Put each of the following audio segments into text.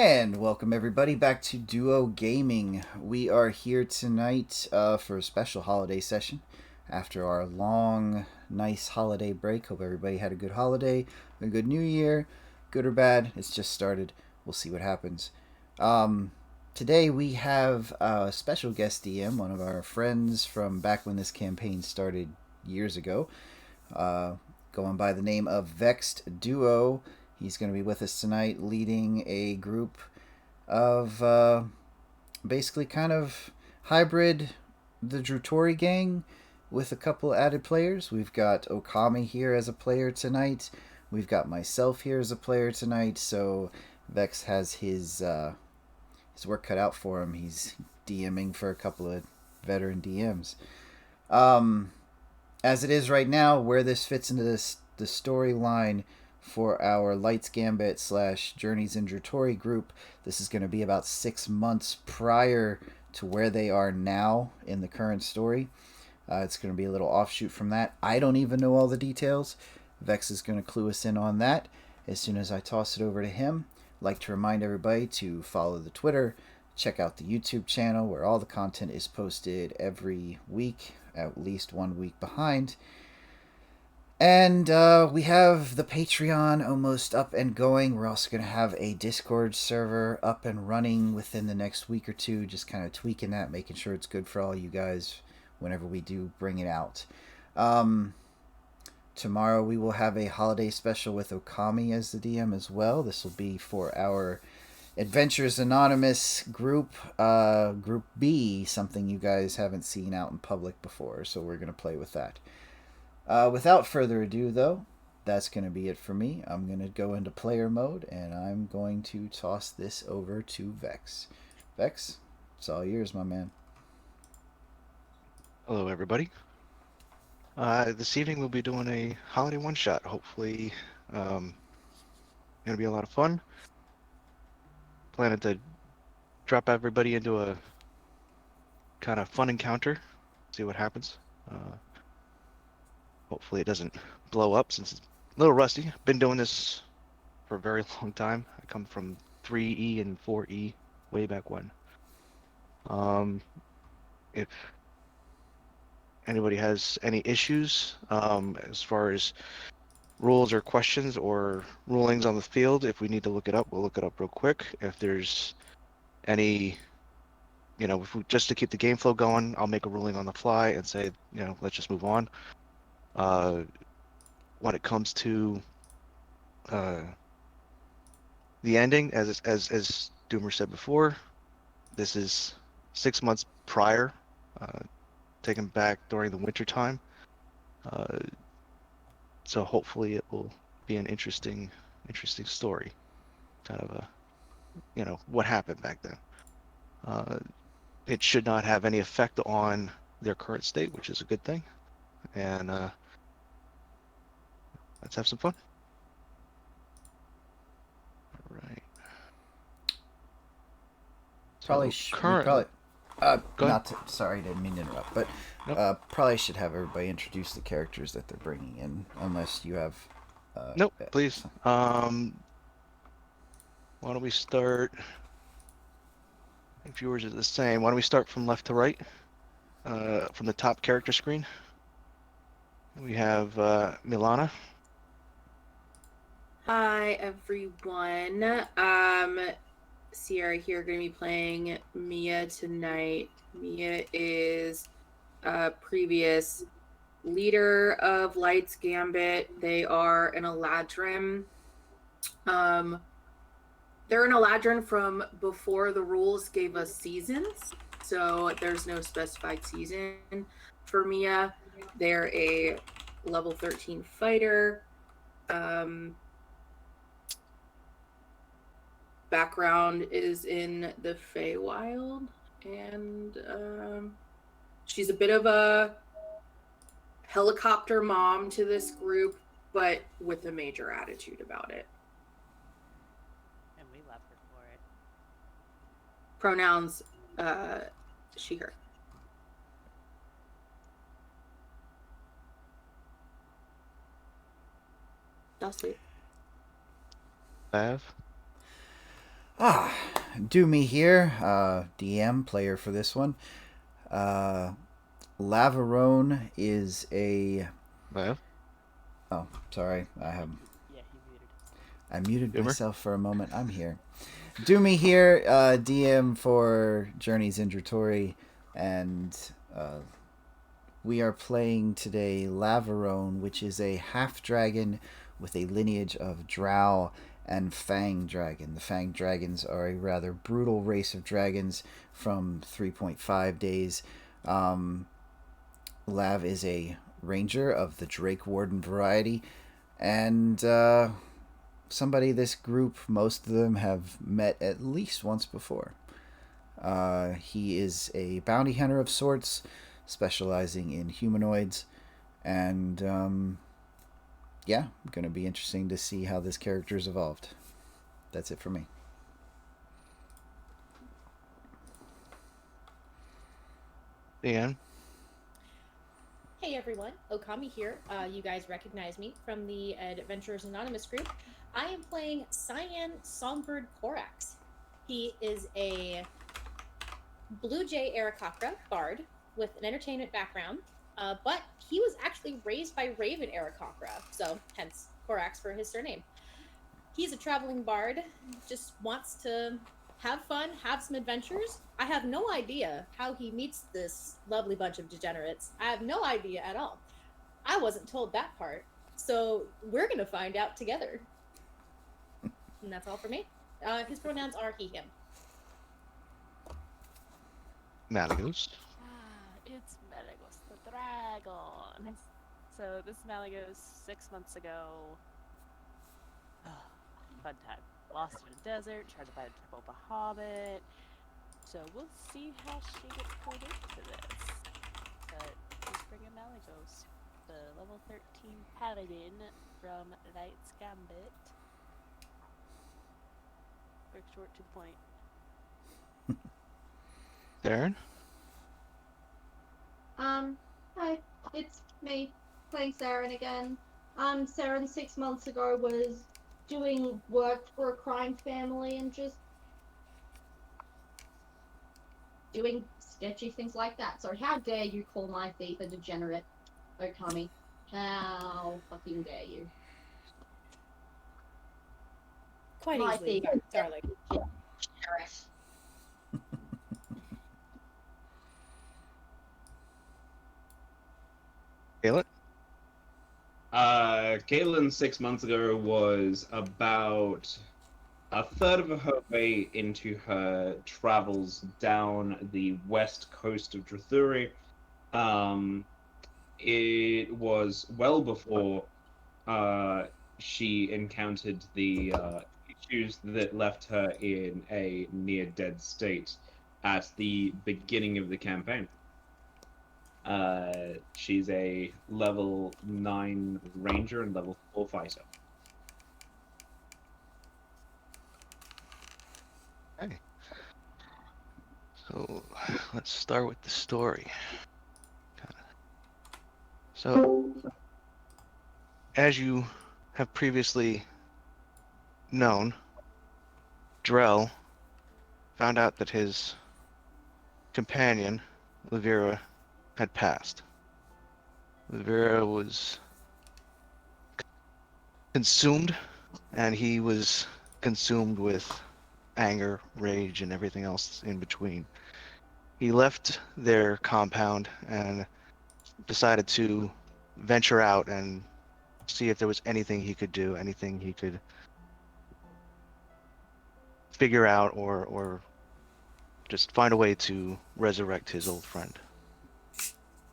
And welcome everybody back to Duo Gaming. We are here tonight for a special holiday session after our long, nice holiday break. Hope everybody had a good holiday, a good new year, good or bad. It's just started. We'll see what happens. Um, Today we have a special guest DM, one of our friends from back when this campaign started years ago, uh, going by the name of Vexed Duo. He's going to be with us tonight, leading a group of basically kind of hybrid the Drutori gang with a couple added players. We've got Okami here as a player tonight. We've got myself here as a player tonight. So Vex has his work cut out for him. He's DMing for a couple of veteran DMs. Um, as it is right now, where this fits into the storyline for our Lights Gambit slash Journeys in Drutori group, this is going to be about 6 months prior to where they are now in the current story. It's going to be a little offshoot from that. I don't even know all the details. Vex is going to clue us in on that as soon as I toss it over to him. I'd like to remind everybody to follow the Twitter, check out the YouTube channel where all the content is posted every week, at least 1 week behind. And we have the Patreon almost up and going. We're also going to have a Discord server up and running within the next week or two, just kind of tweaking that, making sure it's good for all you guys whenever we do bring it out. Um, Tomorrow we will have a holiday special with Okami as the DM as well. This will be for our Adventures Anonymous group, Group B, something you guys haven't seen out in public before, so we're going to play with that. Without further ado, though, that's going to be it for me. I'm going to go into player mode, and I'm going to toss this over to Vex. Vex, it's all yours, my man. Hello, everybody. This evening we'll be doing a holiday one-shot. Hopefully, gonna be a lot of fun. Planning to drop everybody into a kind of fun encounter, see what happens. Uh, Hopefully it doesn't blow up since it's a little rusty. Been doing this for a very long time. I come from 3E and 4E way back when. If anybody has any issues, as far as rules or questions or rulings on the field, if we need to look it up, we'll look it up real quick. If there's any, if we, just to keep the game flow going, I'll make a ruling on the fly and say, let's just move on. Uh, when it comes to uh, the ending, as Doomer said before, this is 6 months prior, uh, taken back during the winter time. Uh, so hopefully it will be an interesting story, kind of a, what happened back then. Uh, it should not have any effect on their current state, which is a good thing. And let's have some fun. All right. Probably So we probably currently, go ahead. not to, sorry, didn't mean to interrupt, but Nope. probably should have everybody introduce the characters that they're bringing in, unless you have. Uh, Nope. Please. Why don't we start? If yours is the same, why don't we start from left to right? From the top character screen, we have Milana. Hi everyone. Sierra here, going to be playing Mia tonight. Mia is a previous leader of Lights Gambit. They are an Eladrin. They're an Eladrin from before the rules gave us seasons, so there's no specified season for Mia. They're a level 13 fighter. Background is in the Feywild, and she's a bit of a helicopter mom to this group, but with a major attitude about it. And we love her for it. Pronouns, she, her. That's it. Bav. Ah, do me here, DM player for this one. Uh, Lavarone is a. Well, Oh, sorry, Yeah, he muted himself. I muted Boomer? myself for a moment. I'm here. Do me here, DM for Journeys Indratori, and we are playing today Lavarone, which is a half dragon with a lineage of Drow and Fang Dragon. The Fang Dragons are a rather brutal race of dragons from 3.5 days. Um, Lav is a ranger of the Drake Warden variety, and somebody this group, most of them have met at least once before. He is a bounty hunter of sorts, specializing in humanoids, and yeah, going to be interesting to see how this character's evolved. That's it for me. Dan? Hey everyone, Okami here. You guys recognize me from the Adventurers Anonymous group. I am playing Cyan Songbird Korax. He is a Blue Jay Aarakocra bard with an entertainment background, but he was actually raised by Raven Aarakocra, so hence Korax for his surname. He's a traveling bard, just wants to have fun, have some adventures. I have no idea how he meets this lovely bunch of degenerates. I have no idea at all. I wasn't told that part. So we're going to find out together. And that's all for me. His pronouns are he, him. Malagos? It's Melagos the Dragon. So this Malagos 6 months ago. Fun time. Lost in a desert, tried to find a triple Bahamut. So we'll see how she gets pulled into this. But let's bring in Malagos, the level 13 paladin from Knight's Gambit. Quick, short, to the point. Darren? Hi, it's me, playing Saren again. Saren 6 months ago was doing work for a crime family and just doing sketchy things like that. So how dare you call my thief a degenerate, Okami? How fucking dare you? Quite My easily, thief. darling. Sheriff. Caleb? Caitlin 6 months ago was about a third of her way into her travels down the west coast of Drathuri. It was well before she encountered the issues that left her in a near dead state at the beginning of the campaign. She's a level 9 ranger and level 4 fighter. Okay. So let's start with the story. So, as you have previously known, Drell found out that his companion, Levira, had passed. Levira was consumed, and he was consumed with anger, rage, and everything else in between. He left their compound and decided to venture out and see if there was anything he could do, anything he could figure out, or just find a way to resurrect his old friend.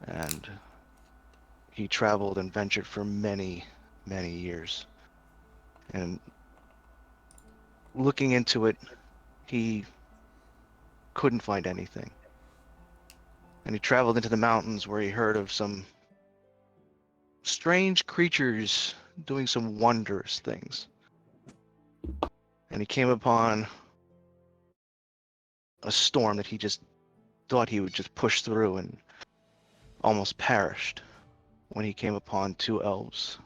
And he traveled and ventured for many, many years. And looking into it, he couldn't find anything. And he traveled into the mountains where he heard of some strange creatures doing some wondrous things. And he came upon a storm that he just thought he would just push through, and almost perished when he came upon two elves.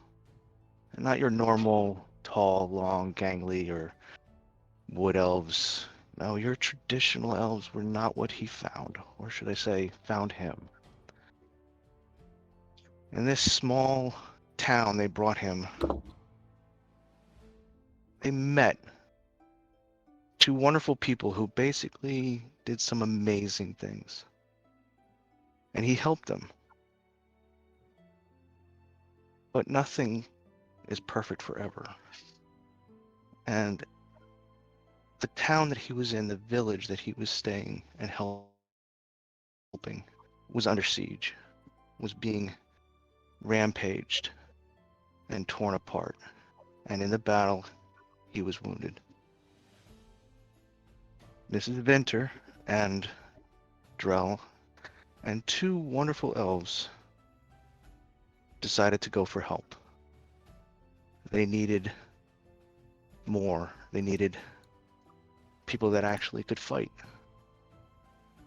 And not your normal, tall, long, gangly, or wood elves. No, your traditional elves were not what he found, or should I say, found him. In this small town they brought him, they met two wonderful people who basically did some amazing things. And he helped them. But nothing is perfect forever. And the town that he was in, the village that he was staying and helping, was under siege, was being rampaged and torn apart. And in the battle, he was wounded. Mrs. Venter and Drell and two wonderful elves decided to go for help. They needed more. They needed people that actually could fight.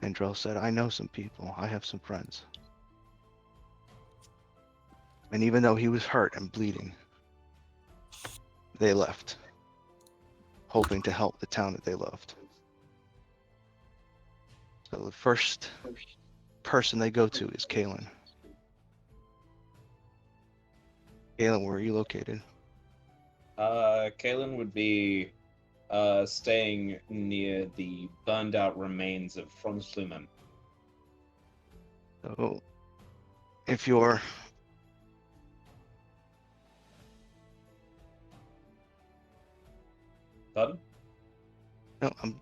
And Drell said, I know some people. I have some friends. And even though he was hurt and bleeding, they left, hoping to help the town that they loved. So the first person they go to is Kalen. Kalen, where are you located? Kalen would be staying near the burned out remains of Fronslumen. So if you're Pardon? no, I'm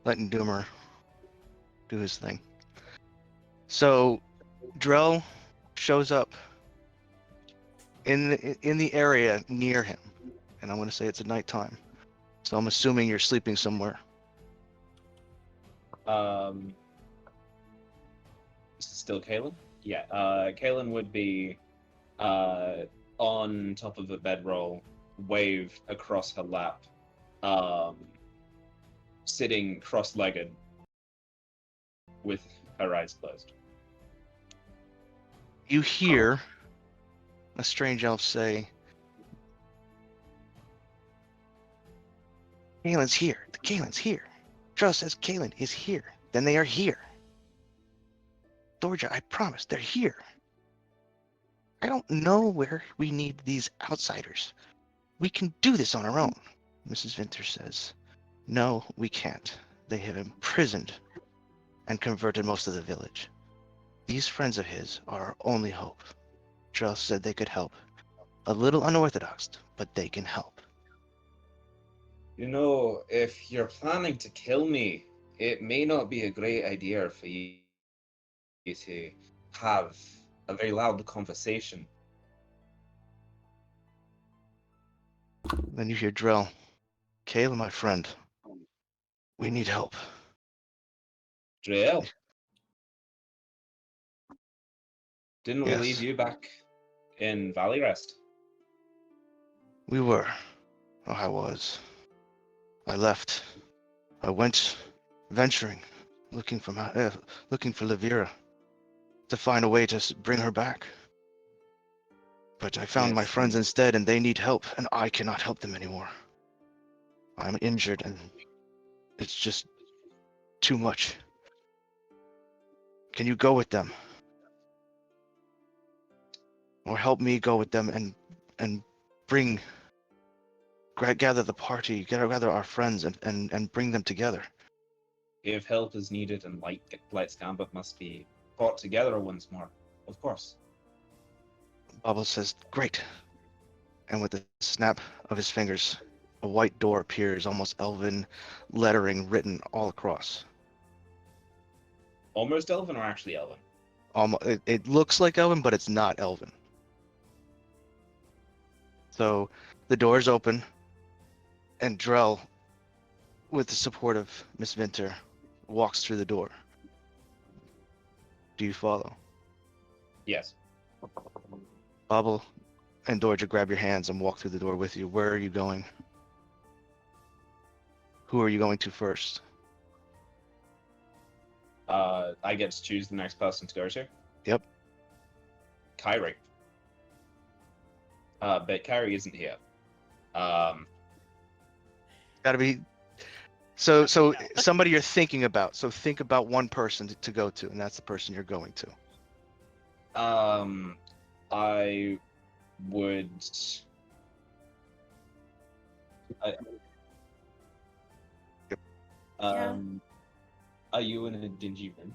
letting Doomer do his thing. So Drell shows up in the area near him, and I'm going to say it's at nighttime. So I'm assuming you're sleeping somewhere. This is still Kalen? Yeah, Kalen would be on top of a bedroll, wave across her lap, sitting cross-legged with her eyes closed. You hear a strange elf say, Kalen's here. Kalen's here. Drell says Kalen is here. Then they are here. Dorja, I promise, they're here. I don't know where we need these outsiders. We can do this on our own. Mrs. Venter says, no, we can't. They have imprisoned and converted most of the village. These friends of his are our only hope. Drell said they could help. A little unorthodox, but they can help. You know, if you're planning to kill me, it may not be a great idea for you to have a very loud conversation. Then you hear Drell. Kayla, my friend, we need help. Drael, didn't we Yes. leave you back in Valley Rest? We were. Oh, I was. I left. I went venturing, looking for Levira, to find a way to bring her back. But I found my Yes, friends instead, and they need help, and I cannot help them anymore. I'm injured, and it's just too much. Can you go with them? Or help me go with them and gather the party, gather our friends and bring them together. If help is needed and Light's Gambit must be brought together once more, of course. Bubble says, great. And with a snap of his fingers, a white door appears, almost elven lettering written all across. Almost elven or actually elven? It looks like elven, but it's not elven. So the doors open, and Drell, with the support of Miss Venter, walks through the door. Do you follow? Yes. Bubble and Dorja grab your hands and walk through the door with you. Where are you going? Who are you going to first? I get to choose the next person to go to. Yep. Kyrie. But Kyrie isn't here. Gotta be So No. somebody you're thinking about. So think about one person to go to, and that's the person you're going to. I would. Yeah. Are you in a dingy room?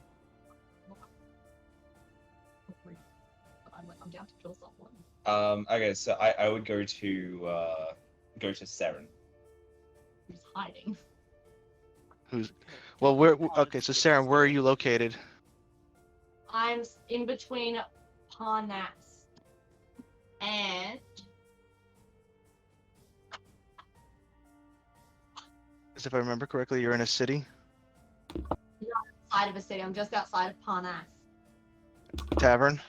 I'm down to kill someone. Okay, so I would go to Seren. Who's hiding? Who's? Well, okay, so Sarah, where are you located? I'm in between Parnass and Because if I remember correctly, you're in a city. outside of a city. I'm just outside of Parnass. Tavern.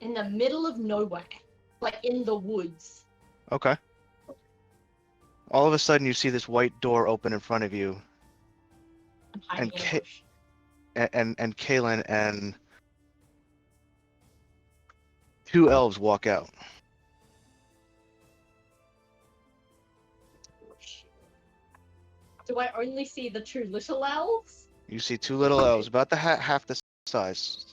In the middle of nowhere. Like in the woods. Okay. All of a sudden, you see this white door open in front of you, I'm hiding And in a bush. and Kaylin and two elves walk out. Do I only see the two little elves? You see two little elves, about the half the size,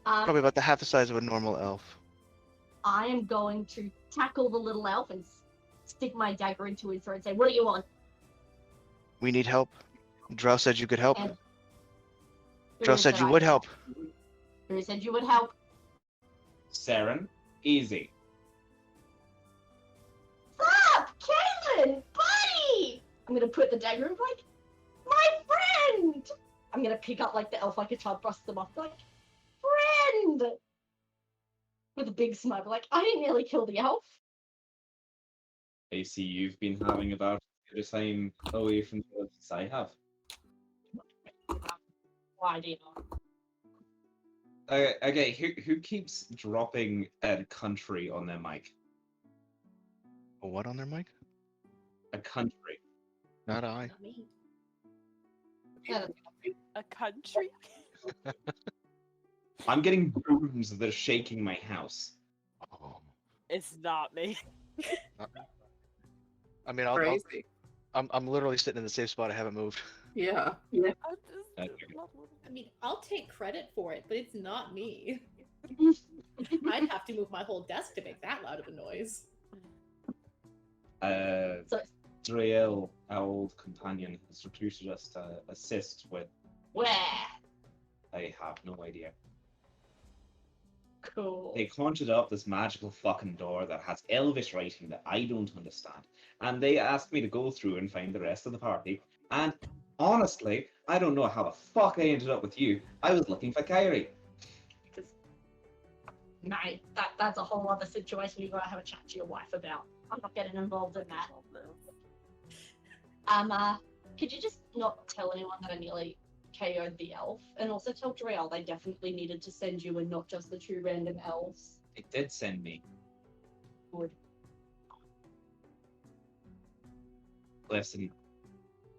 probably about the half the size of a normal elf. I am going to tackle the little elf and stick my dagger into his throat and say, "What do you want?" We need help. Drow said you could help. And Drow who said you I would could help. Who said you would help? Seren, easy. Stop! Kaylin! Buddy! I'm gonna put the dagger in like, my friend! I'm gonna pick up like the elf like a child, brush them off, like, friend! With a big smile, like, I didn't nearly kill the elf. I see you've been having about the time away from the others I have. Why do you know? Okay, who keeps dropping a country on their mic? A what on their mic? A country. Not I. Not me. Yeah, A country? I'm getting booms that are shaking my house. Oh. It's not me. I mean, Crazy. I'm literally sitting in the same spot. I haven't moved. Yeah. I'm Okay. I mean, I'll take credit for it, but it's not me. I'd have to move my whole desk to make that loud of a noise. So- Drael, our old companion, has recruited us to assist with. Where? I have no idea. Cool. They conjured up this magical fucking door that has Elvish writing that I don't understand, and they asked me to go through and find the rest of the party. And honestly, I don't know how the fuck I ended up with you. I was looking for Kyrie. Mate, that's a whole other situation you gotta have a chat to your wife about. I'm not getting involved in that. Could you just not tell anyone that I nearly KO'd the elf? And also tell Drael they definitely needed to send you and not just the two random elves. They did send me. Good. Listen,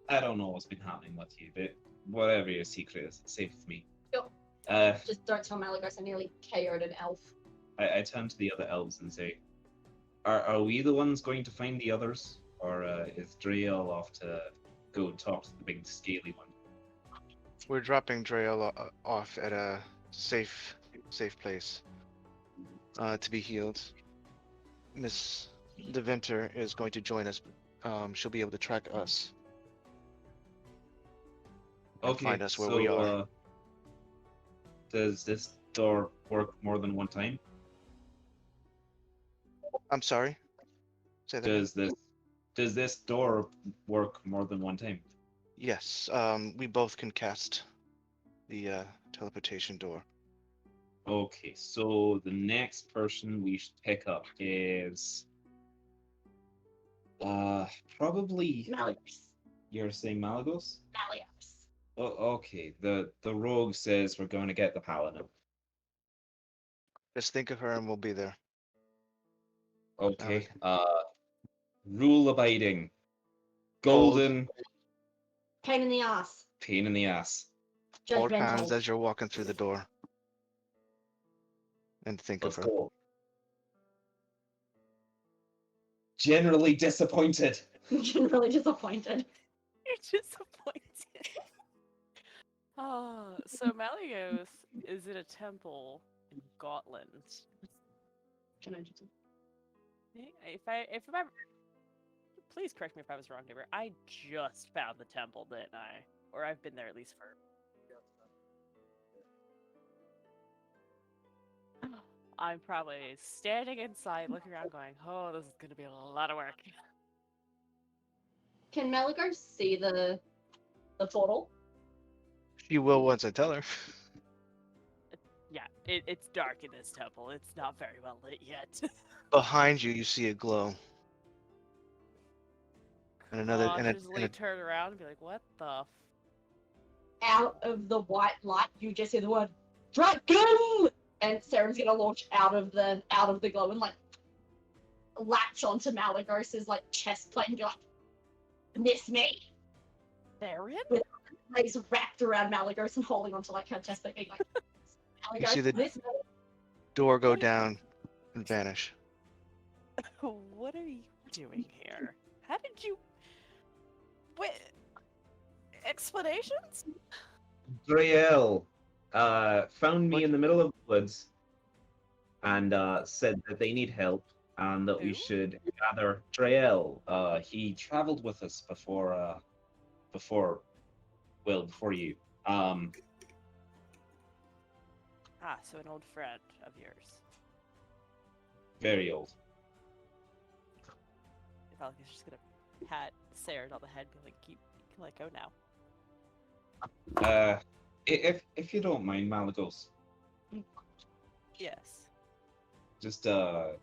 I don't know what's been happening with you, but whatever your secret is, it's safe with me. Yep. Uh, Just don't tell Malagos I nearly KO'd an elf. I turn to the other elves and say, Are we the ones going to find the others? Or is Drael off to go talk to the big scaly one? We're dropping Drael off at a safe place to be healed. Miss DeVinter is going to join us. She'll be able to track us. And Okay, find us where so, we are. Does this door work more than one time? I'm sorry. Say that again. Does this door work more than one time? Yes. We both can cast the teleportation door. Okay, so the next person we should pick up is probably Malagos. you're saying Malagos? Malagos. Oh, okay. The rogue says we're going to get the paladin. Just think of her and we'll be there. Okay. Rule abiding. Golden Pain in the ass. pain in the ass. 4 Judgmental. times as you're walking through the door. And think Let's of her. go. Generally disappointed. Generally disappointed. You're disappointed. Oh, so Malagos is in a temple in Gotland. Can I just... If I remember, please correct me if I was wrong, neighbor. I just found the temple, didn't I? Or I've been there at least for. I'm probably standing inside, looking around, going, "Oh, this is gonna be a lot of work." Can Malagos see the portal? She will once I tell her. Yeah, it's dark in this temple. It's not very well lit yet. Behind you, you see a glow. And another, Cautiously turn around and be like, "What the?" Out of the white light, you just hear the word "Dragon!" And Sarah's gonna launch out of the glow and like latch onto Malagos's like chest plate and be like, "Miss me?" Theron? With legs wrapped around Malagos and holding onto like her chest plate, being like, You see the "Miss me?" door go down and vanish. What are you doing here? How did you? Wait. Explanations? Drael found me in the middle of the woods and said that they need help and that we Who? should gather Drael. He traveled with us before you. So an old friend of yours. Very old. Falcon's just gonna pat Sarah on the head and be like, you can let go now. If you don't mind, Malagos, Yes. just I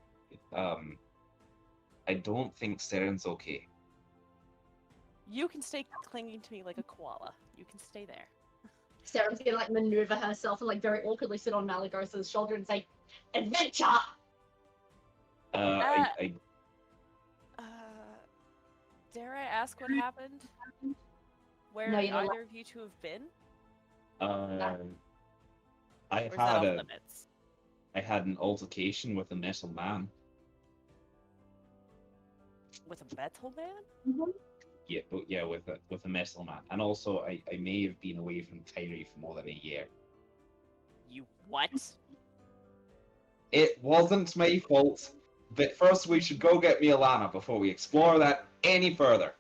don't think Seren's okay. You can stay clinging to me like a koala. You can stay there. Sarah's gonna like maneuver herself and like very awkwardly sit on Malagos's shoulder and say, "Adventure!" Dare I ask what happened? Where No, you don't either of you two have been? I Or is that had off a limits? I had an altercation with a metal man. With a metal man? Yeah, with a metal man, and also I may have been away from Kyrie for more than a year. You what? It wasn't my fault. But first, we should go get Milana before we explore that any further.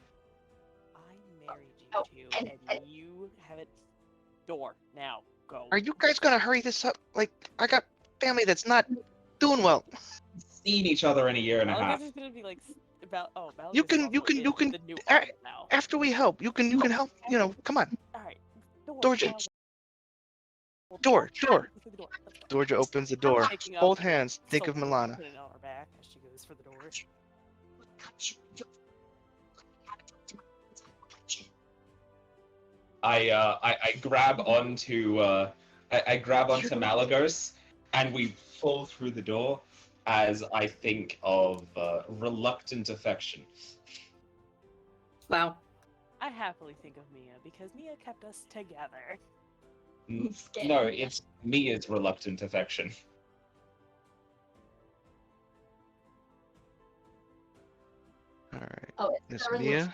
I married you Oh, two, and you have it. Door now. Go. Are you guys gonna hurry this up? Like, I got family that's not doing well. Seen each other in a year and a Malagos half. is gonna be like about. Oh, Malagos You is can the new a- uncle now. after we help, you can help. You know, come on. All right. Dorja. now. Door. Through the door. Let's go. Dorja opens the door. Picking up Both hands. Think of sword, Milana. Put it on her back as she goes for the door. I grab onto Malagos, and we pull through the door as I think of reluctant affection. Wow. I happily think of Mia because Mia kept us together. No, it's Mia's reluctant affection. All right. Oh, Miss Sarah Mia. looks-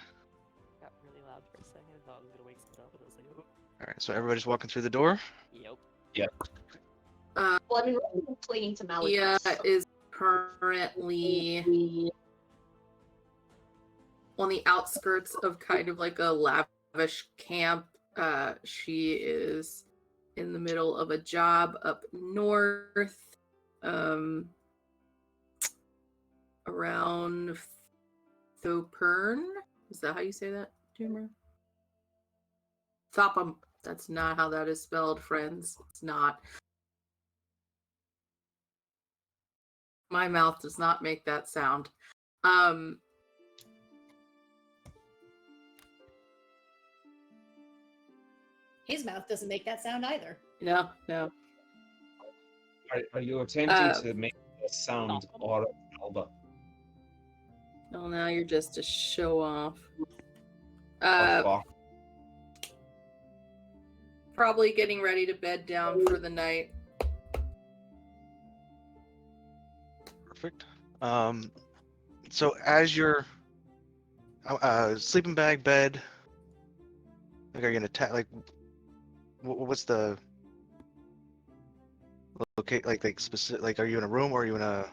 Got really loud for a second. I thought I was gonna wake someone up, but I was like, oh. All right. So everybody's walking through the door. Yep. Well, I mean, we're clinging to Malagos. Mia is currently on the outskirts of kind of like a lavish camp. She is in the middle of a job up north, around Thopern. Is that how you say that, Doomer? Thopham. That's not how that is spelled, friends. It's not. My mouth does not make that sound. His mouth doesn't make that sound either. No. Are you attempting to make a sound or Alba? Well, now you're just a show off. Fuck. Probably getting ready to bed down for the night. Perfect. So as you're Sleeping bag, bed. Like, are you gonna like? What's the locate? Like specific? Like, are you in a room or are you in a?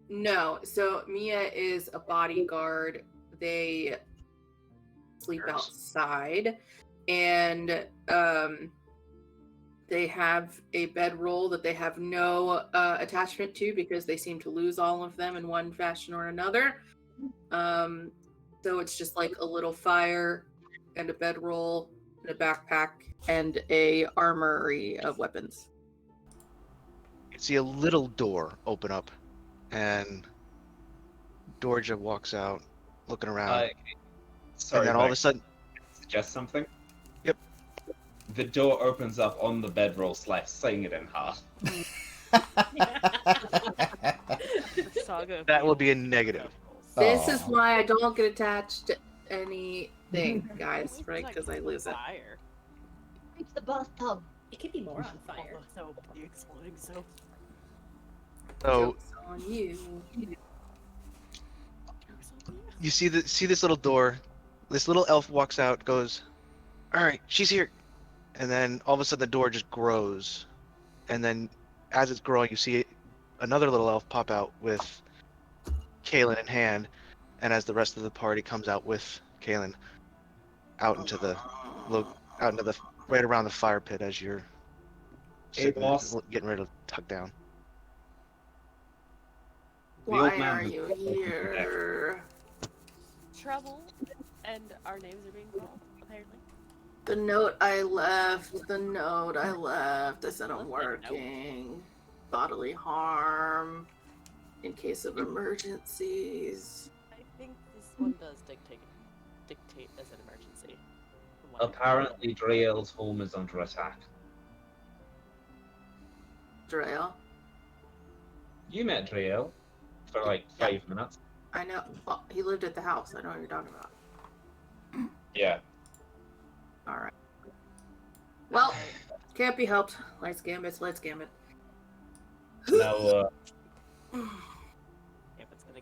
No, so Mia is a bodyguard. They sleep Nurse. outside, and they have a bedroll that they have no attachment to because they seem to lose all of them in one fashion or another. So it's just like a little fire and a bedroll and a backpack and a armory of weapons. You see a little door open up, and Dorja walks out, looking around, Sorry, and then all of a Vex, sudden, suggest something? Yep. The door opens up on the bedroll, slicing it in half. Saga of that will Neil be a negative. This is Aw. why I don't get attached to anything, guys, It's right? like Because I lose it. fire. It's the bathtub. It could be more on fire. So the exploding soap. So Joke's on you. you see this little door. This little elf walks out, goes, "All right, she's here," and then all of a sudden the door just grows, and then as it's growing, you see another little elf pop out with Kaelin in hand, and as the rest of the party comes out with Kaelin, out into the right around the fire pit as you're sitting, boss. getting ready to tuck down. The old Why man are who- you here? Trouble, and our names are being called, apparently. The note I left. I said I'm What's that note? working. Bodily harm in case of emergencies. I think this one does dictate as an emergency. from what I remember. Apparently, Drael's home is under attack. Drael. You met Drael for like 5 minutes. I know. Well, he lived at the house. I know what you're talking about. Yeah. All right. Well, can't be helped. Let's gambit. Now, If it's gonna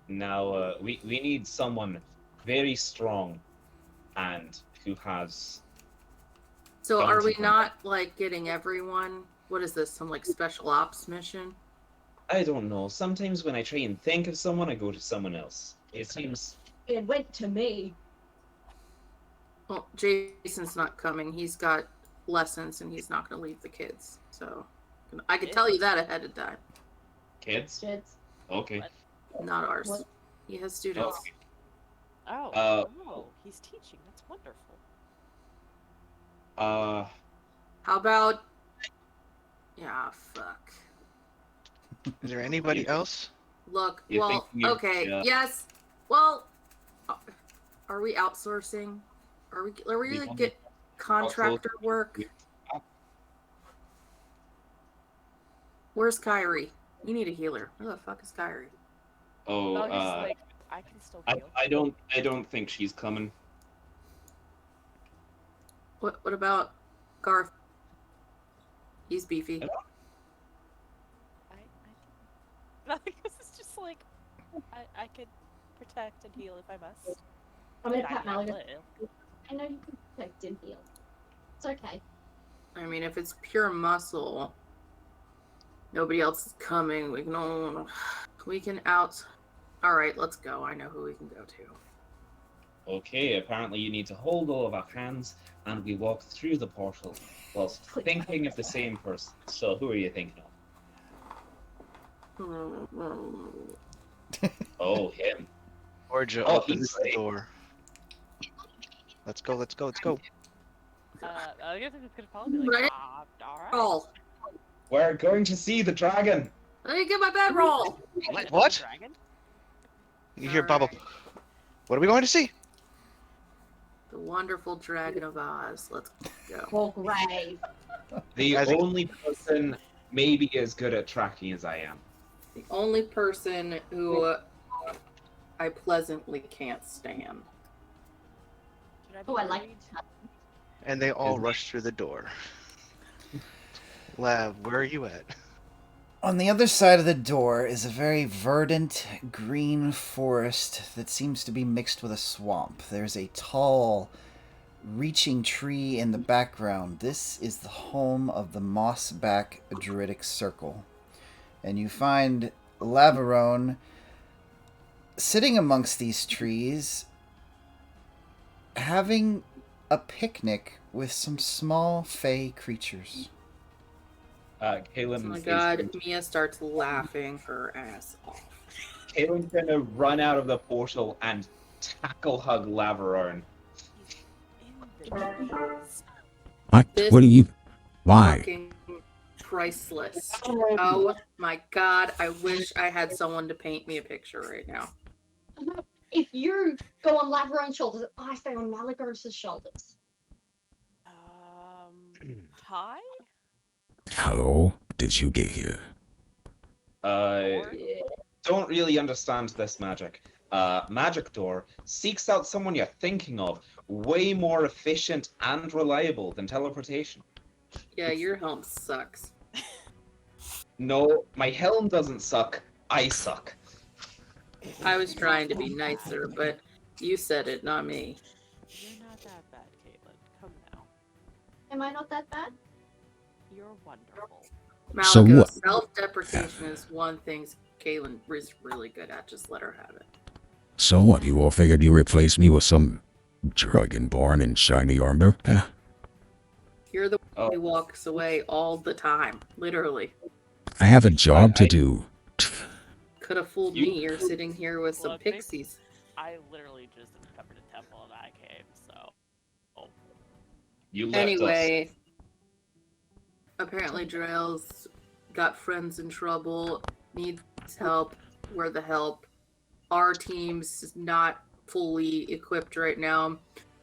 gambit. we need someone very strong and who has. So are we Bounty not like getting everyone? What is this? Some like special ops mission? I don't know. Sometimes when I try and think of someone, I go to someone else. It seems. It went to me. Well, Jason's not coming. He's got lessons and he's not going to leave the kids. So I could tell you that ahead of time. Kids? Kids. Okay. Not ours. What? He has students. Okay. Oh, he's teaching. That's wonderful. How about? Yeah, fuck. Is there anybody else? Look, You well, think you- okay, yeah. yes. Well, are we outsourcing? Are we We like don't get contractor work? Where's Kyrie? You need a healer. Who the fuck is Kyrie? Oh, No, he's like, I can still heal. I don't think she's coming. What about Garth? He's beefy. I because it's just like, I could protect and heal if I must. I'm gonna But pat not Mallory. live. I know you can protect and heal. It's okay. I mean, if it's pure muscle, nobody else is coming. We can out. All right, let's go. I know who we can go to. Okay, apparently you need to hold all of our hands and we walk through the portal whilst thinking of the same person. So who are you thinking of? Oh, him. Dorja Oh, opens he's the safe. door. Let's go. I guess it's gonna probably be like, Right. Alright. Roll. We're going to see the dragon. Let me get my bedroll. What? Dragon? You hear Bubble. What are we going to see? The wonderful Dragon of Oz. Let's go. Oh, great. The As a- only person maybe as good at tracking as I am. The only person who I pleasantly can't stand. Should I be Oh, I like worried? And they all Is- rush through the door. Lav, where are you at? On the other side of the door is a very verdant green forest that seems to be mixed with a swamp. There's a tall, reaching tree in the background. This is the home of the Mossback Druidic Circle. And you find Lavarone sitting amongst these trees, having a picnic with some small fey creatures. Oh Kaylin my is god, going to- Mia starts laughing her ass off. Kaylin's gonna run out of the portal and tackle hug Lavarone. He's in the trees. What? This What do you... Why? Fucking priceless. Oh my god, I wish I had someone to paint me a picture right now. If you go on Lavarone's shoulders, I stay on Malagos' shoulders. Hi? How did you get here? Yeah. Don't really understand this magic. Magic Door seeks out someone you're thinking of, way more efficient and reliable than teleportation. Yeah, your helm sucks. No, my helm doesn't suck. I suck. I was trying to be nicer, but you said it, not me. You're not that bad, Caitlin. Come now. Am I not that bad? You're wonderful. So Malika, what- self-deprecation is one thing Kaylin is really good at. Just let her have it. So what, you all figured you replaced me with some dragonborn in shiny armor? You're the Oh. one who walks away all the time, literally. I have a job to do. Could have fooled You- me. You're sitting here with some Look, they- pixies. I literally just discovered a temple in I cave, so. You left us. Anyway, apparently Drell's got friends in trouble, needs help. We're the help. Our team's not fully equipped right now,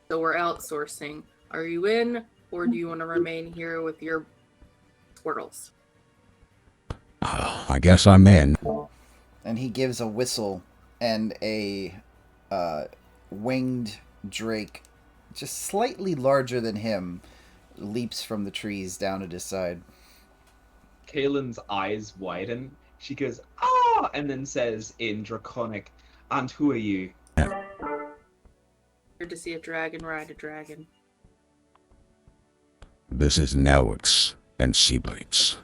so we're outsourcing. Are you in, or do you want to remain here with your squirrels? I guess I'm in. And he gives a whistle, and a winged drake, just slightly larger than him, leaps from the trees down at his side. Kaylin's eyes widen. She goes, ah, and then says in Draconic, and who are you? Here to see a dragon ride a dragon. This is Nelix, and she bites.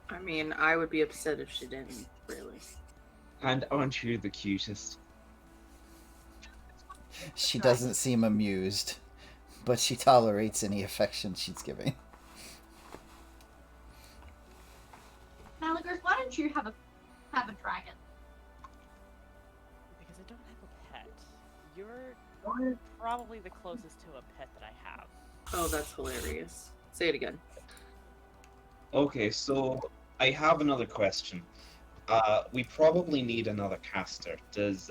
I mean, I would be upset if she didn't, really. And aren't you the cutest? She doesn't seem amused, but she tolerates any affection she's giving. Malagos, why don't you have a dragon? Because I don't have a pet. You're probably the closest to a pet that I have. Oh, that's hilarious. Say it again. Okay, so I have another question. We probably need another caster. Does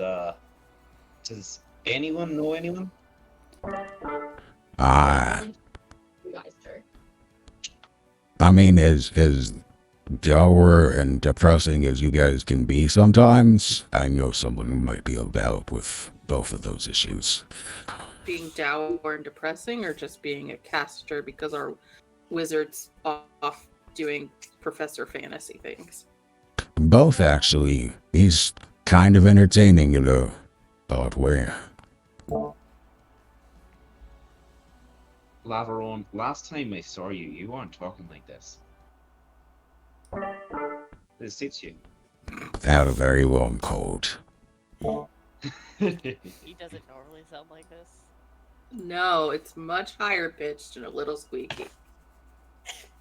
anyone know anyone? You guys do. I mean, as dour and depressing as you guys can be sometimes, I know someone who might be able to help with both of those issues. Being dour and depressing, or just being a caster because our wizard's off doing Professor Fantasy things? Both, actually. He's kind of entertaining in a odd way. Lavarone, last time I saw you, you weren't talking like this. This suits you. Had a very long cold. He doesn't normally sound like this. No, it's much higher pitched and a little squeaky.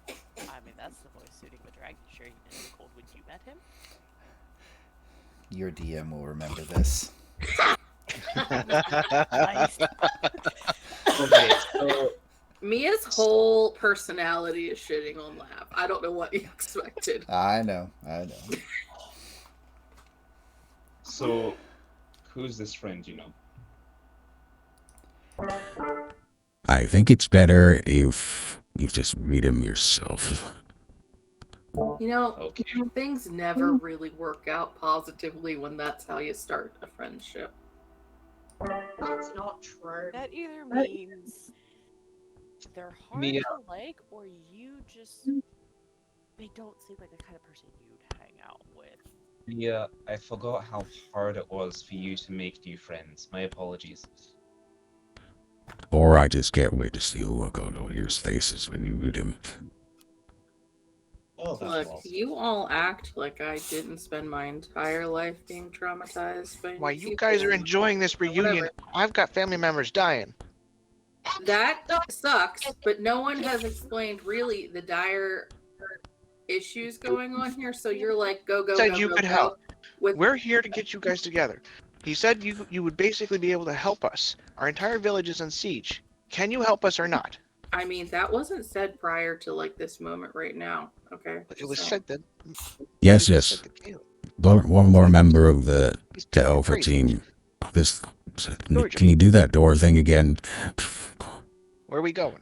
I mean, that's the voice suiting the dragon. Sure, he didn't cold when you met him. Your DM will remember this. Nice. Okay, so Mia's whole personality is shitting on Lab. I don't know what you expected. I know. So, who's this friend you know? I think it's better if you just meet him yourself. You know, Okay. things never really work out positively when that's how you start a friendship. That's not true. That either means they're hard Mia. to like, or you just they don't seem like the kind of person you'd hang out with. Yeah, I forgot how hard it was for you to make new friends. My apologies. Or I just can't wait to see the look on all your faces when you meet him. Oh, that Look, was. you all act like I didn't spend my entire life being traumatized by Why new you people. guys are enjoying this reunion? Whatever. I've got family members dying. That sucks, but no one has explained really the dire issues going on here. So you're like, go, go, Said go, you go, could help. go. With We're here to get you guys together. He said you would basically be able to help us. Our entire village is in siege. Can you help us or not? I mean, that wasn't said prior to like this moment right now. Okay. It was So, said that. Yes, It was said yes. to Caleb. One more member of the He's talking Alpha crazy. team. This. Georgia. Can you do that door thing again? Where are we going?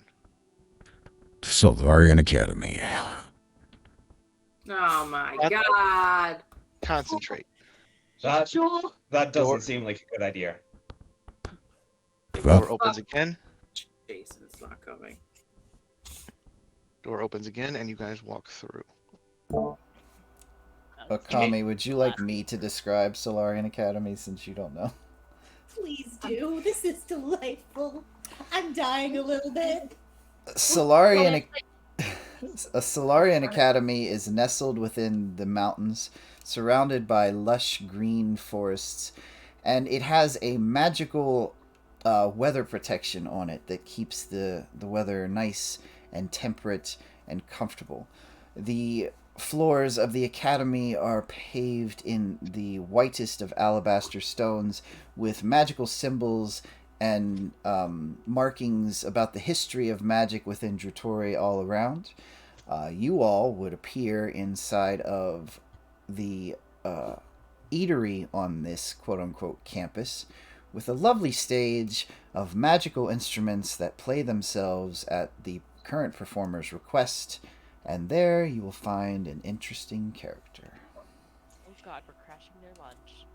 Solarian Academy. oh my What? god. Concentrate. That Sure. that Door- doesn't seem like a good idea. Well, Door opens again. Jason's not coming. Door opens again, and you guys walk through. Okami, would you like me to describe Solarian Academy since you don't know? Please do. This is delightful. I'm dying a little bit. Solarian A Solarian Academy is nestled within the mountains, surrounded by lush green forests, and it has a magical weather protection on it that keeps the weather nice and temperate and comfortable. The floors of the academy are paved in the whitest of alabaster stones with magical symbols and markings about the history of magic within Drutori all around. You all would appear inside of the eatery on this quote unquote campus with a lovely stage of magical instruments that play themselves at the current performer's request, and there you will find an interesting character. Oh god, we're crashing their lunch.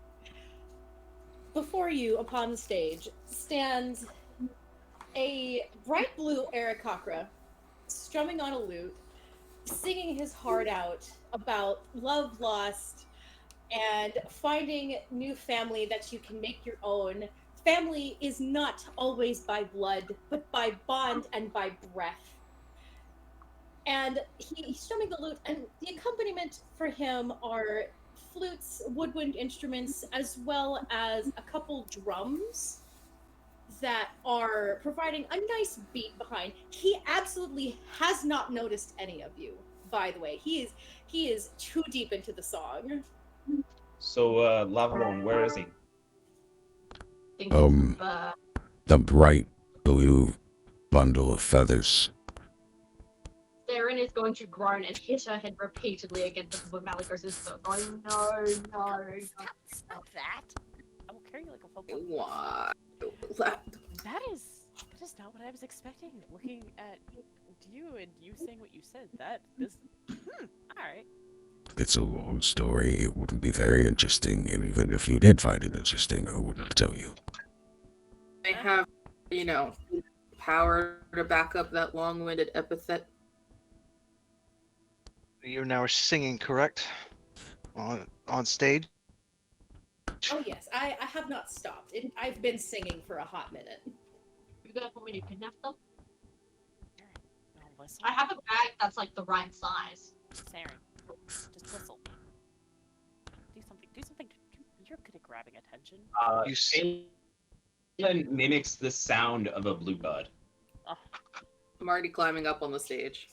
Before you, upon the stage, stands a bright blue Aarakocra, strumming on a lute, singing his heart out about love lost and finding new family that you can make your own. Family is not always by blood, but by bond and by breath. And he's strumming the lute, and the accompaniment for him are flutes, woodwind instruments, as well as a couple drums that are providing a nice beat behind. He absolutely has not noticed any of you, by the way. He is too deep into the song. So, Lavalon, where is he? Think Um, the bright blue bundle of feathers. Theron is going to groan and hit her head repeatedly against the Malagos' foot, going, no. Stop that! I will carry you like a football. Why? That is not what I was expecting. Looking at you and you saying what you said, alright. It's a long story. It wouldn't be very interesting, and even if you did find it interesting, I wouldn't tell you. They have, power to back up that long-winded epithet. You're now singing, correct? On stage? Oh yes, I have not stopped. I've been singing for a hot minute. You guys want me to kidnap them? No, listen. I have a bag that's like the right size. Saren, just whistle. Do something. You're good at grabbing attention. You s- Caitlin mimics the sound of a bluebird. I'm already climbing up on the stage.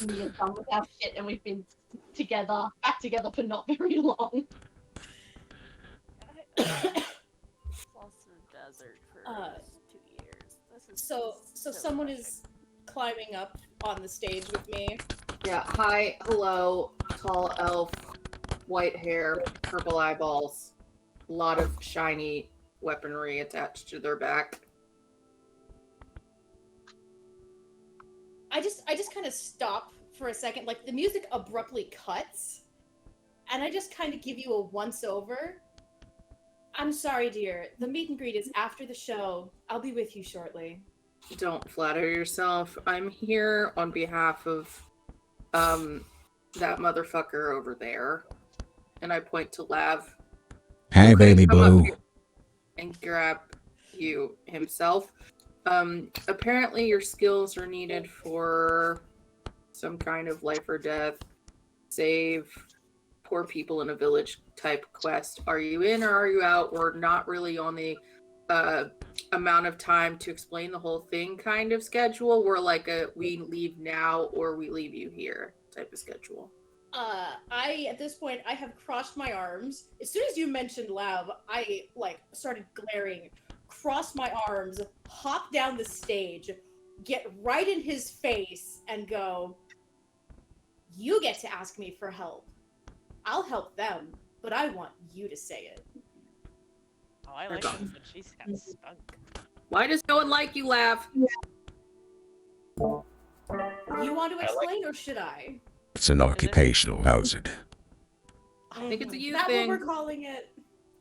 We are done with our shit and we've been back together for not very long. Lost in the desert for 2 years. This is So someone is climbing up on the stage with me. Yeah, hi, hello, tall elf, white hair, purple eyeballs, a lot of shiny weaponry attached to their back. I just kind of stop for a second, like the music abruptly cuts, and I just kind of give you a once over. I'm sorry, dear. The meet and greet is after the show. I'll be with you shortly. Don't flatter yourself. I'm here on behalf of that motherfucker over there, and I point to Lav. Hey, Okay, baby come up blue. here and grab you himself. Apparently your skills are needed for some kind of life or death, save poor people in a village type quest. Are you in or are you out? We're not really on the amount of time to explain the whole thing kind of schedule. We're like a we leave now or we leave you here type of schedule. At this point, I have crossed my arms. As soon as you mentioned Lav, I started glaring, crossed my arms, hop down the stage, get right in his face, and go, "You get to ask me for help. I'll help them, but I want you to say it." Oh, I like this when she's got spunk. Why does no one like you, Lav? You want to explain, or should I? It's an occupational hazard. I think it's a you That's thing. what we're calling it.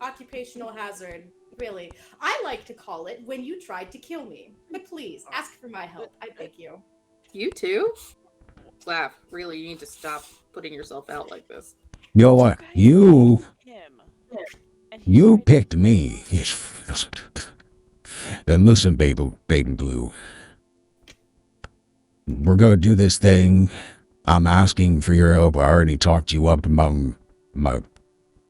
Occupational hazard. Really. I like to call it when you tried to kill me. But please, ask for my help. I beg you. You too? Lav, really, you need to stop putting yourself out like this. You know what? guys You him. And he's you right picked me. Then listen, baby blue. We're gonna do this thing. I'm asking for your help. I already talked you up among my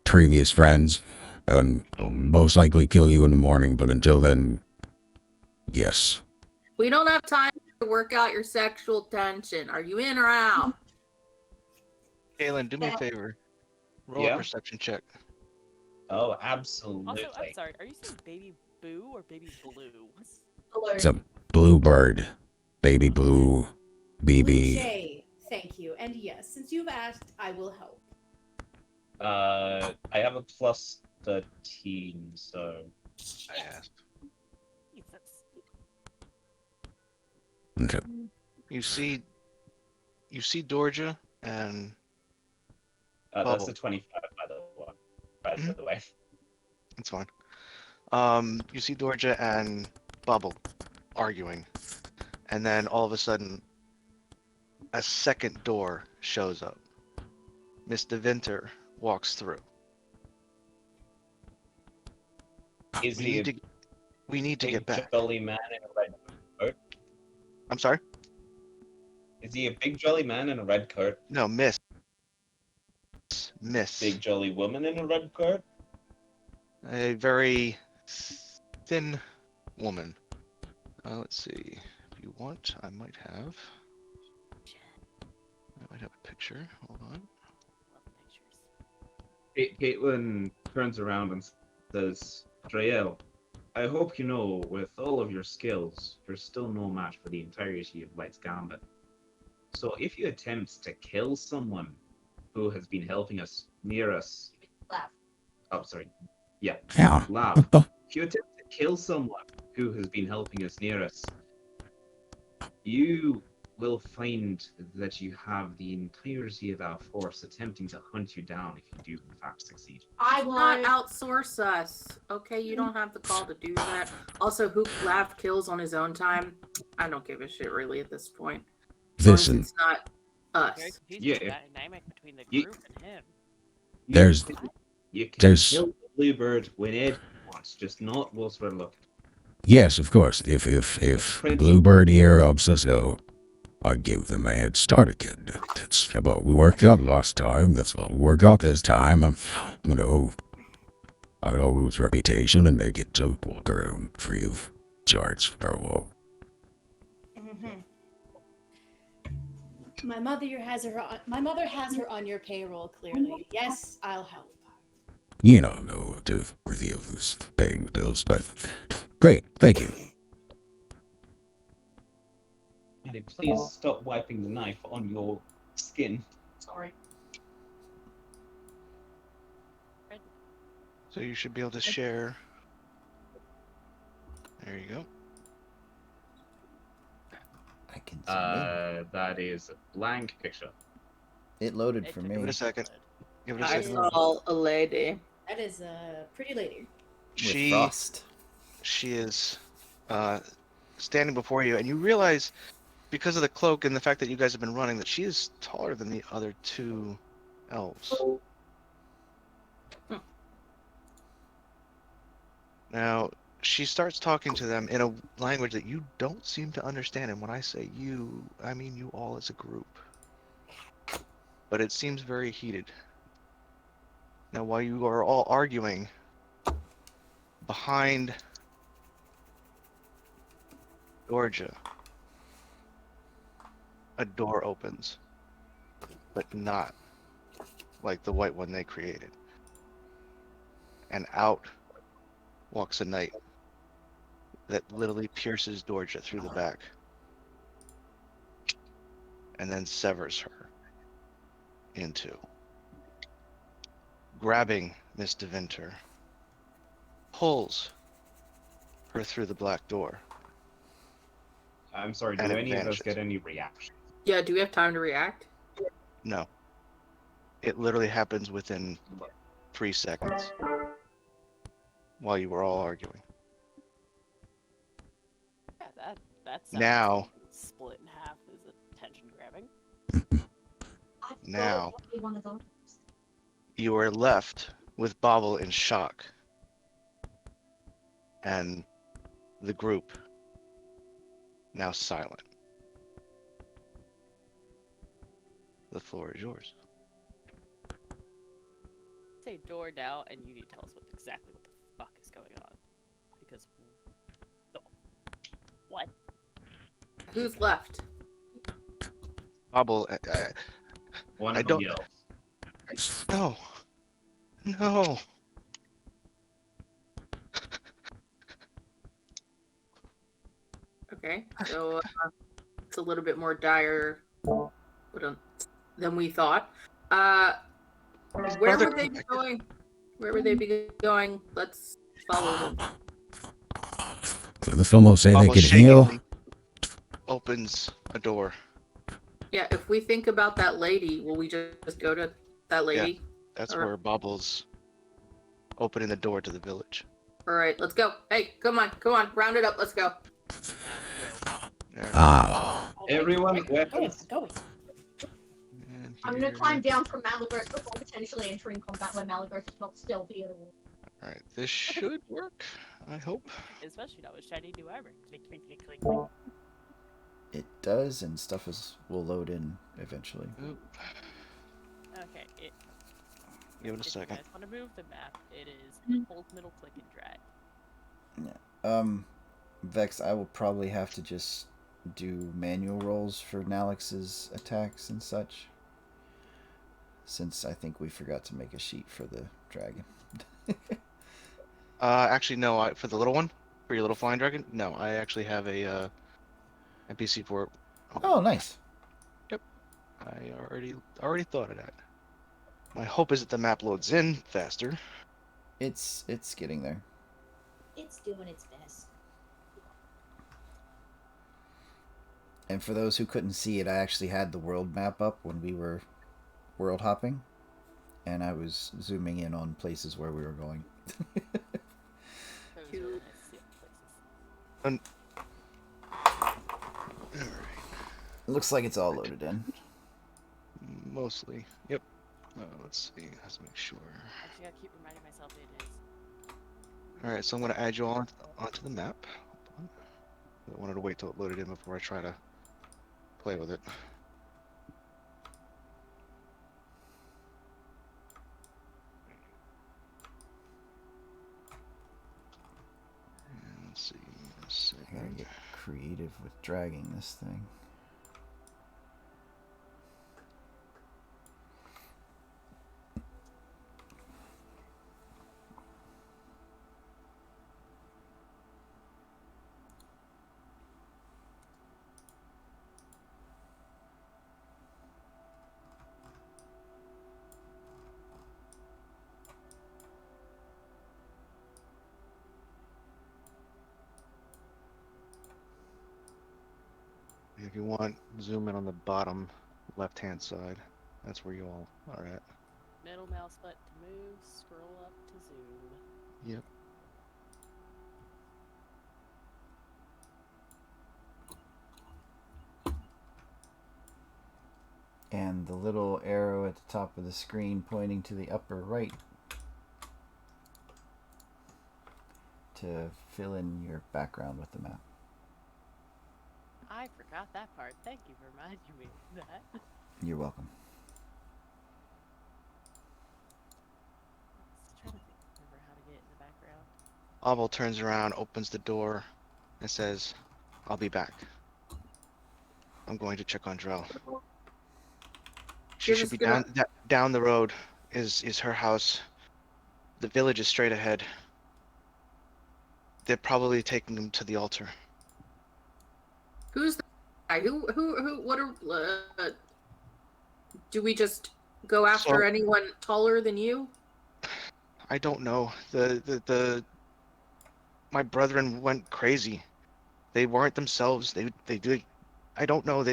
previous friends, and I'll most likely kill you in the morning. But until then, yes. We don't have time to work out your sexual tension. Are you in or out? Kaylin, do me a favor. Roll Yeah? a perception check. Oh, absolutely. Also, I'm sorry. Are you saying baby boo or baby blue? It's a bluebird, baby blue, Blue BB. Jay, thank you. And yes, since you've asked, I will help. I have a plus 13, so I asked. Jesus. Okay. You see Dorja and that's Bubble. a 25 by the way. By Mhm. the way. It's fine. You see Dorja and Bubble arguing, and then all of a sudden, a second door shows up. Mr. Vinter walks through. Is We he need a to big get back. jolly man in a red coat? I'm sorry? Is he a big jolly man in a red coat? No, Miss. Miss. Big jolly woman in a red coat? A very thin woman. Let's see. If you want, I might have a picture. Hold on. Love pictures. Caitlin turns around and says, Drael, I hope you know, with all of your skills, you're still no match for the entirety of Light's Gambit. So if you attempt to kill someone who has been helping us near us... Lav. Oh, sorry. Yeah. Yeah. Lav. What the? If you attempt to kill someone who has been helping us near us, you will find that you have the entirety of our force attempting to hunt you down if you do in fact succeed. I Not want. outsource us. Okay, you don't have the call to do that. Also, who Lav kills on his own time? I don't give a shit really at this point. As long as Listen, it's not us. Very confused Yeah, with the if- dynamic between the you- group and him. There's- You can there's- kill the bluebird whenever you want, just not whilst we're looking. yes, of course. If Bluebird here helps us out, I give them a head start again. That's what we worked out last time. That's what we worked out this time. I know his reputation and make it to walk around free of charge or what. My mother has her on your payroll, clearly. Yes, I'll help. You don't know what to reveal who's paying the bills, but great, thank you. Andy, please stop wiping the knife on your skin. Sorry. So you should be able to share. There you go. I can zoom That is a blank picture. in. It loaded It for took me. Give it a second. Give it a I second. saw a lady. That is a pretty lady. With frost. She is standing before you, and you realize, because of the cloak and the fact that you guys have been running, that she is taller than the other two elves. Hmm. Now, she starts talking to them in a language that you don't seem to understand. And when I say you, I mean you all as a group. But it seems very heated. Now, while you are all arguing, behind Georgia, a door opens, but not like the white one they created. And out walks a knight that literally pierces Georgia through the back and then severs her in two. Grabbing Miss De Winter, pulls her through the black door I'm sorry, and do it any of us vanishes. get any reaction? Yeah, do we have time to react? No. It literally happens within 3 seconds while you were all arguing. Yeah, that sounds Now, split in half is attention grabbing. I Now. thought it'd be one of those. you are left with Bobble in shock. And the group now silent. The floor is yours. Say door now, and you need to tell us exactly what the fuck is going on. Because what? Who's left? Bobble, One I of them don't- yells. no. No. Okay, so it's a little bit more dire than we thought. Where Brother, would they be going? Where would they be going? Let's follow them. The film say they Bobble could heal. shakingly opens a door. Yeah, if we think about that lady, will we just go to that lady? That's Or- where Bobble's opening the door to the village. All right, let's go. Hey, come on, round it up. Let's go. There. Ah, Everyone, I'm going. weapons. I'm going. And I'm gonna here- climb down from Malagos before potentially entering combat where Malagos is not stealthy at all. Alright, this should work, I hope. Especially now with shiny new armor. Click, click, click, click, click. It does, and stuff will load in eventually. Oop, Okay, give it a if second. you guys want to move the map, it is hold middle click and drag. Vex, I will probably have to just do manual rolls for Nalex's attacks and such. Since I think we forgot to make a sheet for the dragon. Actually, no, for the little one, for your little flying dragon, no, I actually have a NPC for it. Oh, nice. I already thought of that. My hope is that the map loads in faster. It's getting there. It's doing its best. And for those who couldn't see it, I actually had the world map up when we were world hopping, and I was zooming in on places where we were going. That was really nice to see all the places. Looks like it's all loaded in. Mostly. Yep. Let's see. Let's make sure. Actually, I keep reminding myself it is. Alright, so I'm going to add you all onto the map. Hold on. I wanted to wait till it loaded in before I try to play with it. And let's see. I gotta get creative with dragging this thing. If you want, zoom in on the bottom left-hand side. That's where you all are at. Middle mouse button to move, scroll up to zoom. Yep. And the little arrow at the top of the screen pointing to the upper right to fill in your background with the map. I forgot that part. Thank you for reminding me of that. You're welcome. Just trying to remember how to get in the background. Abel turns around, opens the door, and says, "I'll be back. I'm going to check on Drell. She You're should just be gonna. down the road. Is her house. The village is straight ahead. They're probably taking him to the altar." Who's the guy? Who? What are? Do we just go after So anyone taller than you? I don't know. My brethren went crazy. They weren't themselves. They did. I don't know.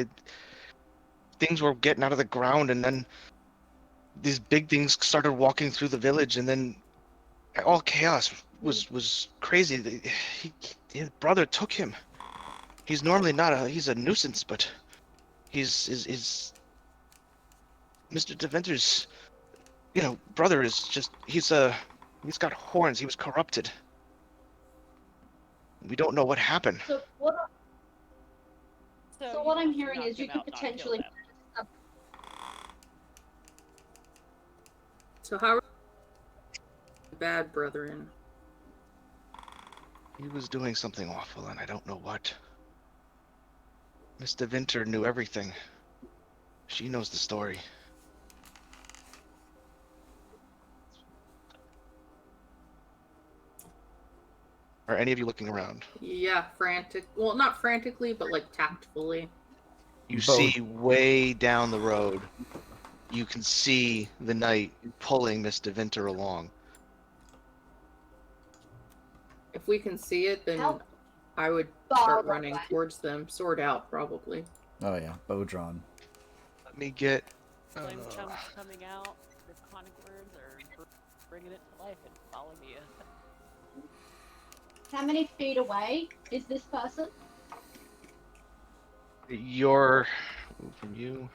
Things were getting out of the ground, and then these big things started walking through the village, and then all chaos was crazy. His brother took him. He's normally not a. He's a nuisance, but is Mr. Deventer's, brother is just. He's got horns. He was corrupted. We don't know what happened. So So what you I'm want to hearing knock is you them could out, not kill potentially. them. So how are bad brethren? He was doing something awful, and I don't know what. Miss DeVinter knew everything. She knows the story. Are any of you looking around? Yeah, frantic. Well, not frantically, but like tactfully. You Both. see way down the road, you can see the knight pulling Miss DeVinter along. If we can see it, then How I would far start away? running towards them. Sword out, probably. Oh yeah, bow drawn. Let me get. Flame chunks coming out, draconic words, or bringing it to life and follow me. How many feet away is this person? You're from you.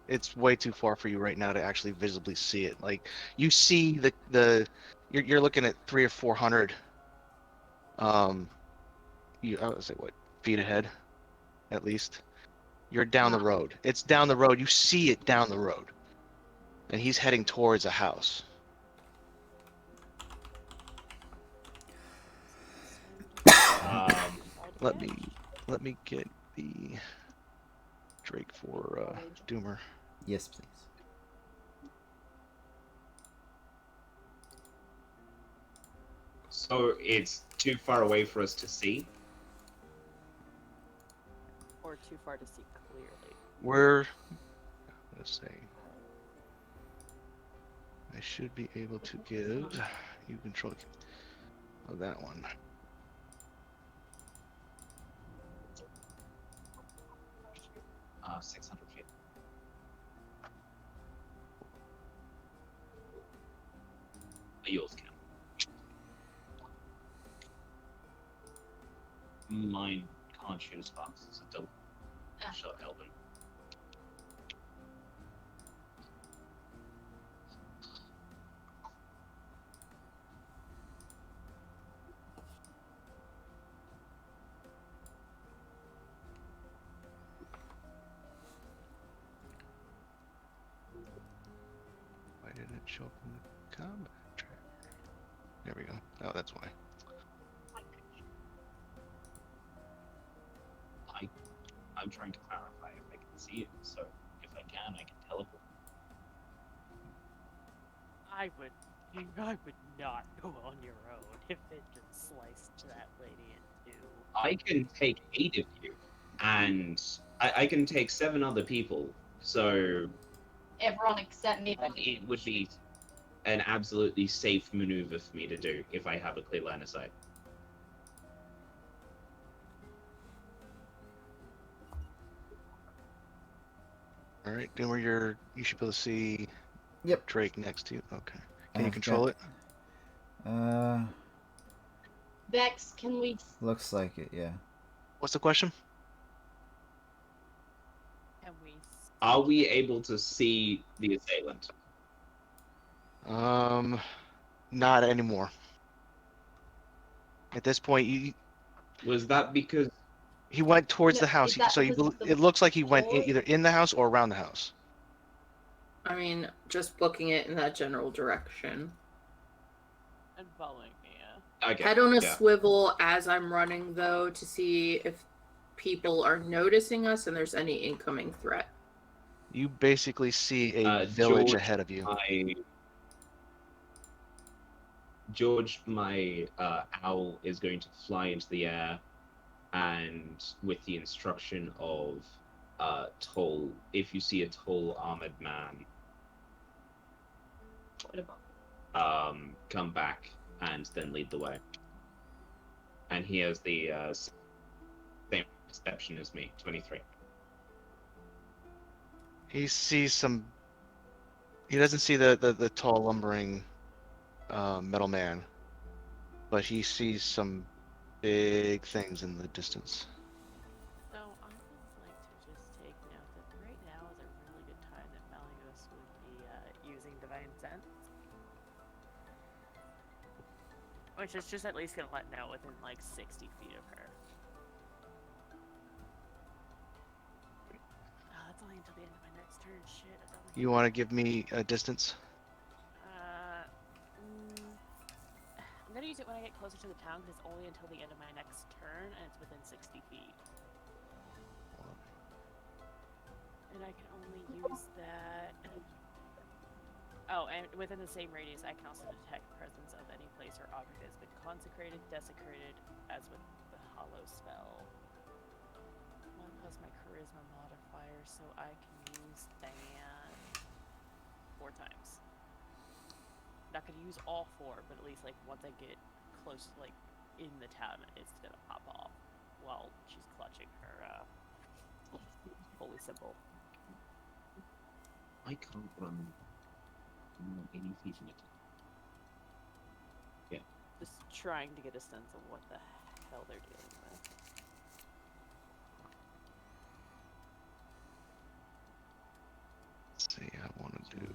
It's way too far for you right now to actually visibly see it. Like you see you're looking at 300 or 400. I would say what, feet ahead, at least. You're down the Ah. road. It's down the road. You see it down the road, and he's heading towards a house. Let me get the Drake for Doomer. Yes, please. So it's too far away for us to see. Or too far to see clearly. Let's see. I should be able to give you control of that one. 600 feet. Yours can. Mine can't shoot as fast as a double shot Elvin. Why didn't it show up in the combat tracker? There we go. Oh, that's why. I'm trying to clarify if I can see it, so if I can teleport. I would not go on your own if it just sliced that lady in two. I can take 8 of you, and I can take 7 other people, so Everyone except me. it would be an absolutely safe maneuver for me to do if I have a clear line of sight. All right, Doomer, you should be able to see. Yep. Drake next to you. Okay. Can you I've control got- it? Vex, can we? Looks like it, yeah. What's the question? Can we Are we able to see the assailant? Not anymore. At this point, Was that because he went towards No, the house. is that So because the it looks like he went door- either in the house or around the house. I mean, just booking it in that general direction. And following me, okay, Head on a yeah. swivel as I'm running, though, to see if people are noticing us and there's any incoming threat. You basically see a village ahead of you. George, my owl is going to fly into the air, and with the instruction of if you see a tall armored man, come back and then lead the way. And he has the same perception as me, 23. He sees some. He doesn't see the tall lumbering metal man, but he sees some big things in the distance. so I would like to just take note that right now is a really good time that Malagos would be using Divine Sense. Which is just at least gonna let know within like 60 feet of her. Oh, that's only until the end of my next turn. Shit. I don't You want to give me a distance? I'm gonna use it when I get closer to the town because it's only until the end of my next turn and it's within 60 feet. And I can only use that. Oh, and within the same radius, I can also detect presence of any place or object that has been consecrated, desecrated, as with the hollow spell. 1 plus my charisma modifier, so I can use that 4 times. Not gonna use all 4, but at least like once I get close, like in the town, it's gonna pop off while she's clutching her holy symbol. I can't run any feet in it. Yeah. Just trying to get a sense of what the hell they're dealing with. Let's see, I want to do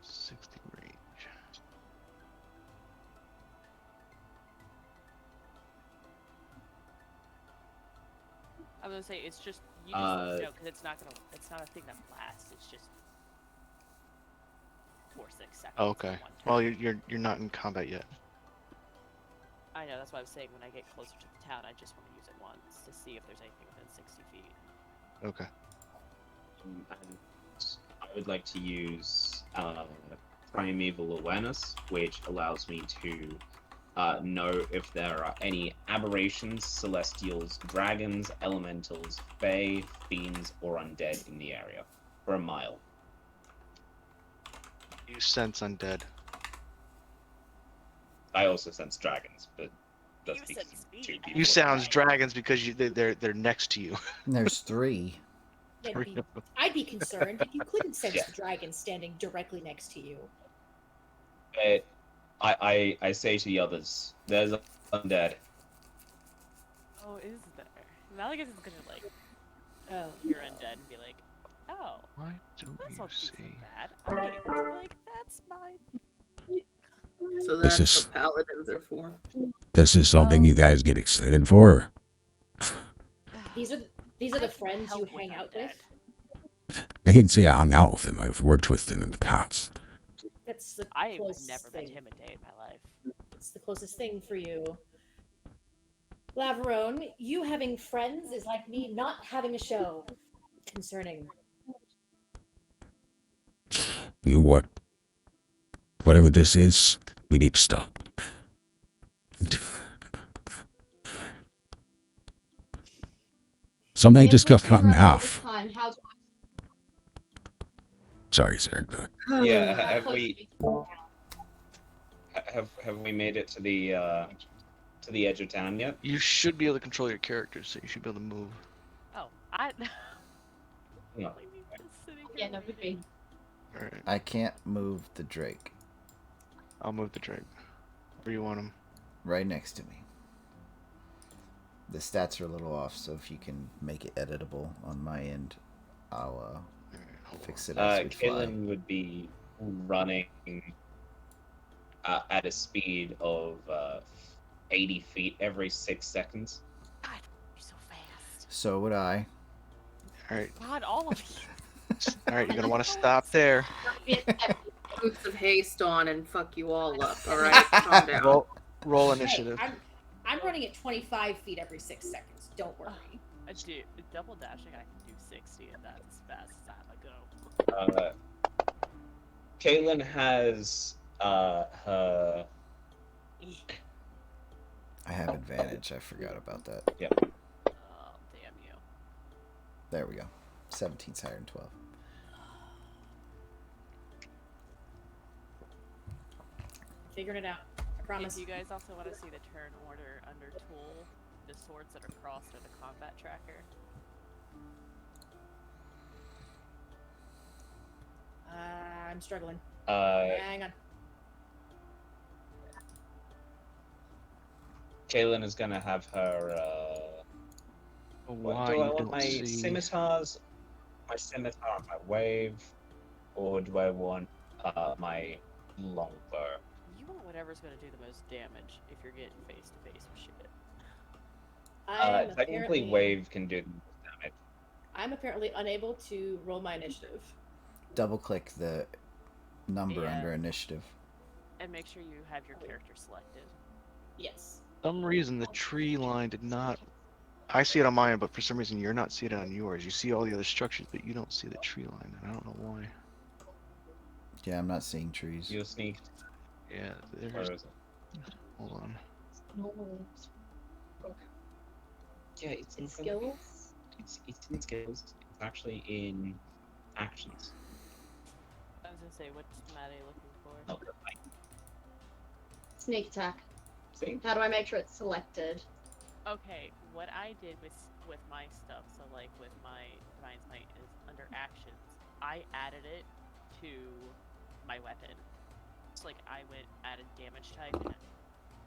60 range. I'm gonna say it's just you just let me know because it's not a thing that lasts. It's just 4-6 seconds. Okay. Well, you're not in combat yet. I know, that's why I was saying when I get closer to the town, I just want to use it once to see if there's anything within 60 feet. Okay. And I would like to use Primeval Awareness, which allows me to know if there are any aberrations, celestials, dragons, elementals, fae, fiends, or undead in the area for a mile. You sense undead. I also sense dragons, but that's You because sense two speed. people. You sounds dragons because they're next to you. And there's 3. I'd be concerned if you couldn't sense the dragon standing directly next to you. I say to the others, there's undead. Oh, is there? Malagus is gonna like Oh, hear undead and be like, oh, Why don't that's you not so see? bad. I'm like, that's mine. So This that's is- what paladins are for. This is something you guys get excited for. these are the I can friends you help with hang out undead. with. I can say I hung out with him. I've worked with him in the past. That's the I've closest never thing. met him a day in my life. It's the closest thing for you. Laverone, you having friends is like me not having a show. Concerning. You know what? Whatever this is, we need to stop. Something just got cut in half. Sorry, sir. Yeah, have we made it to the edge of town yet? You should be able to control your character, so you should be able to move. Oh, I. No. Yeah, no, would be. Alright, I can't move the Drake. I'll move the drake. Where you want him? Right next to me. The stats are a little off, so if you can make it editable on my end, I'll hold fix it as we fly. Kaylin would be running at a speed of 80 feet every 6 seconds. God, you're so fast. So would I. All right. God, all of you. All right, you're gonna want to stop there. Boots of haste on and fuck you all up. All right, calm down. Roll Hey, initiative. I'm running at 25 feet every 6 seconds. Don't worry. I do double dashing. I can do 60, and that's as fast as I'm gonna go. Kaylin has her. I have advantage. I forgot about that. Yeah. Oh, damn you. There we go. 17's higher than 12. Figuring it out. I promise. If you guys also want to see the turn order under tool, the swords that are crossed are the combat tracker. I'm struggling. Kaylin Hang on. is gonna have her. Why Do I you want don't my see? scimitars, my scimitar, and my wave, or do I want my longbow? You want whatever's going to do the most damage if you're getting face to face with shit. Technically, wave can do the most damage. I'm apparently unable to roll my initiative. Double click the number Yeah. under initiative. And make sure you have your character selected. Yes. For some reason, the tree line did not. I see it on mine, but for some reason, you're not seeing it on yours. You see all the other structures, but you don't see the tree line, and I don't know why. Yeah, I'm not seeing trees. You're sneaked. Yeah, Where there's. is it? Hold on. Yeah, it's in skills. It's in skills. It's actually in actions. I was going to say, what's Maddie looking for? Oh, Sneak attack. see? How do I make sure it's selected? Okay, what I did with my stuff, so like with my Divine's Might is under actions, I added it to my weapon. It's like I added damage type, and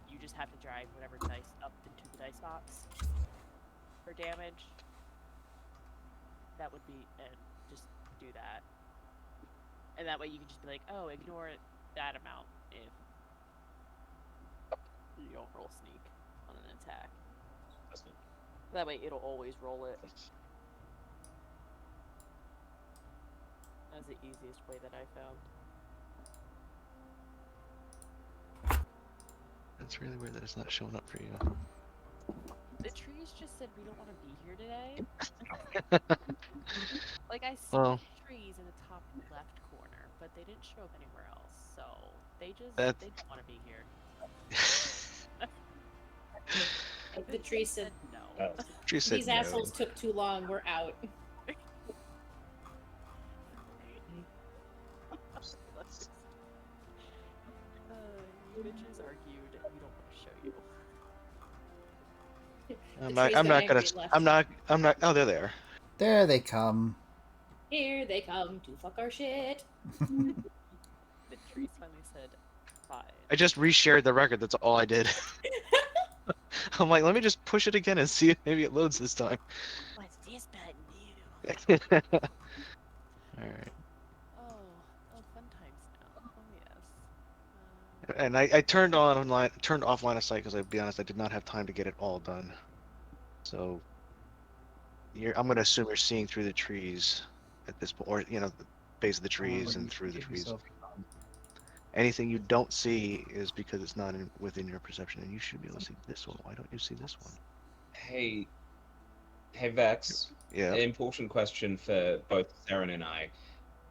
you just have to drag whatever dice up into the dice box for damage. That would be, and just do that. And that way you can just be like, oh, ignore that amount if you don't roll sneak on an attack. That way it'll always roll it. That's the easiest way that I found. That's really weird that it's not showing up for you. The trees just said we don't want to be here today. Like I see Well, trees in the top left corner, but they didn't show up anywhere else. So they just That's- they don't want to be here. The tree said, no. Tree said these no. assholes took too long. We're out. You bitches argued. We don't want to show you. I'm The not. trees I'm got not gonna. angry and left. I'm not. Oh, they're there. There they come. Here they come to fuck our shit. The trees finally said, "Fine." I just reshared the record. That's all I did. I'm like, let me just push it again and see if maybe it loads this time. What's this button do? All right. Oh, fun times now. Oh yes. And I turned off line of sight because, I'll be honest, I did not have time to get it all done. So I'm going to assume you're seeing through the trees at this point, or the base of the trees and through the trees. Anything you don't see is because it's not within your perception, and you should be able to see this one. Why don't you see this one? Hey, Vex. Yeah. An important question for both Saren and I.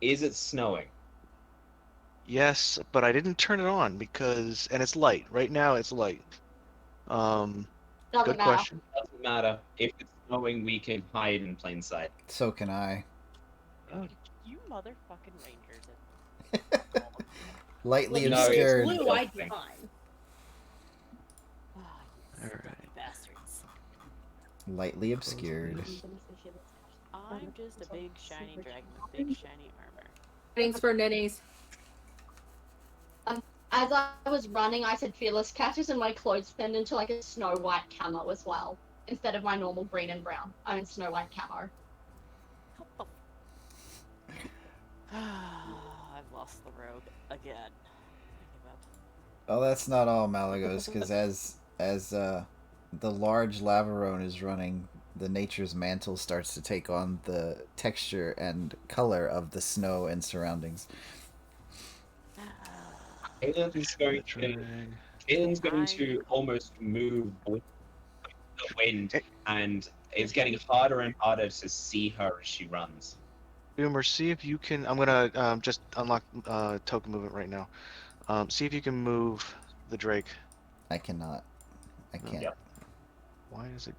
Is it snowing? Yes, but I didn't turn it on and it's light. Right now it's light. Doesn't Good matter. question. Doesn't matter. If it's snowing, we can hide in plain sight. So can I. Oh, You motherfucking rangers. Lightly Look, No, if it's it's obscured. blue, I'd be fine. Ah, you Alright. filthy bastards. Lightly obscured. I'm just a big shiny dragon with big shiny armor. Thanks for ninnies. As I was running, I said fearless catches, and my clothes turned into like a snow white camo as well, instead of my normal green and brown. I'm in snow white camo. How the I've lost the rogue again. I give up. Oh, that's not all, Malagos, because as the large Lavarone is running, the nature's mantle starts to take on the texture and color of the snow and surroundings. Caitlin's going to, Drag. Caitlin's going I'm to almost move with the wind, Hey, and it's getting harder and harder to see her as she runs. Boomer, see if you can. I'm gonna just unlock token movement right now. See if you can move the Drake. I cannot. I No. can't. Yep. Why is it?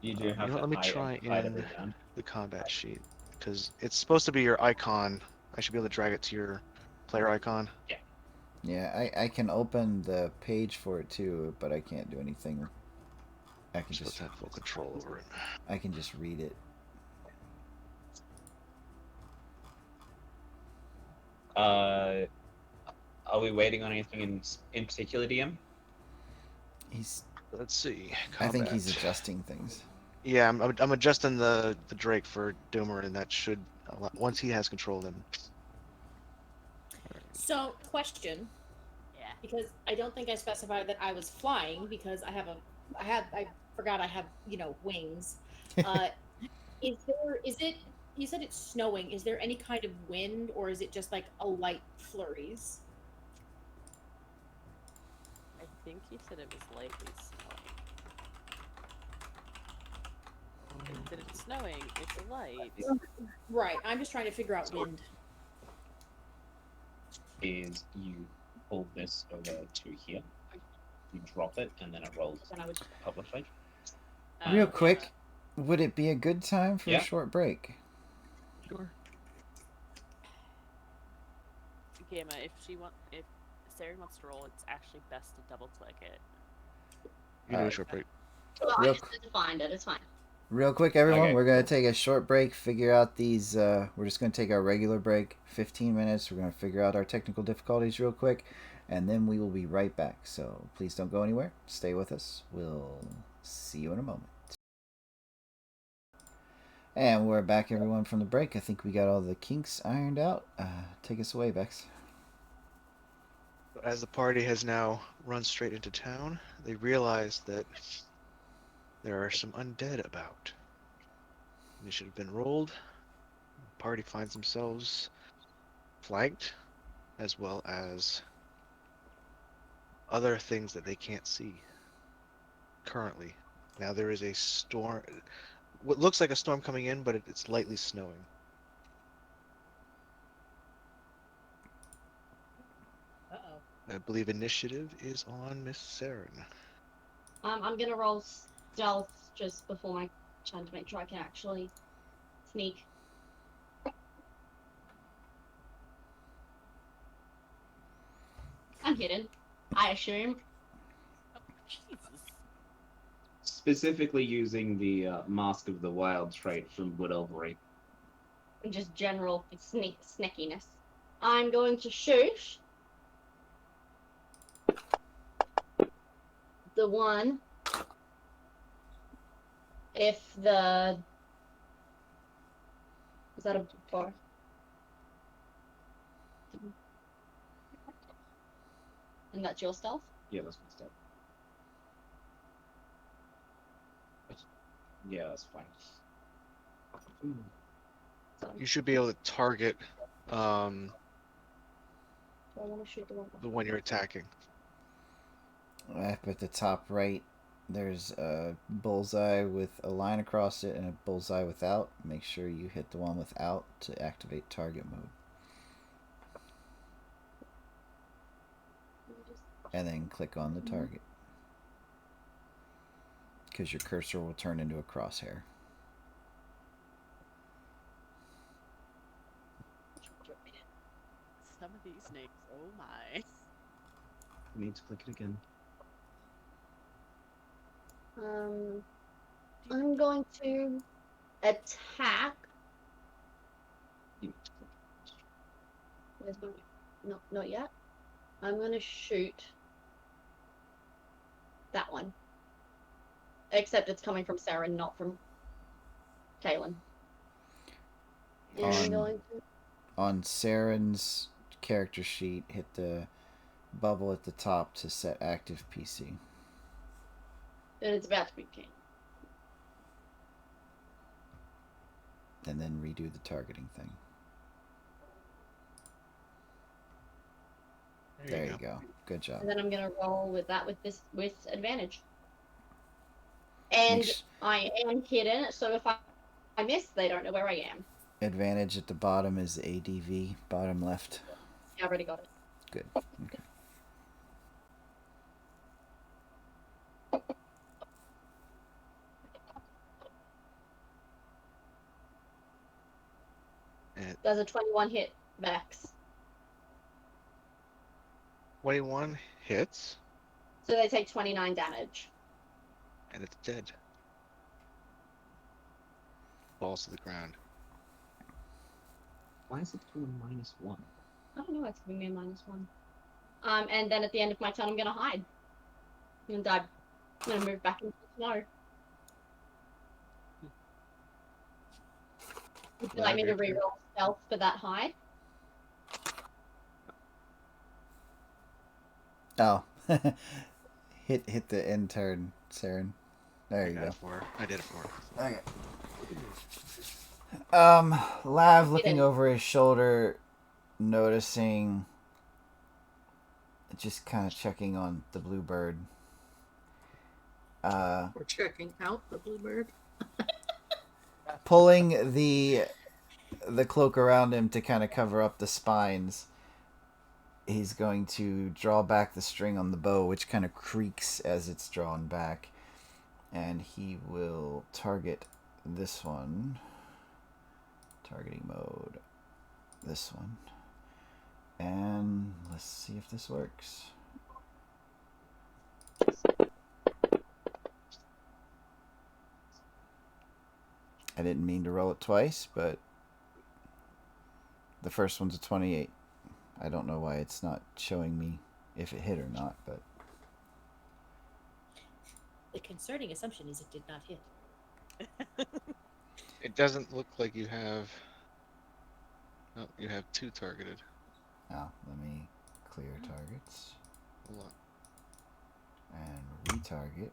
You do You have know what, to let me hide try it in again. the combat sheet because it's supposed to be your icon. I should be able to drag it to your player icon. Yeah, I can open the page for it too, but I can't do anything. I I'm can supposed just to have full control over it. I can just read it. Uh, are we waiting on anything in particular, DM? He's Let's see. I think he's Combat. adjusting things. Yeah, I'm adjusting the Drake for Doomer, and that should once he has control, then. So, question, Yeah. because I don't think I specified that I was flying because I forgot I have, wings. Uh, is it, you said it's snowing. Is there any kind of wind or is it just like a light flurries? I think he said it was lightly snowing. Instead of snowing, it's a light. Right. I'm just trying to figure out wind. Is you pull this over to here, you drop it, and then it rolls Then I would. publicly. Real Oh, quick, would it be a good time for a Yeah. short break? Sure. Gamma, if Sarah wants to roll, it's actually best to double click it. You do a Alright. short break. Well, I Real just need to find it. It's fine. Real quick, everyone, Okay, we're going to cool. take a short break, figure out these. We're just going to take our regular break, 15 minutes. We're going to figure out our technical difficulties real quick, and then we will be right back. So please don't go anywhere. Stay with us. We'll see you in a moment. And we're back, everyone, from the break. I think we got all the kinks ironed out. Take us away, Vex. As the party has now run straight into town, they realize that there are some undead about. Initiative have been rolled. The party finds themselves flanked, as well as other things that they can't see currently. Now there is a storm, what looks like a storm coming in, but it's lightly snowing. Uh-oh. I believe initiative is on Miss Saren. I'm gonna roll stealth just before my turn to make sure I can actually sneak. I'm hidden, I assume. Oh, Jesus. Specifically using the Mask of the Wild trait from Wood Elvery. And just general sneakiness. I'm going to shoot the one if the is that a bar? And that's your stealth? Yeah, that's my step. Yeah, that's fine. So You should be able to target I want to shoot the one. the one you're attacking. Up at the top right, there's a bullseye with a line across it and a bullseye without. Make sure you hit the one without to activate target mode. And then click on the target. Because your cursor will turn into a crosshair. Some of these snakes, oh my. I need to click it again. I'm going to attack. You need to click Where's my... No, not yet. I'm going to shoot that one. Except it's coming from Sarah, not from Kaylin. I'm On- going to. On Saren's character sheet, hit the bubble at the top to set active PC. And it's about to be changed. And then redo the targeting thing. There you go. Good job. And then I'm gonna roll with that with advantage. And Make sh- I am hidden, so if I miss, they don't know where I am. Advantage at the bottom is ADV, bottom left. I already got it. Good. Okay. Does a 21 hit Vex? 21 hits, So they take 29 damage. and it's dead. Falls to the ground. Why is it doing -1? I don't know, it's giving me a -1. And then at the end of my turn, I'm gonna hide. I'm gonna move back into the snow. Would you like me to reroll stealth for that hide? Oh. hit the end turn, Saren. There you go. I did it for her. Okay. Lav looking over his shoulder, noticing, just kind of checking on the bluebird. We're checking out the bluebird. Pulling the cloak around him to kind of cover up the spines. He's going to draw back the string on the bow, which kind of creaks as it's drawn back. And he will target this one. Targeting mode. This one. And let's see if this works. I didn't mean to roll it twice, but the first one's a 28. I don't know why it's not showing me if it hit or not, but The concerning assumption is it did not hit. It doesn't look like you have. No, you have 2 targeted. now let me clear targets Hold on. and retarget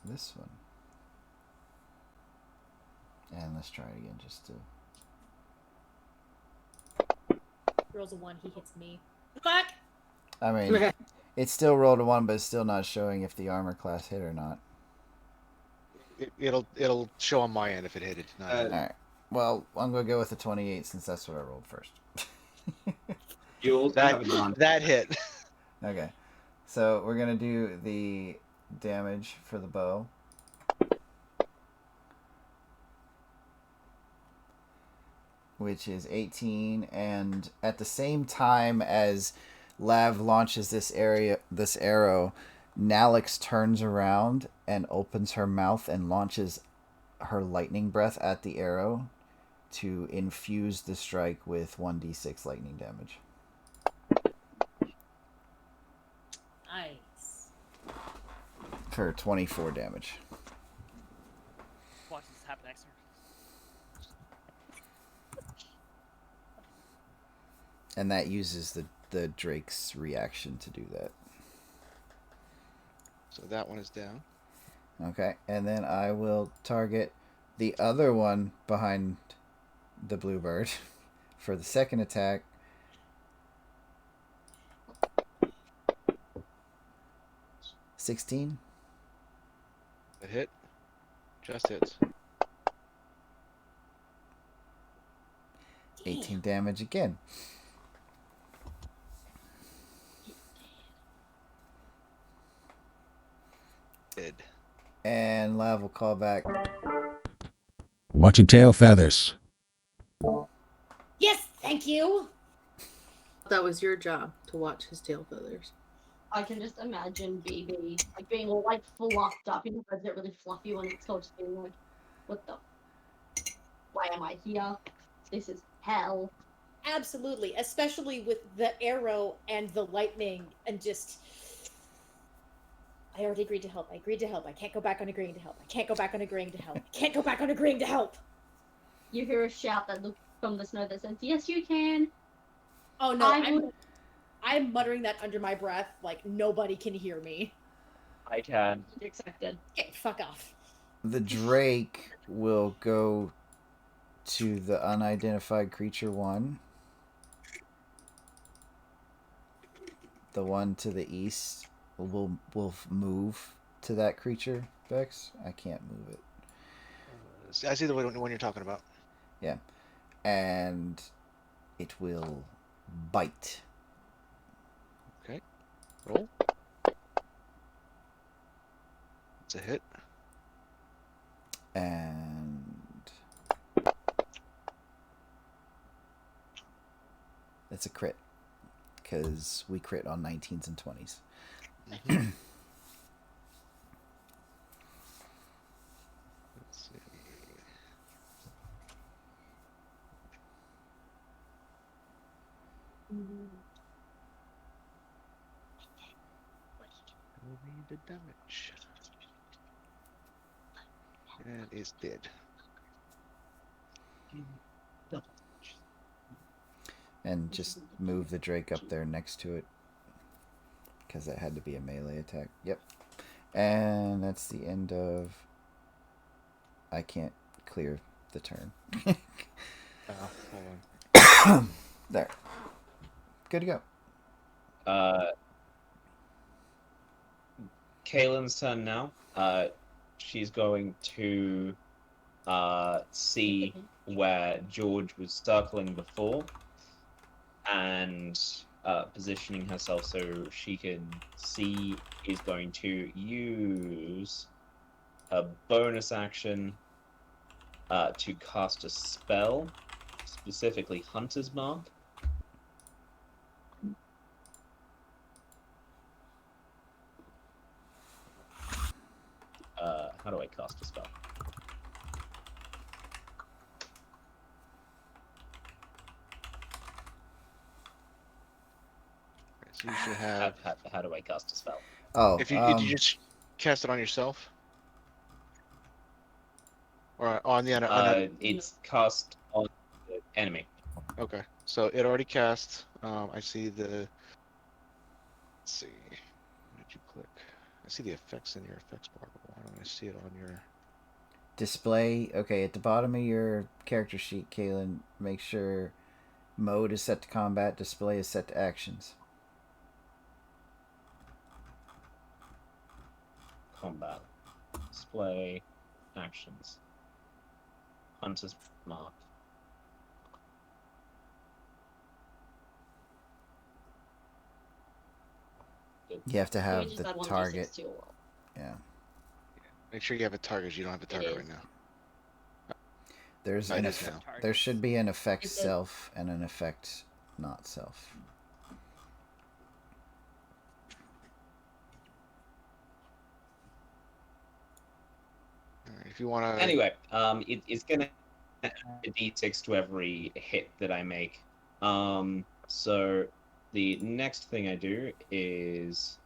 this one. And let's try it again just to... Rolls a 1, he hits me. Fuck! I mean, it still rolled a 1, but it's still not showing if the armor class hit or not. It'll show on my end if it hit. It's not. Alright. Well, I'm going to go with the 28 since that's what I rolled first. You also have advantage. That hit. Okay. So we're going to do the damage for the bow. Which is 18, and at the same time as Lav launches this arrow, Nalix turns around and opens her mouth and launches her lightning breath at the arrow to infuse the strike with 1d6 lightning damage. Nice. For 24 damage. Watch this happen next turn. And that uses the Drake's reaction to do that. So that one is down. Okay, and then I will target the other one behind the bluebird for the second attack. $16. A hit. Just hits. 18 damage again. Dead. And Lav will call back. Watch your tail feathers. Yes, thank you. That was your job to watch his tail feathers. I can just imagine BB like being all like fluffed up. You know, it's really fluffy when it's still just being like, what the? Why am I here? This is hell. Absolutely, especially with the arrow and the lightning, and just. I already agreed to help. I agreed to help. I can't go back on agreeing to help. I can't go back on agreeing to help. I can't go back on agreeing to help. You hear a shout that from the snow that says, "Yes, you can." Oh no, I would. I'm muttering that under my breath, like nobody can hear me. I can. Accepted. Get fuck off. The Drake will go to the unidentified creature one. The one to the east will move to that creature, Vex. I can't move it. I see the one you're talking about. Yeah. And it will bite. Okay. Roll. It's a hit. And it's a crit. Because we crit on 19s and 20s. Mm-hmm. Let's see. Will be the damage. And it's dead. And just move the Drake up there next to it. Because that had to be a melee attack. Yep. And that's the end of... I can't clear the turn. Hold on. There. Good to go. Kaylin's turn now. She's going to see where George was circling before and positioning herself so she can see. Is going to use a bonus action to cast a spell, specifically Hunter's Mark. How do I cast a spell? So you should have. How do I cast a spell? Oh, If you just cast it on yourself, or on the It's cast on the enemy. Okay, so it already cast. I see the. Let's see. What did you click? I see the effects in your effects bar, but why don't I see it on your? display. Okay, at the bottom of your character sheet, Kaylin, make sure mode is set to combat, display is set to actions. Combat. Display. Actions. Hunter's Mark. You have to You have just the add 1d6 target. to your roll. Yeah. Make sure you have a target. You don't have a target right now. There's I an just effect. know. There should be an effect Is it- self and an effect not self. All right, if you want to. Anyway, it's gonna add a d6 to every hit that I make. So the next thing I do is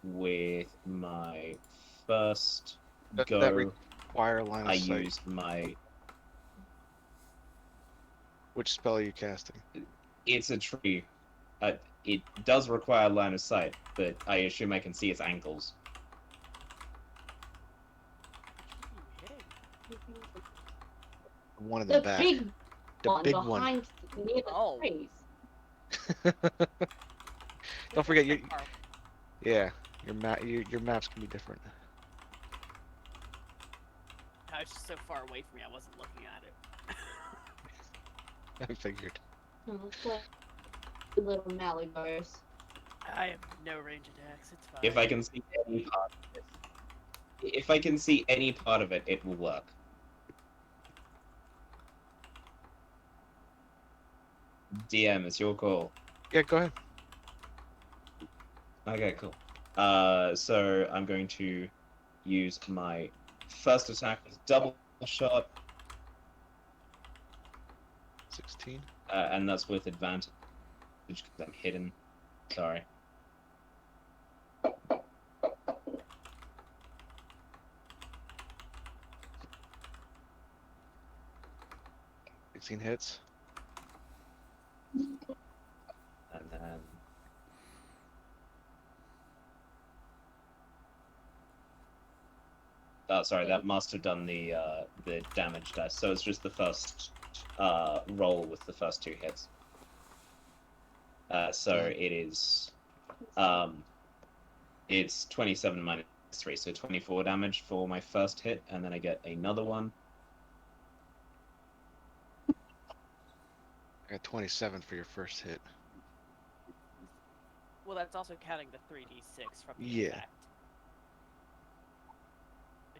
with my first That go, require line of I sight. use my. Which spell are you casting? It's a tree. It does require line of sight, but I assume I can see its ankles. Which tree are you hitting? One in the The back. big The one big one. behind near the Oh. trees. Don't forget You're your. far- Yeah, your maps can be different. I was just so far away from me, I wasn't looking at it. I figured. Little Malibos. I have no range attacks. It's fine. If I can see any part of it, if I can see any part of it, it will work. DM, it's your call. Yeah, go ahead. Okay, cool. So I'm going to use my first attack with double shot, 16. and that's with advantage because I'm hidden. Sorry. Sixteen hits. Oh, sorry, that must have done the damage dice. So it's just the first roll with the first 2 hits. So it is it's 27 minus 3, so 24 damage for my first hit, and then I get another one. I got 27 for your first hit. Well, that's also counting the 3d6 from the Yeah. effect.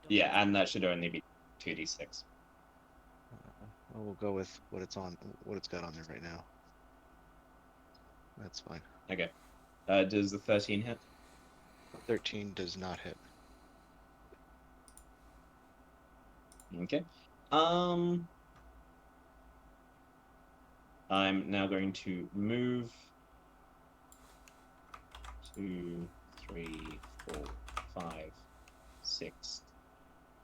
Yeah, and that should only be 2d6. We'll go with what it's got on there right now. That's fine. Okay. Does the 13 hit? 13 does not hit. Okay. I'm now going to move 2, 3, 4, 5, 6,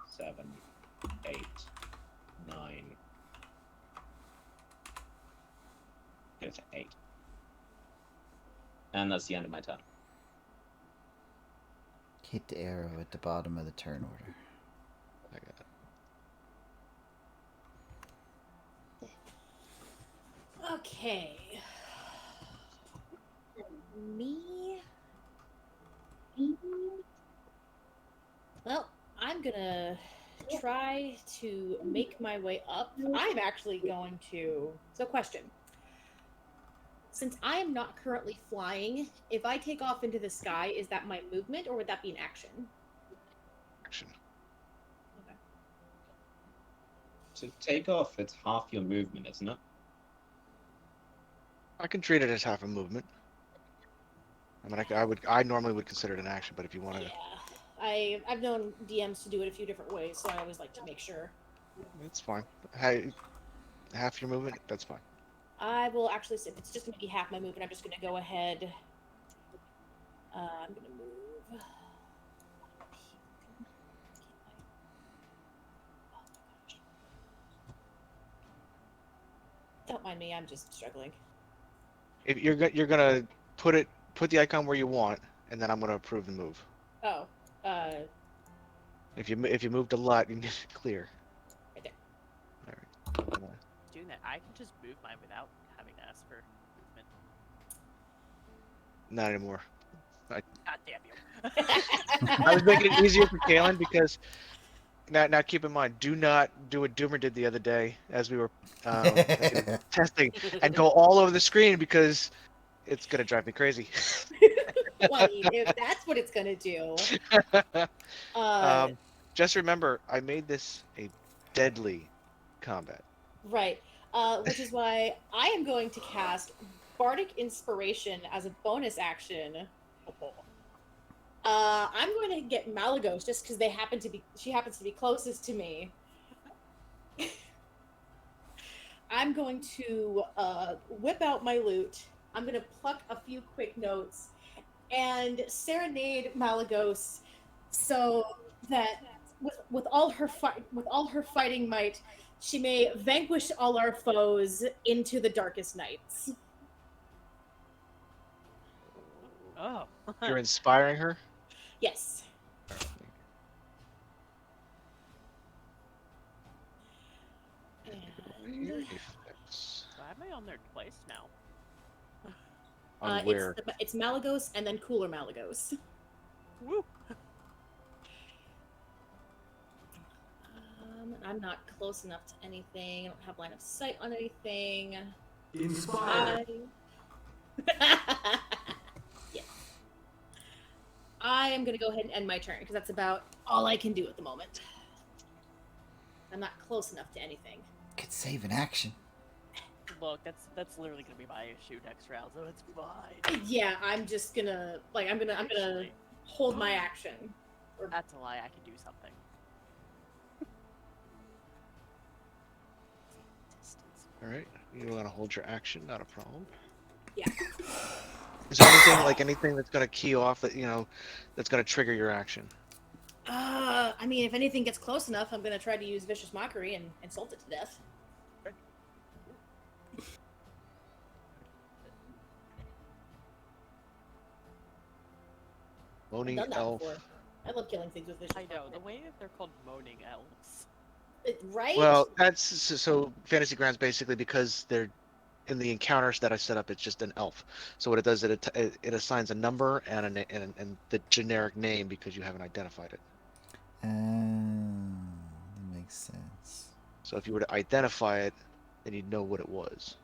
7, 8, 9. Go to 8. And that's the end of my turn. Hit the arrow at the bottom of the turn order. I got it. Okay. Me. Well, I'm gonna try to make my way up. I'm actually going to. So, question. Since I am not currently flying, if I take off into the sky, is that my movement or would that be an action? Action. Okay. To take off, it's half your movement, isn't it? I can treat it as half a movement. I mean, I normally would consider it an action, but if you want to, Yeah, I've known DMs to do it a few different ways, so I always like to make sure. it's fine. Hey, half your movement, that's fine. I will actually, if it's just going to be half my movement, I'm just going to go ahead. I'm going to move. Don't mind me, I'm just struggling. If you're gonna put the icon where you want, and then I'm gonna approve the move. Oh, If you moved a lot, you need to clear. right there. All right. Doing that, I can just move mine without having to ask for movement. Not anymore. God damn you. I was making it easier for Kalen because now keep in mind, do not do what Doomer did the other day as we were testing and go all over the screen because it's gonna drive me crazy. Well, I mean, if that's what it's gonna do. Just remember, I made this a deadly combat. Right. Which is why I am going to cast Bardic Inspiration as a bonus action. I'm going to get Malagos just because she happens to be closest to me. I'm going to whip out my lute. I'm going to pluck a few quick notes and serenade Malagos so that with all her fighting might, she may vanquish all our foes into the darkest nights. Oh. You're inspiring her? Yes. And Why am I on there twice now? On where? it's Malagos and then Cooler Malagos. Woo! I'm not close enough to anything. I don't have line of sight on anything. Inspire. Yeah. I am going to go ahead and end my turn because that's about all I can do at the moment. I'm not close enough to anything. Could save an action. Look, that's literally gonna be my issue next round, so it's fine. Yeah, I'm just gonna I'm gonna hold my action. That's a lie. I can do something. All right, you want to hold your action? Not a problem. Yeah. Is there anything that's gonna key off that's gonna trigger your action? I mean, if anything gets close enough, I'm gonna try to use Vicious Mockery and insult it to death. Moaning Done that elf before. I love killing things with vicious. I know, the way that they're called moaning elves. Right? Well, that's so Fantasy Grounds basically because they're in the encounters that I set up. It's just an elf. So what it does, it assigns a number and and the generic name because you haven't identified it. That makes sense. So if you were to identify it, then you'd know what it was.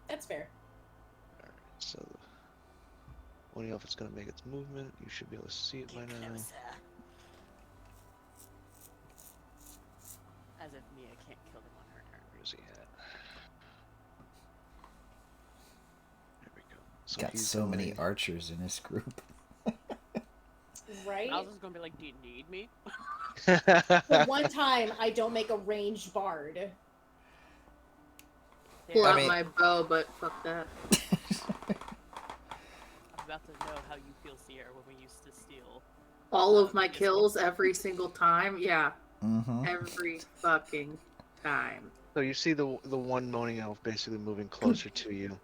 That's fair. All right. So only if it's going to make its movement, you should be able to see it by Get now. closer. As if Mia can't kill them on her turn. Where's he at? There we go. So Got he's so many going- archers in this group. Right? I was just gonna be like, do you need me? The one time I don't make a ranged bard. Pull I out mean- my bow, but fuck that. I'm about to know how you feel, Sierra, when we used to steal. All of my kills every single time. Yeah, Mm-hmm. every fucking time. So you see the one moaning elf basically moving closer to you,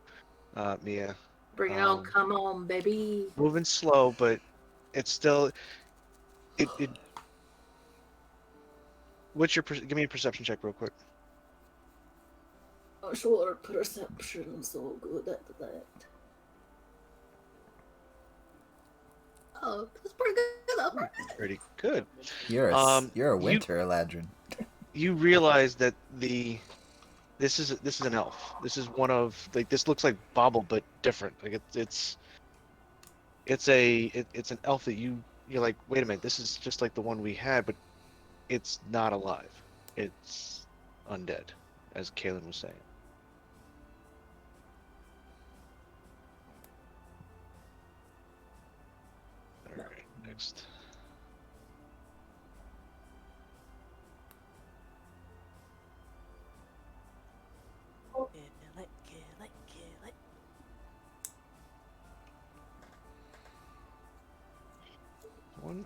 Mia. Bring it on, come on, baby. Moving slow, but it's still it. What's your give me a perception check real quick. Oh, sure, perception, so good at that. Oh, that's pretty good. Pretty good. You're a winter Eladrin. You realize that this is an elf. This is one of this looks like Bobble but different. Like it's an elf that you're like, wait a minute, this is just like the one we had, but it's not alive. It's undead, as Kaylin was saying. All right, next. Kill it. One.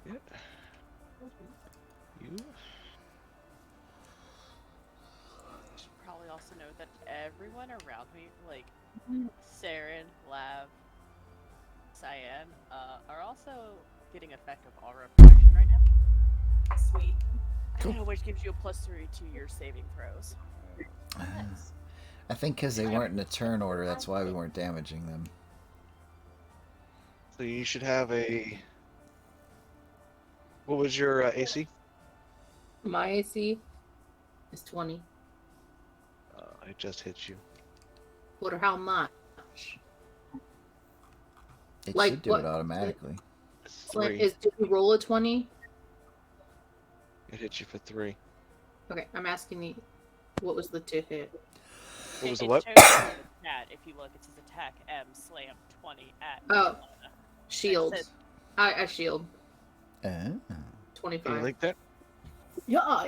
Yeah. You. Should probably also note that everyone around me, like Saren, Lav, Cyan, are also getting effective aura protection right now. Sweet. Which gives you a +3 to your saving throws. Nice. I think because they weren't in a turn order, that's why we weren't damaging them. So you should have a. What was your AC? My AC is 20. I just hit you. What or how much? It Like should do what? it automatically. Like, 3. did you roll a 20? It hit you for 3. Okay, I'm asking you, what was the to hit? What was the It what? shows you in the chat. If you look, it says attack M slam 20 at. Oh. Helena. Shield. It says- I shield. Oh. 25. Can you link that? Yeah.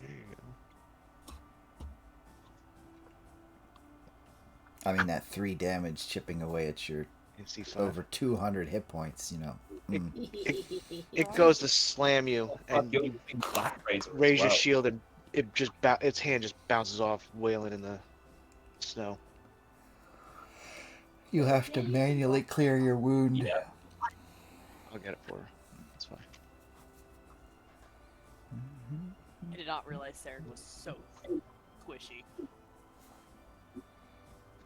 There you go. I mean, that 3 damage chipping away at your AC 5. over 200 hit points, you know. It goes to slam you, and You'll you be Black Razor as raise your well. shield, and it just its hand just bounces off, wailing in the snow. You have to manually clear your wound. Yeah. I'll get it for her. That's fine. I did not realize Saren was so squishy.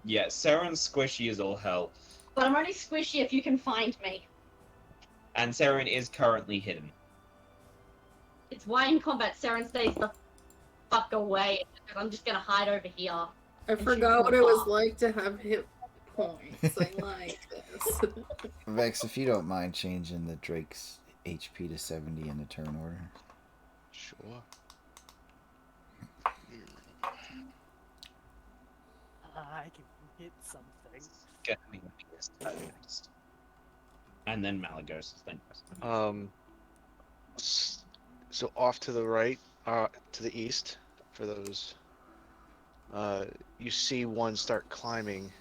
Yeah, Saren's squishy as all hell. But I'm only squishy if you can find me. And Saren is currently hidden. It's why in combat Saren stays the fuck away. I'm just gonna hide over here. I forgot what it was like to have hit points. I like this. Vex, if you don't mind changing the Drake's HP to 70 in the turn order. Sure. I can hit something. Get me next. And then Malagos is then. So off to the right, to the east, for those. You see one start climbing,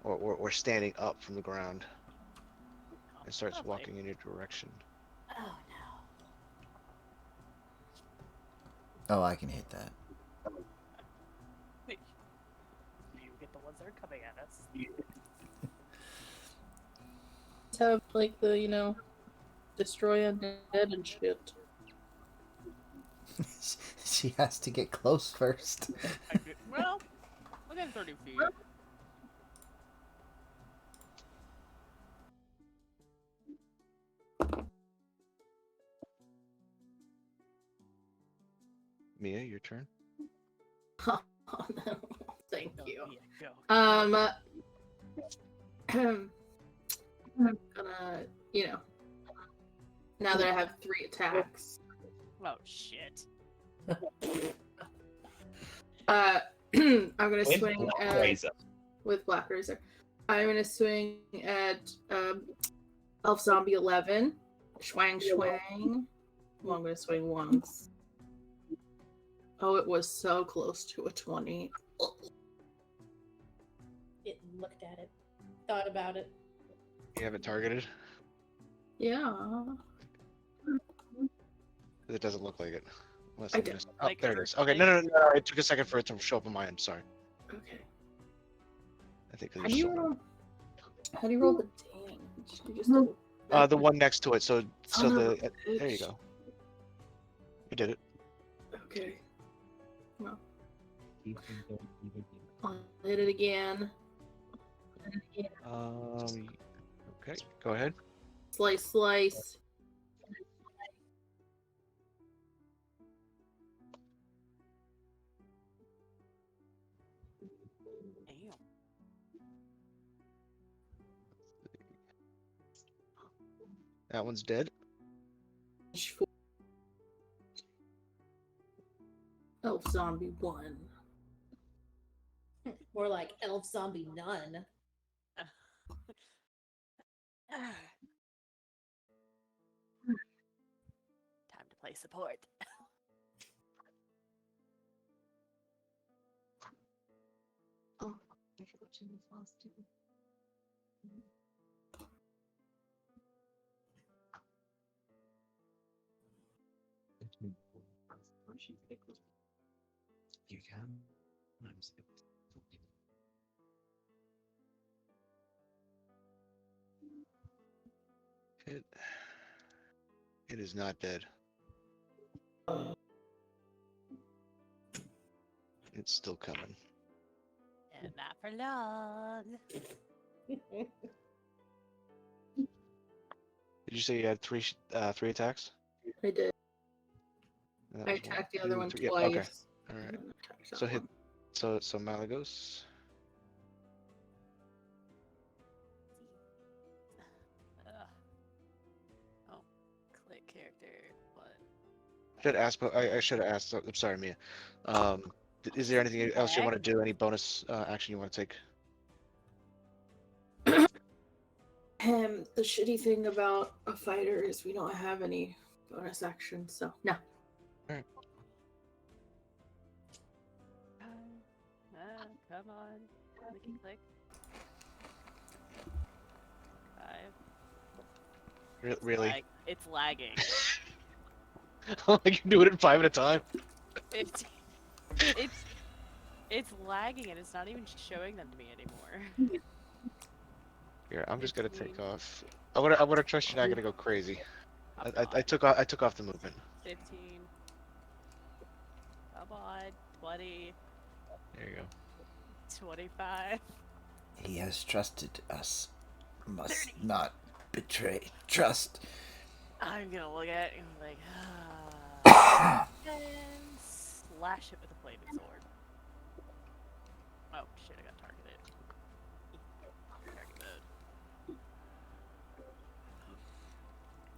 or standing up from the ground, and starts Lovely. walking in your direction. Oh Oh, I can hit that. You get the ones that are coming at us. Have like the destroy undead and shit. She has to get close first. Well, within 30 feet. Mia, your turn. Oh, no. Thank Go, you. Mia, go. I'm gonna, now that I have 3 attacks, Oh, shit. I'm gonna With swing Black at Razor. with Black Razor. I'm gonna swing at Elf Zombie 11. Schwang schwang. Well, I'm gonna swing once. Oh, it was so close to a 20. It looked at it, thought about it. You have it targeted? Yeah. It doesn't look like it. Unless I I'm did. missing- Oh, Like there it her- is. Okay, like- no. It took a second for it to show up on my end. Sorry. Okay. I think How it's do you roll? How do you roll the damage? You just do the one next to it. So Son of a there you bitch. go. You did it. Okay. Well, I'll hit it again. Okay, go ahead. Slice, slice. Damn. That one's dead. Elf Zombie 1. More like elf zombie nun. Time to play support. Oh, I forgot to move fast too. You can. It is not dead. It's still coming. And not for long. Did you say you had three attacks? I did. That I was one, attacked the other two, one three. twice. Yeah, okay. All and right. then attacked that So hit. one. So Malagos. Ugh. Oh, click character. What? Should ask. I should have asked. I'm sorry, Mia. Is there anything else you want to do? Any bonus action you want to take? The shitty thing about a fighter is we don't have any bonus actions, so no. Come on. Clicky click. 5. Really? It's lagging. I can do it in 5 at a time. It's it's lagging and it's not even showing them to me anymore. Here, I'm just gonna take 15. off. I wanna trust you're not gonna go crazy. Come I on. took off the movement. 15. Come on. 20. There you go. 25. He has trusted us. Must not betray trust. I'm gonna look at it and be like, and slash it with a flaming sword. Oh shit, I got targeted. Target mode.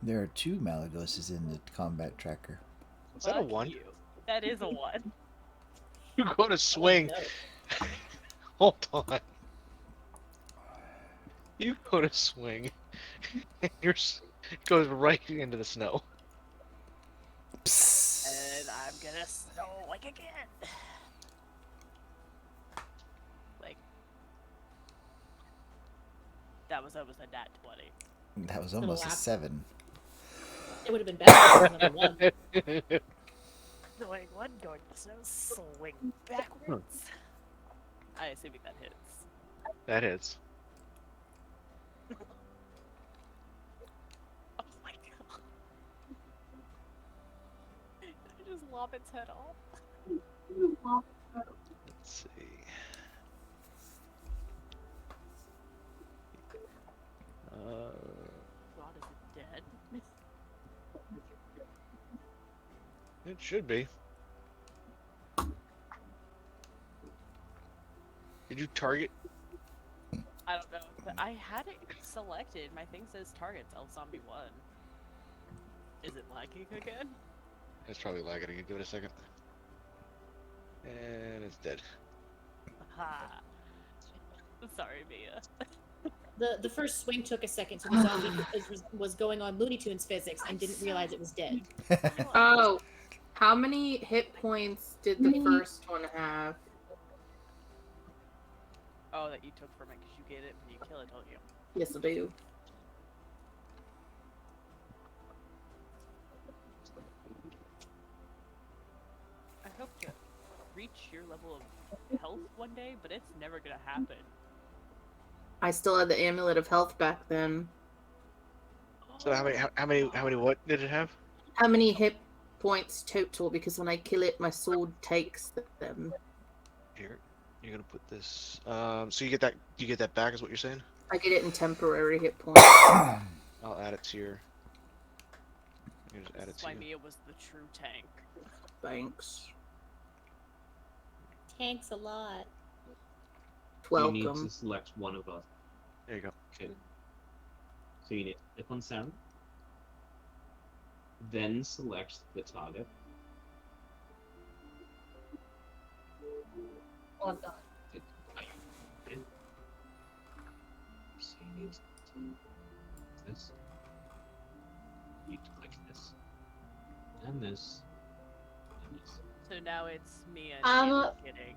There are 2 Malagoses in the combat tracker. Is that a Fuck 1? you. That is a 1. You go to swing. No. Hold on. You go to swing. And it goes right into the snow. And I'm gonna snow like again. Like, that was almost a nat 20. That was almost a laugh. 7. It would have been better if it was another one. Going one, going snow, swing backwards. I assuming that hits. That hits. Oh my god. Did I just lop its head off? Let's see. God, is it dead? It should be. Did you target? I don't know, but I had it selected. My thing says targets Elf Zombie 1. Is it lagging again? It's probably lagging. Give it a second. And it's dead. Ha! Sorry, Mia. The first swing took a second, so the zombie was going on Looney Tunes physics and didn't realize it was dead. Oh, how many hit points did the first one have? Oh, that you took from it because you get it when you kill it, don't you? Yes, I do. I hope to reach your level of health one day, but it's never gonna happen. I still had the amulet of health back then. So how many what did it have? How many hit points total? Because when I kill it, my sword takes them. Here, you're gonna put this. So you get that back, is what you're saying? I get it in temporary hit points. I'll add it to your. You just add it That's to why you. Mia was the true tank. Thanks. Tanks a lot. You need Welcome. to select one of us. There you go. Okay. So you need to click on sound, then select the target. Oh, I'm done. Okay. So you need to do this. You need to click this, and this, and this. So now it's Mia Um, getting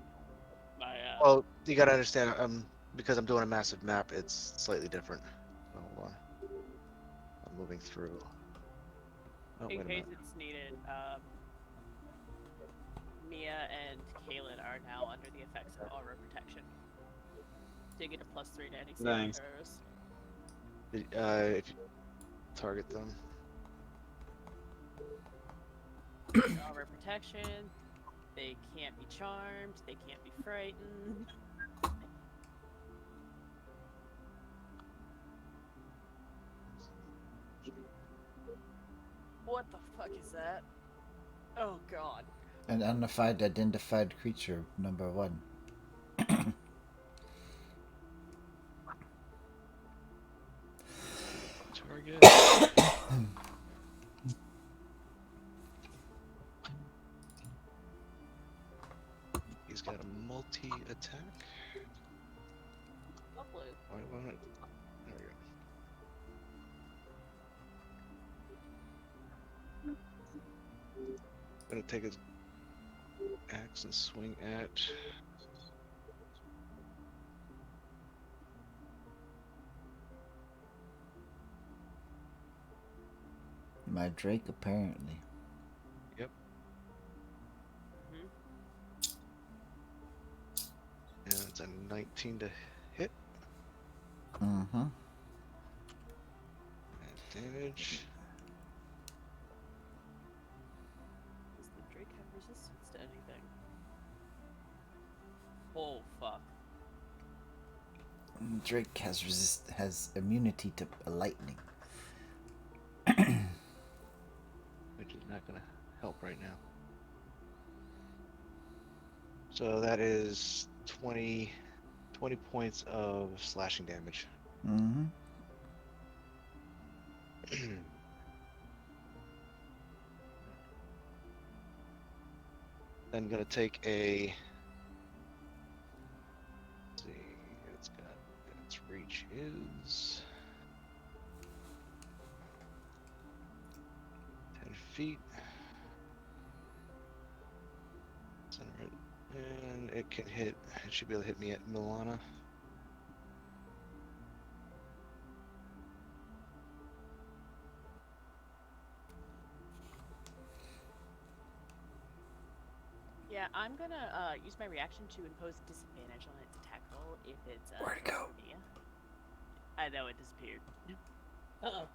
my Well, you gotta understand. Because I'm doing a massive map, it's slightly different. So hold on. I'm moving through. Oh, in wait a case minute. it's needed, Mia and Kaylin are now under the effects of aura protection. So you get a +3 to any saving Thanks. throws. If you target them. Aura protection. They can't be charmed. They can't be frightened. What the fuck is that? Oh god. An unidentified creature, number 1. Target. He's got a multi-attack. Lovely. Why won't it? There we go. Gonna take his axe and swing at. My Drake, apparently. Yep. Mm-hmm. And it's a 19 to hit. Mm-hmm. And damage. Does the Drake have resistance to anything? Oh fuck. Drake has immunity to lightning. Which is not gonna help right now. So that is 20 points of slashing damage. Mm-hmm. Then gonna take a. Let's see, it's got its reach is 10 feet. Center it, and it can hit. It should be able to hit me at Milana. I'm gonna use my reaction to impose disadvantage on its attack roll if it's Where'd it go? Mia. I know it disappeared. Uh-oh.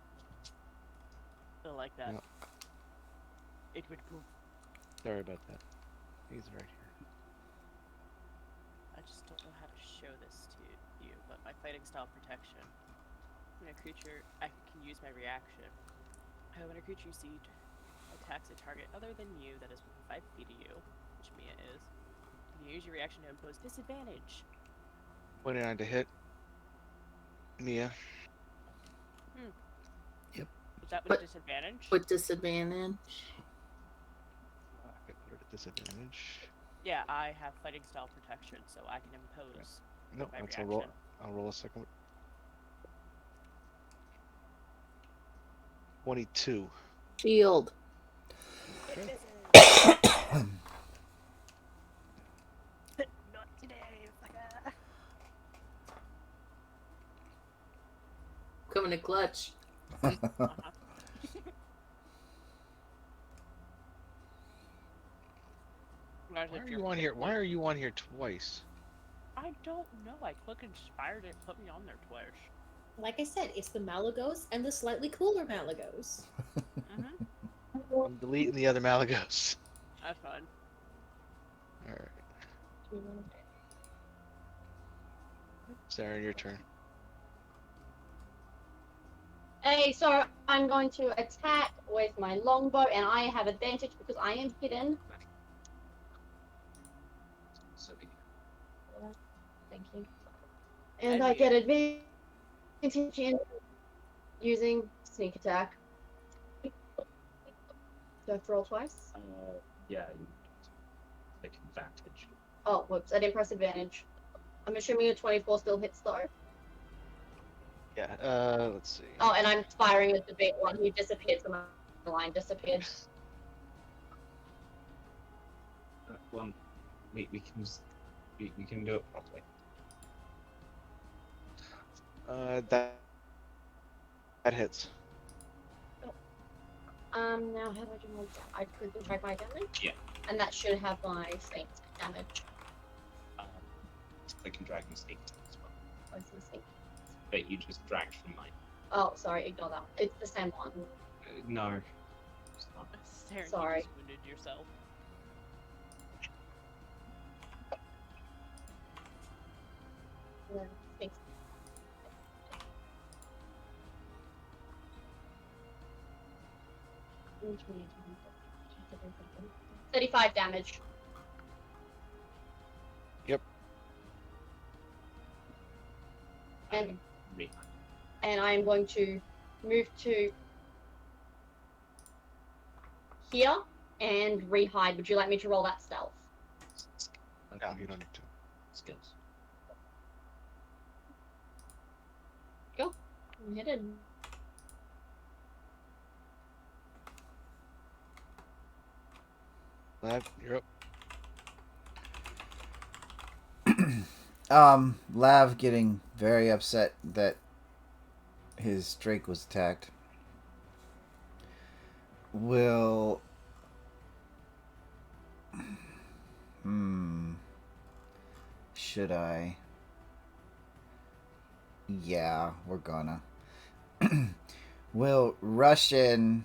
So like that. No. It would go. Sorry about that. He's right here. I just don't know how to show this to you, but my fighting style protection. When a creature, I can use my reaction. When a creature you see attacks a target other than you that is within 5 feet of you, which Mia is, you use your reaction to impose disadvantage. 29 to hit. Mia. Yep. Is that with But- disadvantage? With disadvantage. I put it at disadvantage. Yeah, I have fighting style protection, so I can impose No, my that's reaction. a roll. I'll roll a second. 22. Shield. Okay. Not today, fucker. Coming to clutch. Uh-huh. Why are you on here? Why are you on here twice? I don't know. I click inspired it, put me on there twice. Like I said, it's the Malagos and the slightly cooler Malagos. Mm-hmm. I'm deleting the other Malagos. That's fun. All right, Sarah, your turn. Hey, so I'm going to attack with my longbow, and I have advantage because I am hidden. So Thank you. And And I you. get advantage in using sneak attack. Do I have to roll twice? yeah, you take advantage. Oh, whoops, I didn't press advantage. I'm assuming a 24 still hits though. Yeah. Let's see. Oh, and I'm firing at the big one. He disappeared, so my line disappeared. Well, we can do it properly. That hits. Now how do I do my I could track my damage? Yeah. And that should have my saint damage. I can drag and sneak as well. Where's the saint? But you just dragged from mine. Oh, sorry, ignore that. It's the same one. No. It's not. Sarah, Sorry. you just wounded yourself. And then saint. 35 damage. Yep. And Me. and I'm going to move to here and rehide. Would you like me to roll that stealth? No, you don't need to. Skills. Go. I'm hidden. Lav, you're up. Lav getting very upset that his Drake was attacked. Will. Should I? Yeah, we're gonna. We'll rush in.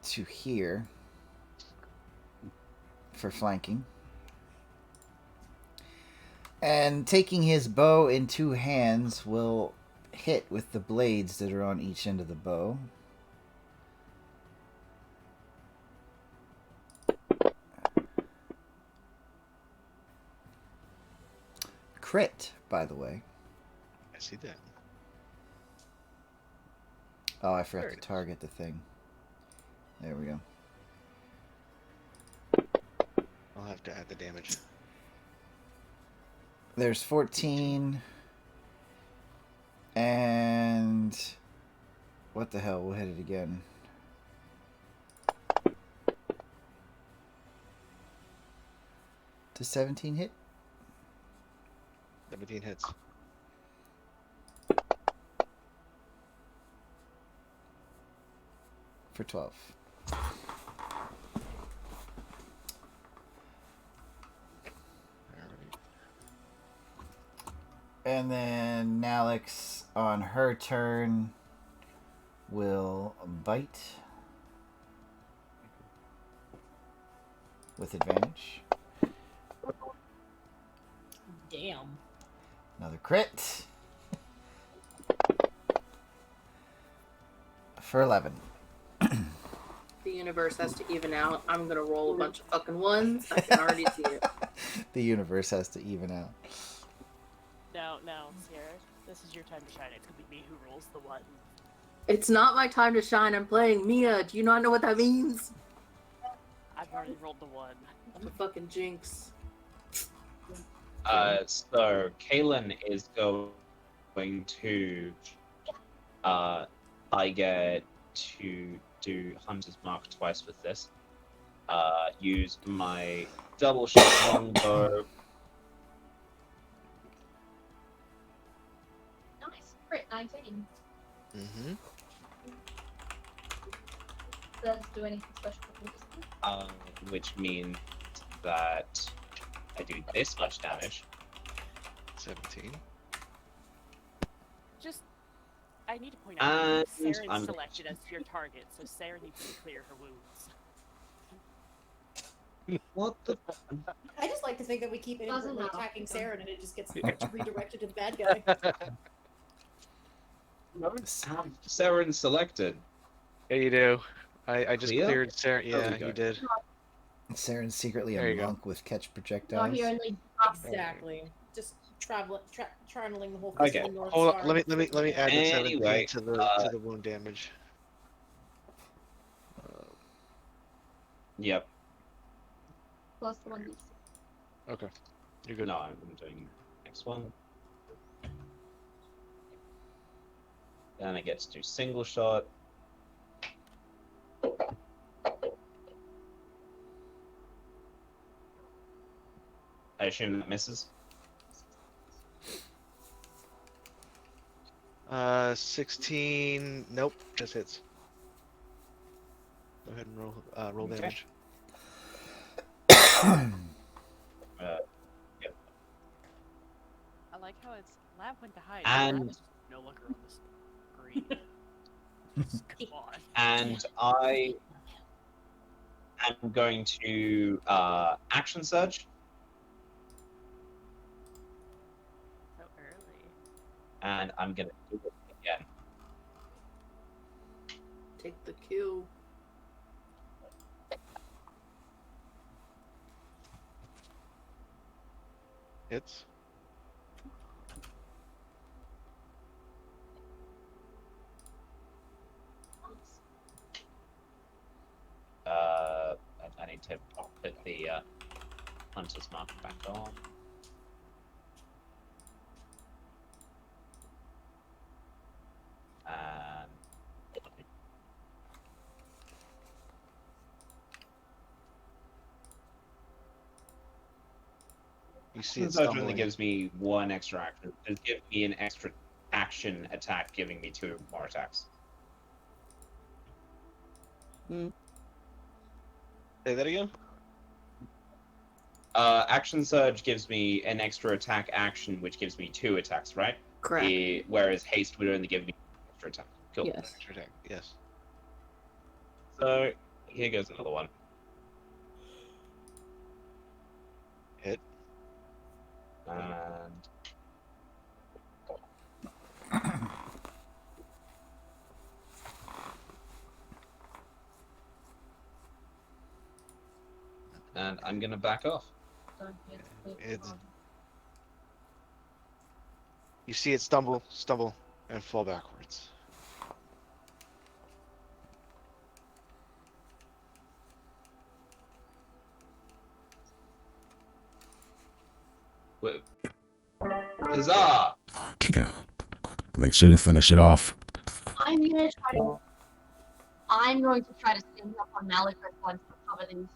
To here. For flanking. And taking his bow in two hands will hit with the blades that are on each end of the bow. Crit, by the way. I see that. Oh, I forgot There to it is. target the thing. There we go. I'll have to add the damage. There's 14. And what the hell? We'll hit it again. Does 17 hit? 17 hits. for 12. Alright. And then Nalix, on her turn, will bite with advantage. Damn. Another crit for 11. The universe has to even out. I'm gonna roll a bunch of fucking ones. I can already see it. The universe has to even out. No, Sierra, this is your time to shine. It's gonna be me who rolls the one. It's not my time to shine. I'm playing Mia. Do you not know what that means? I've already rolled the one. I'm a fucking jinx. So Kaylin is going to I get to do Hunter's Mark twice with this. Use my double shot longbow. Nice. Crit 19. Mm-hmm. Does it do anything special for this? Which means that I do this much damage. 17. Just, I need to point out that And Sarah I'm- is selected as your target, so Sarah needs to clear her wounds. What the? I just like to think that we keep Doesn't inadvertently matter. attacking Sarah and it just gets redirected to the bad guy. Saren selected. Yeah, you do. I just Clear? cleared Sarah. There we Yeah, go. you did. Saren's secretly There a you go. monk with catch No, projectiles. he only Exactly. Just channeling the whole Okay, fist of the North Hold Star. on. Let me add the 17 Anyway, to the wound damage. Yep. plus the one. Okay. You're good. No, I'm doing next one. Then I get to do single shot. I assume that misses. 16. Nope, just hits. Go ahead and roll Okay. damage. Yep. I like how it's Lab went to hide. And- Lab is no longer on the screen. Just come on. And I am going to action surge, So early. and I'm gonna do it again. Take the kill. Hits. I need to put the hunter's mark back on. And You see it surge only stumbling. gives me one extra action. It gives me an extra action attack, giving me 2 more attacks. Say that again? Action surge gives me an extra attack action, which gives me 2 attacks, right? Correct. Whereas haste would only give me an extra attack. Cool. Yes. Extra attack. Yes. So here goes another one. Hit. And I'm gonna back off. It's. You see it stumble, and fall backwards. Huzzah! Yeah. Make sure to finish it off. I'm going to try to stand up on Malachite once we're covered in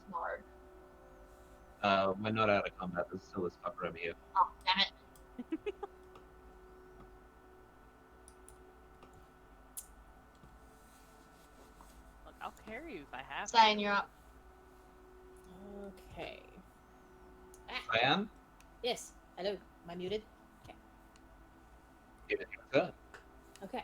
snow. We're not out of combat. There's still this fucker over here. Oh, damn it. Look, I'll carry you if I have to. Cyan, you're up. Okay. I am. Yes. Hello. Am I muted? It is your turn. Okay.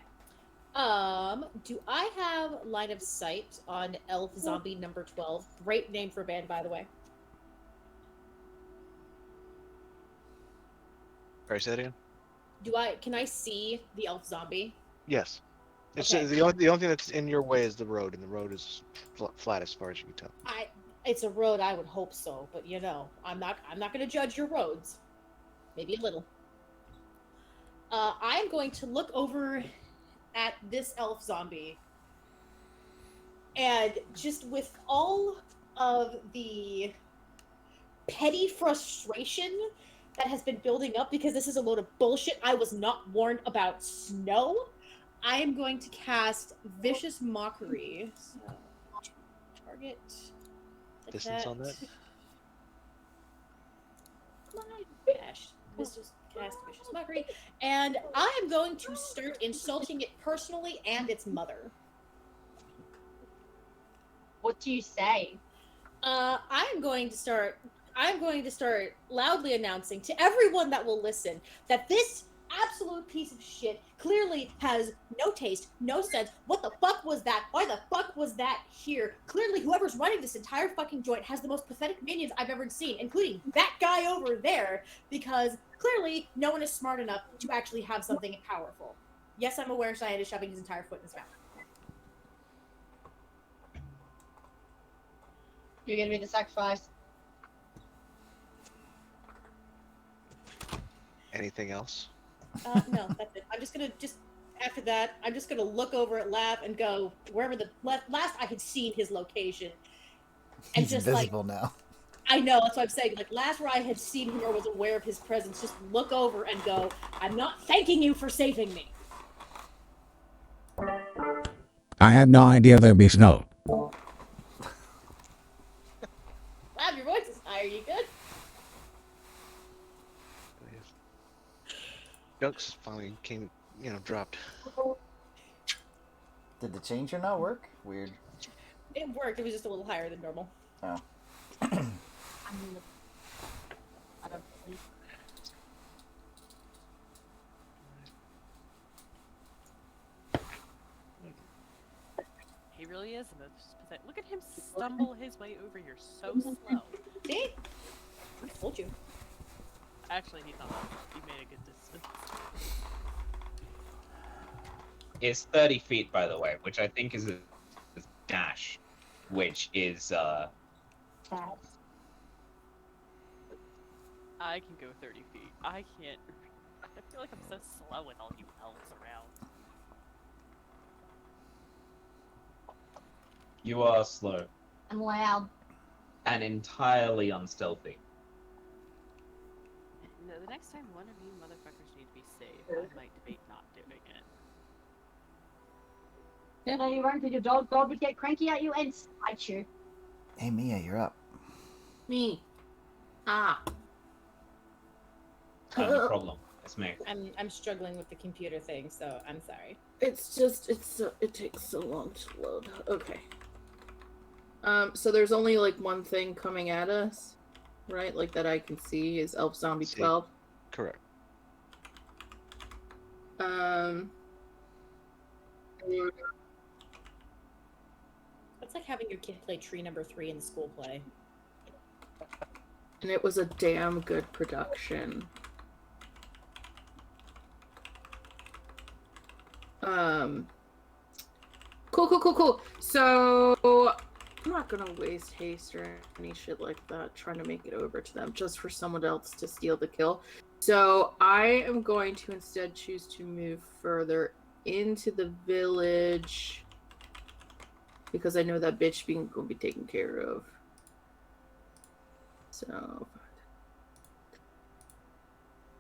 Do I have line of sight on Elf Zombie number 12? Great name for a band, by the way. Sorry, say that again? Can I see the Elf Zombie? Yes. It's Okay. the only thing that's in your way is the road, and the road is flat as far as you can tell. It's a road, I would hope so, but you know, I'm not gonna judge your roads. Maybe a little. I'm going to look over at this elf zombie, and just with all of the petty frustration that has been building up because this is a load of bullshit, I was not warned about snow. I am going to cast Vicious Mockery. So, target. Distance on that? My gosh. Vicious cast Vicious Mockery. And I am going to start insulting it personally and its mother. What do you say? I'm going to start loudly announcing to everyone that will listen that this absolute piece of shit clearly has no taste, no sense. What the fuck was that? Why the fuck was that here? Clearly, whoever's running this entire fucking joint has the most pathetic minions I've ever seen, including that guy over there, because clearly no one is smart enough to actually have something powerful. Yes, I'm aware Cyan is shoving his entire foot in his mouth. You're gonna be the sacrifice. Anything else? No, that's it. I'm just gonna after that, I'm just gonna look over at Lav and go wherever the last I had seen his location, and He's just invisible now. I know that's what I'm saying. Like last where I had seen him or was aware of his presence, just look over and go, "I'm not thanking you for saving me." I had no idea there'd be snow. Lav, your voice is higher. You good? Jokes finally dropped. Did the changer not work? Weird. It worked. It was just a little higher than normal. Oh. I don't believe. He really is the most pathetic. Look at him stumble his way over here so slow. See? I told you. Actually, he's not. He made a good distance. It's 30 feet, by the way, which I think is a dash, which is I can go 30 feet. I can't. I feel like I'm so slow with all you elves around. you are slow And loud. and entirely unstealthy. No, the next time one of you motherfuckers need to be saved, I might debate not doing it. No, you won't, because your dog would get cranky at you and bite you. Hey, Mia, you're up. Me. Ah. No problem. It's me. I'm struggling with the computer thing, so I'm sorry. It's just it takes so long to load. Okay. So there's only like one thing coming at us, right? Like that I can see is Elf Zombie 12. Correct. It's like having your kid play tree number 3 in the school play. And it was a damn good production. Cool. So I'm not gonna waste haste or any shit like that trying to make it over to them just for someone else to steal the kill. So I am going to instead choose to move further into the village because I know that bitch being gonna be taken care of. So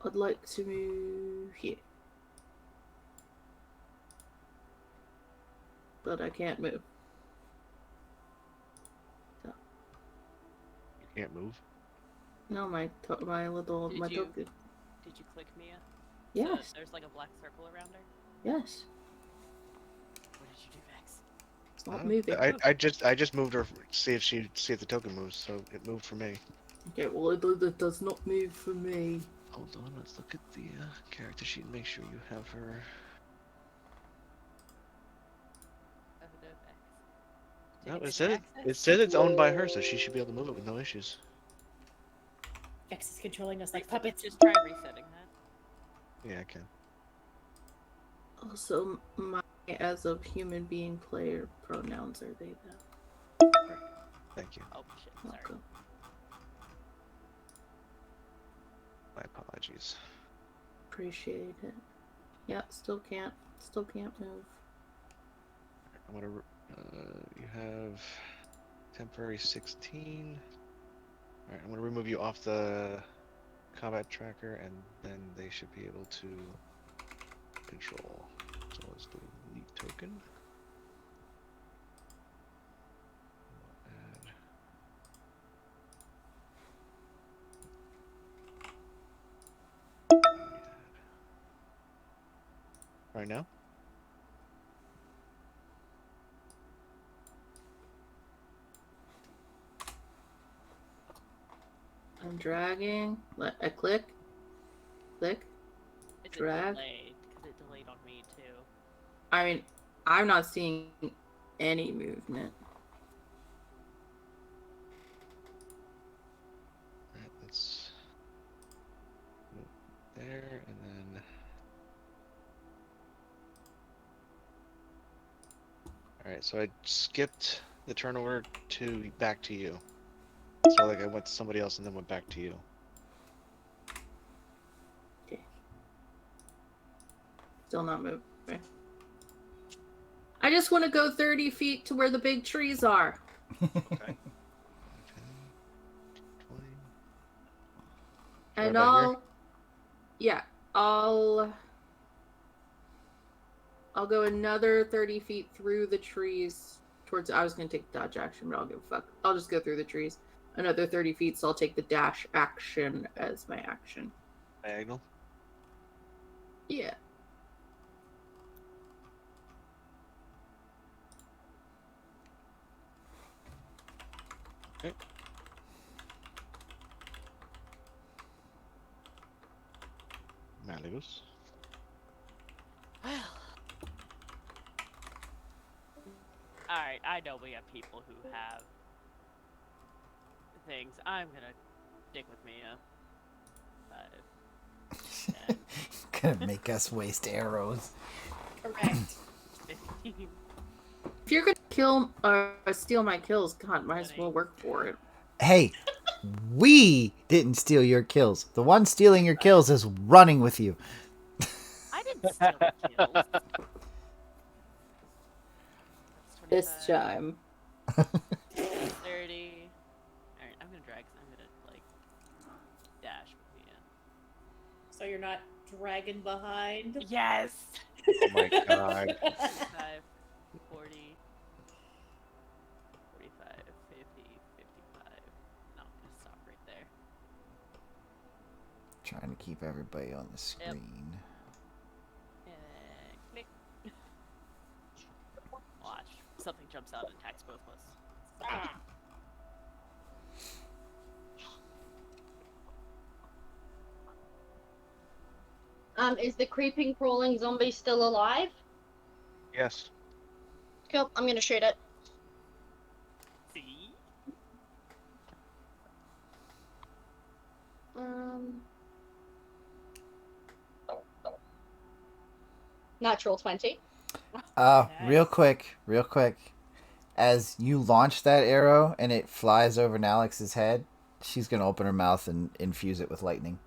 I'd like to move here. But I can't move. So. You can't move. No, my Did token. Did you click Mia? Yes. There's like a black circle around her. Yes. What did you do, Vex? It's not moving. I just moved her. See if the token moves. So it moved for me. Okay, well it does not move for me. Hold on. Let's look at the character sheet and make sure you have her. Oh, no, Vex. No, Did it get says access? it says it's owned by her, so she should be able to move it with no issues. Vex is controlling us like Reset- puppets. Just try resetting that. Yeah, I can. Also, my as a human being player pronouns are they them. Thank you. Oh shit, sorry. Welcome. My apologies. Appreciate it. Yeah, still can't move. I'm gonna. You have temporary 16. All right, I'm gonna remove you off the combat tracker, and then they should be able to control. So let's do lead token. Add. Right now? I'm dragging. I click. Click. It Drag. delayed because it delayed on me too. I mean, I'm not seeing any movement. Alright, let's move there, and then. Alright, so I skipped the turn order to back to you. So like I went to somebody else and then went back to you. Okay. Still not moving. I just want to go 30 feet to where the big trees are. Okay. 10, 20. And Right about here? I'll go another 30 feet through the trees towards. I was gonna take the dodge action, but I'll give a fuck. I'll just go through the trees. Another 30 feet, so I'll take the dash action as my action. Diagonal. Yeah. Okay. Malleus. Well. Alright, I know we have people who have things. I'm gonna stick with Mia. 5, 10, Gonna make us waste arrows. Correct. 15. If you're gonna kill or steal my kills, God, might as well work for it. Hey, we didn't steal your kills. The one stealing your kills is running with you. I didn't steal the kills. That's 25, This time. 30. Alright, I'm gonna drag because I'm gonna, like, dash with Mia. So you're not dragging behind? Yes! Oh my god. 5, 40, 45, 50, 55. No, I'm gonna stop right there. Trying to keep everybody on the screen. And click. Watch. Something jumps out and attacks both of us. Ah. Is the creeping, crawling zombie still alive? Yes. Cool. I'm gonna shoot it. See? Natural 20. Real quick. As you launch that arrow and it flies over Alex's head, she's gonna open her mouth and infuse it with lightning.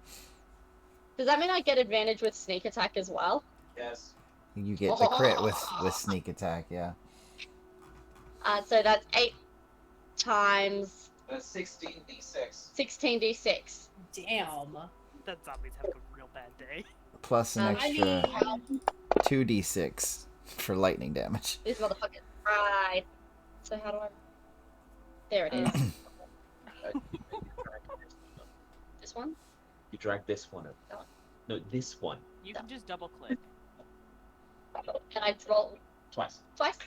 Does that mean I get advantage with sneak attack as well? Yes. You get the crit with sneak attack, yeah. So that's 8 times That's 16d6. 16d6. Damn. That zombie's having a real bad day. Plus an I extra mean, 2d6 for lightning damage. these motherfuckers. Right. So how do I? There it is. This one? You drag this one up. That one. No, this one. You can just double click. And I roll Twice. twice.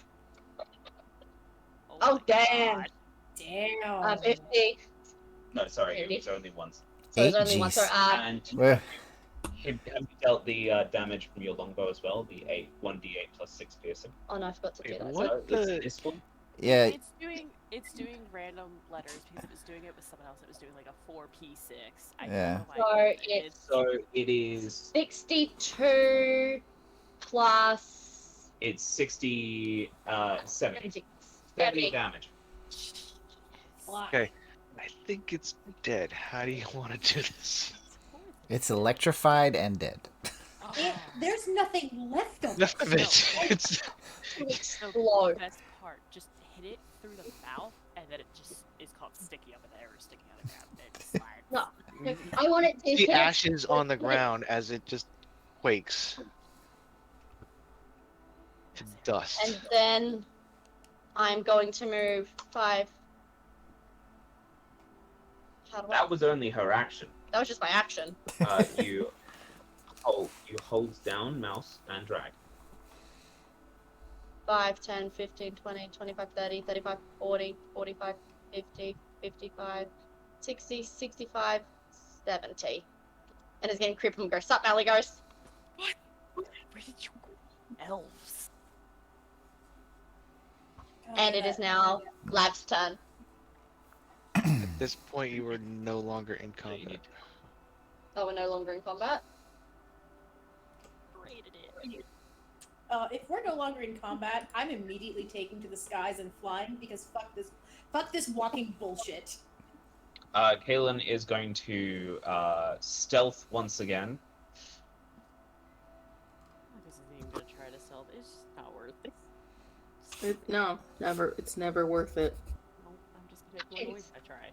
Oh, my damn. God. Damn. 50. No, sorry, it Really? was only once. So there's Eight only one. So, Gs. And Well, have you dealt the damage from your longbow as well? The 1d8 plus 6 piercing. oh no, I forgot to do Wait, that. what? So, This one? yeah, It's doing random letters because it was doing it with someone else. It was doing like a 4p6. I Yeah. don't know So why. it's So it is. 62 plus It's 70 70. 70 damage. Fuck. Okay. I think it's dead. How do you want to do this? it's electrified and dead. There's nothing left of None it. of it. It's To The explode. best part, just hit it through the mouth, and then it just is called sticky up in the air or sticking out of the ground. And it just slides. No, I want it to the hit ashes on the ground as it just quakes to dust. and then I'm going to move 5. How do I? That was only her action. That was just my action. You hold down mouse and drag. 5, 10, 15, 20, 25, 30, 35, 40, 45, 50, 55, 60, 65, 70. And it's getting creepy and go, sup, Mally Ghost? Where did you go? Elves. And it is now Lab's turn. At this point, you were no longer in combat. Oh, we're no longer in combat? Rated it. If we're no longer in combat, I'm immediately taking to the skies and flying because fuck this walking bullshit. Kaylin is going to stealth once again. This isn't even gonna try to sell. It's just not worth it. No, never. It's never worth it. Nope, I'm just gonna make more noise if I try.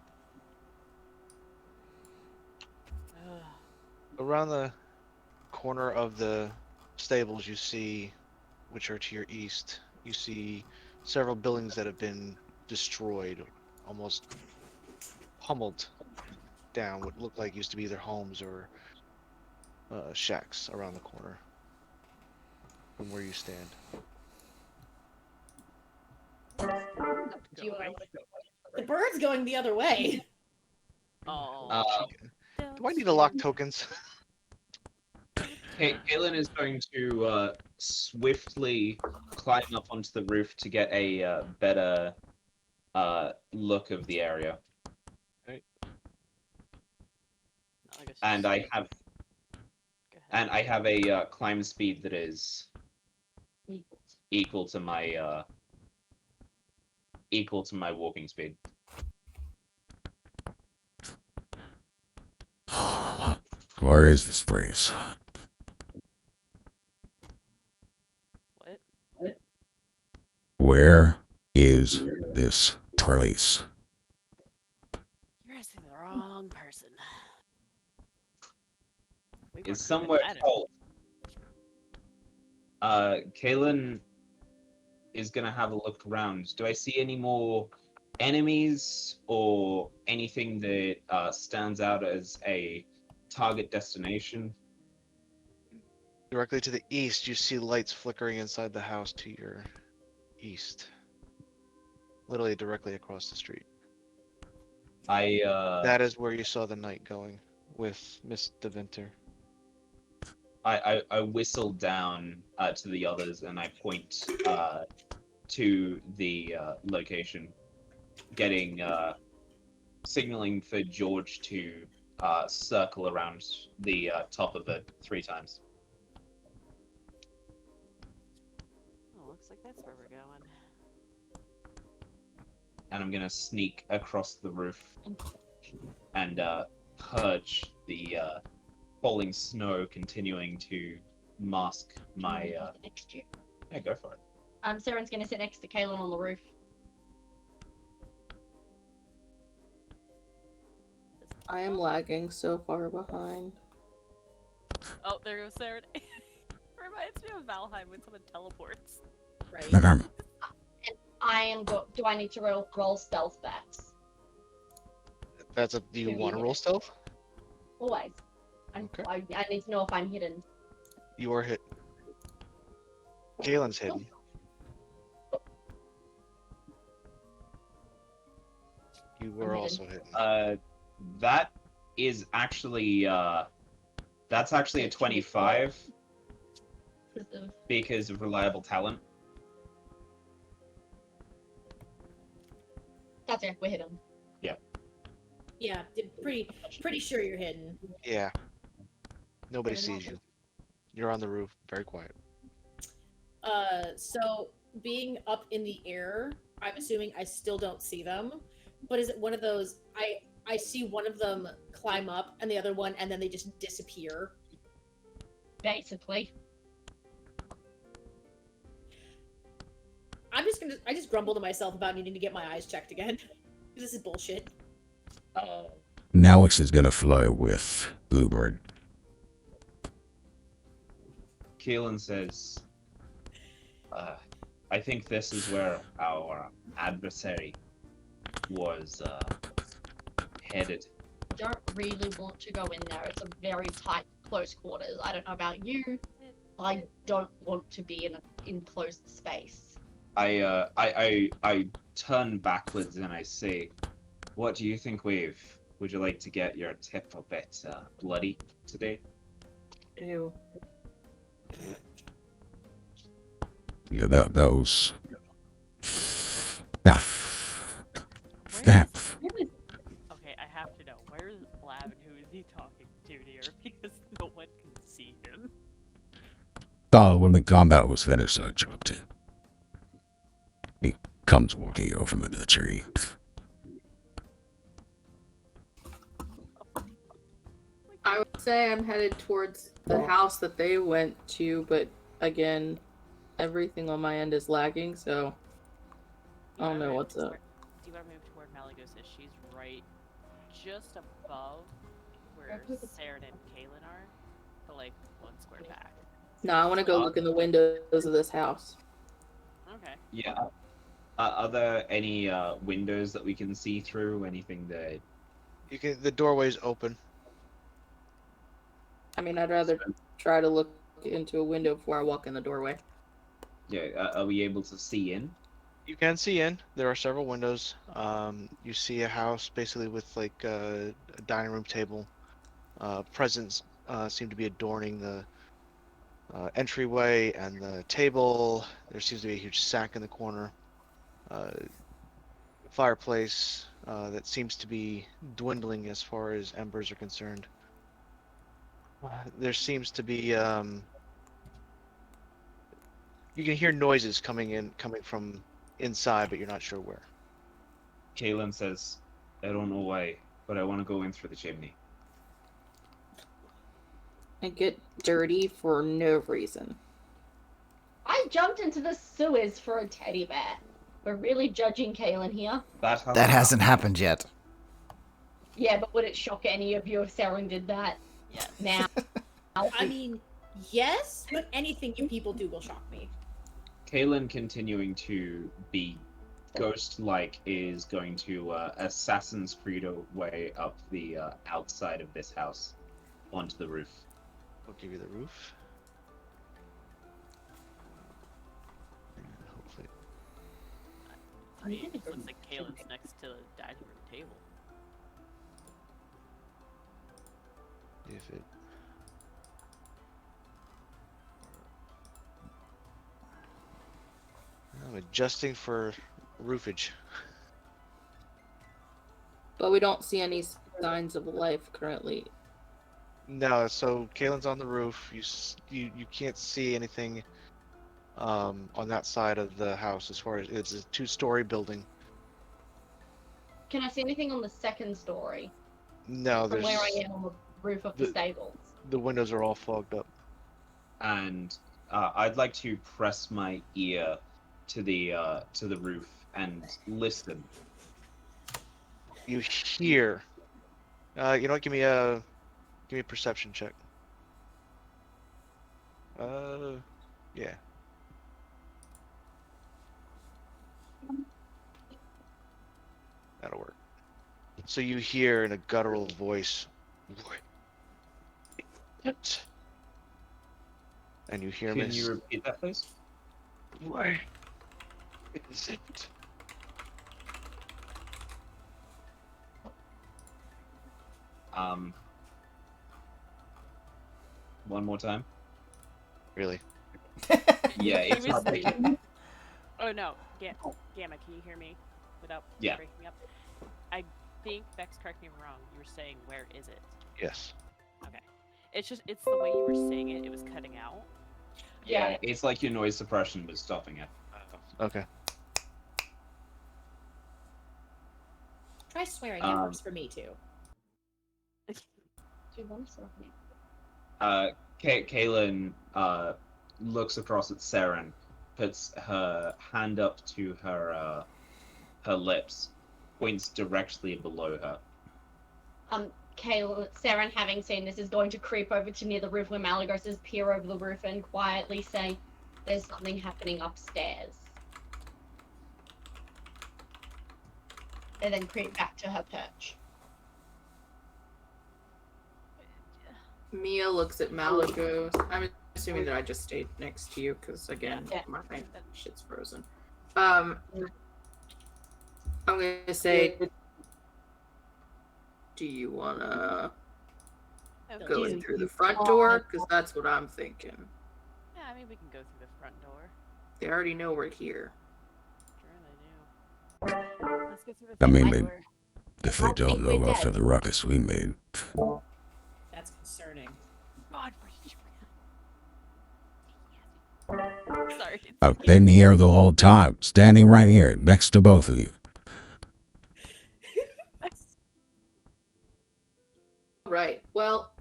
Around the corner of the stables, you see, which are to your east, you see several buildings that have been destroyed, almost pummeled down. What looked like used to be either homes or shacks around the corner from where you stand. Do you want to The bird's going the other way. Oh. Do I need to lock tokens? Kaylin is going to swiftly climb up onto the roof to get a better look of the area. And I have a climb speed that is equal to my walking speed. Where is this place? What? Where is this place? You're asking the wrong person. We It's weren't somewhere even at it. cold. Kaylin is gonna have a look around. Do I see any more enemies or anything that stands out as a target destination? Directly to the east, you see lights flickering inside the house to your east. Literally directly across the street. That is where you saw the knight going with Miss DeVinter. I whistle down to the others and I point to the location, signaling for George to circle around the top of it 3 times. Oh, looks like that's where we're going. And I'm gonna sneak across the roof and purge the falling snow continuing to mask my next to you. yeah, go for it. Saren's gonna sit next to Kaylin on the roof. I am lagging so far behind. Oh, there goes Sarah. Reminds me of Valheim when someone teleports. Right. I am do I need to roll stealth backs? That's a. Do you Can want to you- roll stealth? Always. Okay. I need to know if I'm hidden. You are hit. Galen's hidden. You were hidden. also hidden. That is actually that's actually a 25 because of reliable talent. That's it. We're hidden. Yeah, pretty sure you're hidden. Yeah. Nobody Fair enough. sees you. You're on the roof, very quiet. So being up in the air, I'm assuming I still don't see them. But is it one of those I see one of them climb up and the other one and then they just disappear? Basically. I just grumble to myself about needing to get my eyes checked again. This is bullshit. Now Alex is gonna fly with Bluebird. Keelan says, I think this is where our adversary was headed. Don't really want to go in there. It's a very tight, close quarters. I don't know about you. I don't want to be in an enclosed space. I turn backwards and I say, what do you think, Wave? Would you like to get your tip a bit bloody today? Ew. Yeah, that was. Okay, I have to know, where is Blab and who is he talking to here? Because no one can see him. Oh, when the combat was finished, I jumped in. He comes walking over from the tree. I would say I'm headed towards the house that they went to, but again, everything on my end is lagging, so I don't know what's up. Do you want to move to where Malagos is? She's right just above where Saren and Kaylin are, but like 1 square back. No, I want to go look in the windows of this house. Okay. Yeah. Are there any windows that we can see through? Anything that? You can. The doorway's open. I mean, I'd rather try to look into a window before I walk in the doorway. Yeah. Are we able to see in? You can see in. There are several windows. You see a house basically with like a dining room table. Presents seem to be adorning the entryway and the table. There seems to be a huge sack in the corner. Fireplace that seems to be dwindling as far as embers are concerned. There seems to be you can hear noises coming from inside, but you're not sure where. Kaylin says, I don't know why, but I want to go in through the chimney. I get dirty for no reason. I jumped into the sewers for a teddy bear. We're really judging Kaylin here. That hasn't happened yet. Yeah, but would it shock any of you if Saren did that? Yes. Now. I mean, yes, but anything you people do will shock me. Kaylin continuing to be ghost-like is going to Assassin's Creed way up the outside of this house onto the roof. I'll give you the roof. And hopefully, It looks like Kaylin's next to the dining room table. if it. I'm adjusting for roofage. But we don't see any signs of life currently. No, so Kaylin's on the roof. You can't see anything on that side of the house as far as it's a 2-story building. Can I see anything on the second story? No, From there's where I am on the roof of the the- stables. the windows are all fogged up. And I'd like to press my ear to the roof and listen. You hear. You know what? Give me a perception check. Yeah. That'll work. So you hear in a guttural voice, "What?" And you hear Can Miss. you repeat that, please? Why is it? One more time. Really? Yeah, He it's was- heartbreaking. Oh no, Gamma, can you hear me without Yeah. breaking up? I think Vex, correct me if I'm wrong. You were saying where is it? Yes. Okay. It's the way you were saying it. It was cutting out. Yeah, it's like your noise suppression was stopping it. Okay. Try swearing. That works for me too. Kaylin looks across at Seren, puts her hand up to her lips, points directly below her. Saren, having seen this, is going to creep over to near the roof where Malagos is, peer over the roof, and quietly say, "There's something happening upstairs." And then creep back to her perch. Mia looks at Malagos. I'm assuming that I just stayed next to you because again, Yeah. my shit's frozen. I'm gonna say, do you wanna go in through the front door? Because that's what I'm thinking. Yeah, I mean we can go through the front door. They already know we're here. Sure they do. Let's go through the I front mean, door. if they don't know after the ruckus we made. That's concerning. God, sorry. I've been here the whole time, standing right here next to both of you. Right. Well,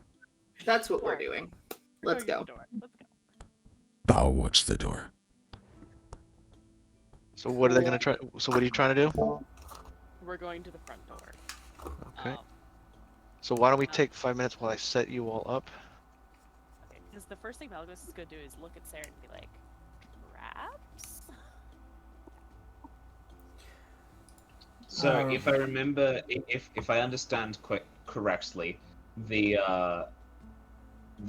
that's what we're doing. Let's Going go. through the door. Let's go. I'll watch the door. So what are they gonna try? So what are you trying to do? We're going to the front door. Okay. So why don't we take 5 minutes while I set you all up? Okay, because the first thing Malagos is gonna do is look at Sarah and be like, "Traps." So if I remember, if I understand correctly, the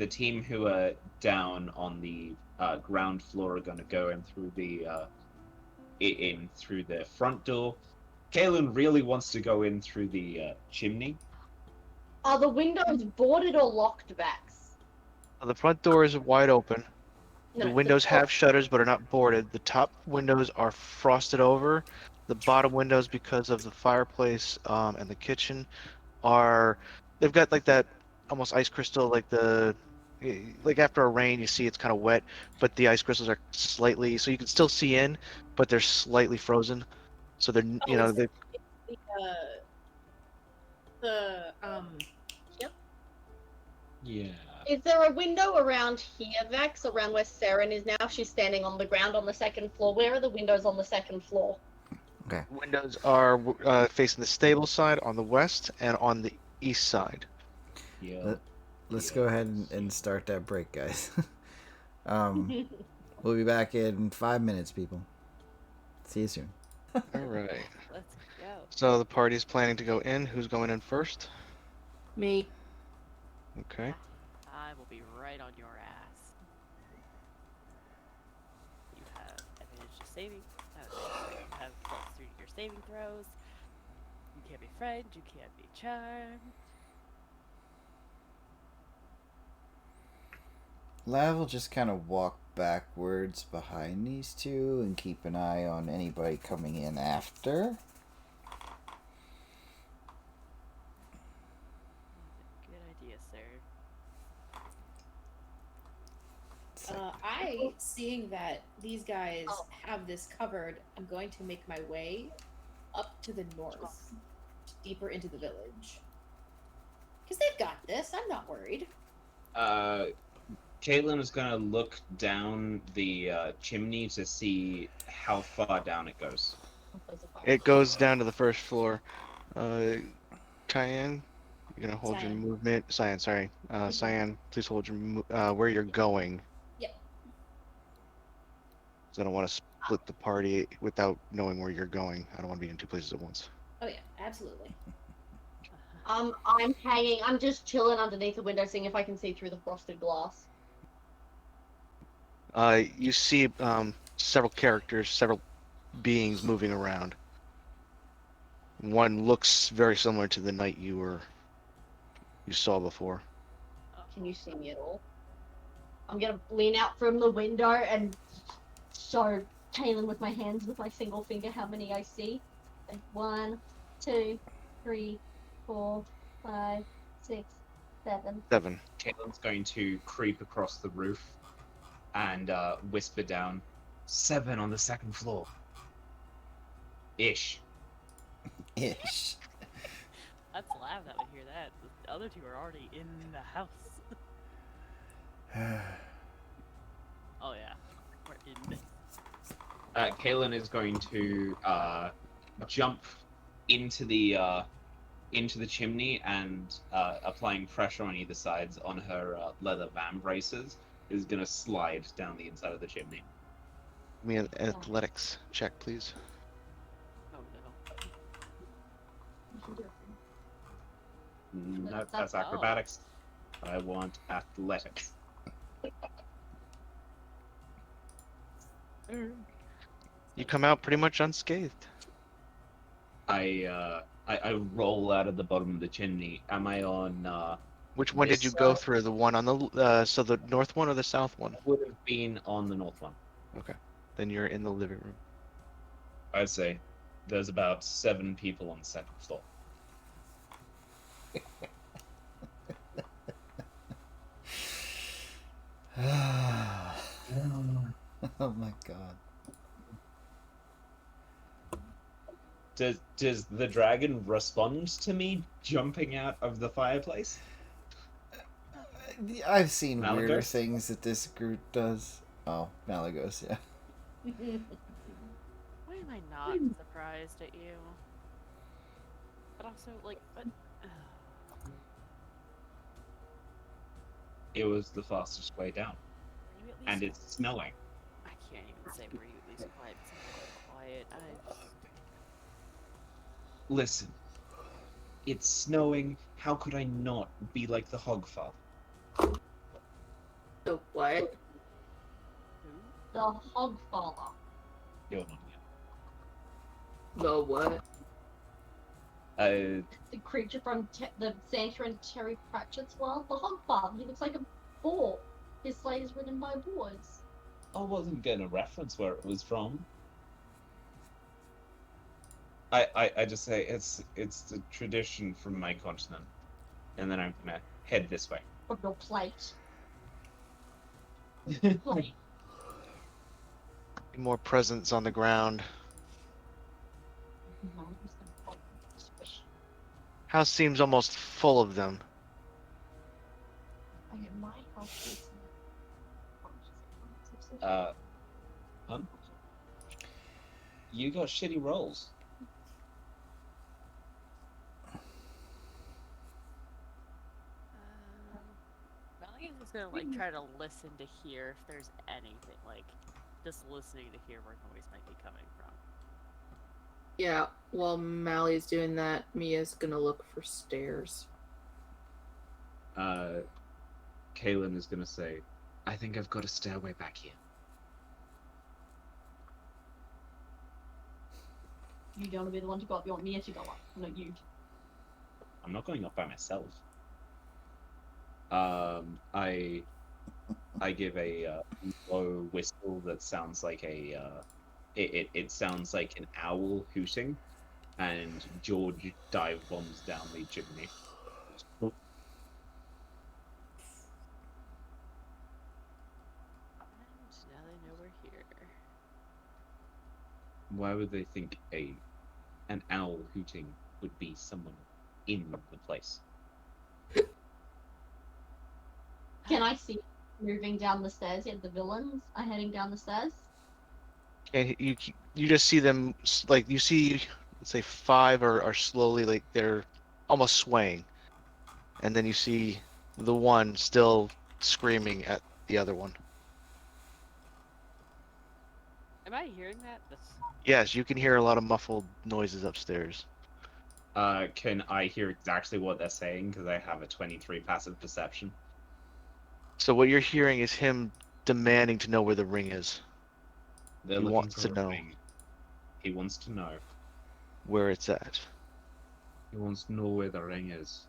team who are down on the ground floor are going to go in through the front door. Kaylin really wants to go in through the chimney. Are the windows boarded or locked, Vex? The front door is wide open. The No, windows have shutters but are not boarded. The top windows are frosted over. The bottom windows, because of the fireplace and the kitchen, they've got like that almost ice crystal, like after a rain you see it's kind of wet, but the ice crystals are slightly, so you can still see in, but they're slightly frozen. So they're they Yep. Yeah. Is there a window around here, Vex, around where Saren is now? She's standing on the ground on the second floor. Where are the windows on the second floor? windows are facing the stable side on the west and on the east side. Yeah. Let's go ahead and start that break, guys. We'll be back in 5 minutes, people. See you soon. All right. Let's go. So the party's planning to go in. Who's going in first? Me. Okay. I will be right on your ass. You have advantage to saving. You have +3 to your saving throws. You can't be frightened. You can't be charmed. Lav will just kind of walk backwards behind these two and keep an eye on anybody coming in after. Good idea, sir. Seeing that these guys have this covered, I'm going to make my way up to the north, deeper into the village. Because they've got this. I'm not worried. Caitlin is going to look down the chimney to see how far down it goes. It goes down to the first floor. Cyan, you're gonna hold your Cyan. movement. Cyan, sorry. Cyan, please hold your where you're going. Yep. So I don't want to split the party without knowing where you're going. I don't want to be in two places at once. Oh yeah, absolutely. I'm just chilling underneath the window, seeing if I can see through the frosted glass. You see several characters, several beings moving around. One looks very similar to the knight you were you saw before. Can you see me at all? I'm gonna lean out from the window and show Kaylin with my hands with my single finger how many I see. Like 1, 2, 3, 4, 5, 6, 7. 7. Caitlin's going to creep across the roof and whisper down, 7 on the second floor. Ish. Ish. That's loud that would hear that. The other two are already in the house. Oh yeah, we're in. Kaylin is going to jump into the chimney and applying pressure on either sides on her leather van braces is going to slide down the inside of the chimney. Give me an athletics check, please. Oh no. You can do it. No, that's acrobatics. I want athletics. You come out pretty much unscathed. I roll out of the bottom of the chimney. Am I on? Which one did This you go side? through? The one on the so the north one or the south one? Would have been on the north one. Okay, then you're in the living room. I'd say there's about 7 people on the second floor. Oh my god. Does the dragon respond to me jumping out of the fireplace? I've seen weirder Malagos? things that this group does. Oh, Malagos, yeah. Why am I not surprised at you? But also, like, but. It was the fastest way down, Were you at least and it's snowing. I can't even say were you at least quiet. Quiet. Listen, it's snowing. How could I not be like the Hogfather? The what? The Hogfather. You're not yet. The what? The creature from the Santa and Terry Pratchett's world. The Hogfather. He looks like a boar. His slate is written by boars. I wasn't gonna reference where it was from. I just say it's the tradition from my continent, and then I'm gonna head this way. From your plate. Plate. More presents on the ground. House seems almost full of them. I get my house. Hun? You got shitty rolls. Melanie is just gonna like try to listen to hear if there's anything, like just listening to hear where noise might be coming from. Yeah, while Mally's doing that, Mia's gonna look for stairs. Kaylin is gonna say, I think I've got a stairway back here. You don't want to be the one to go up. You want Mia to go up, not you. I'm not going up by myself. I give a low whistle that sounds like a it sounds like an owl hooting, and George dive bombs down the chimney. And now they know we're here. Why would they think an owl hooting would be someone in the place? Can I see moving down the stairs? Yet the villains are heading down the stairs. And you just see them, like, you see, let's say 5 are slowly, like, they're almost swaying. And then you see the one still screaming at the other one. Am I hearing that? Yes, you can hear a lot of muffled noises upstairs. Can I hear exactly what they're saying? Because I have a 23 passive perception. So what you're hearing is him demanding to know where the ring is. They're He looking wants for to a know ring. He wants to know. where it's at. He wants to know where the ring is.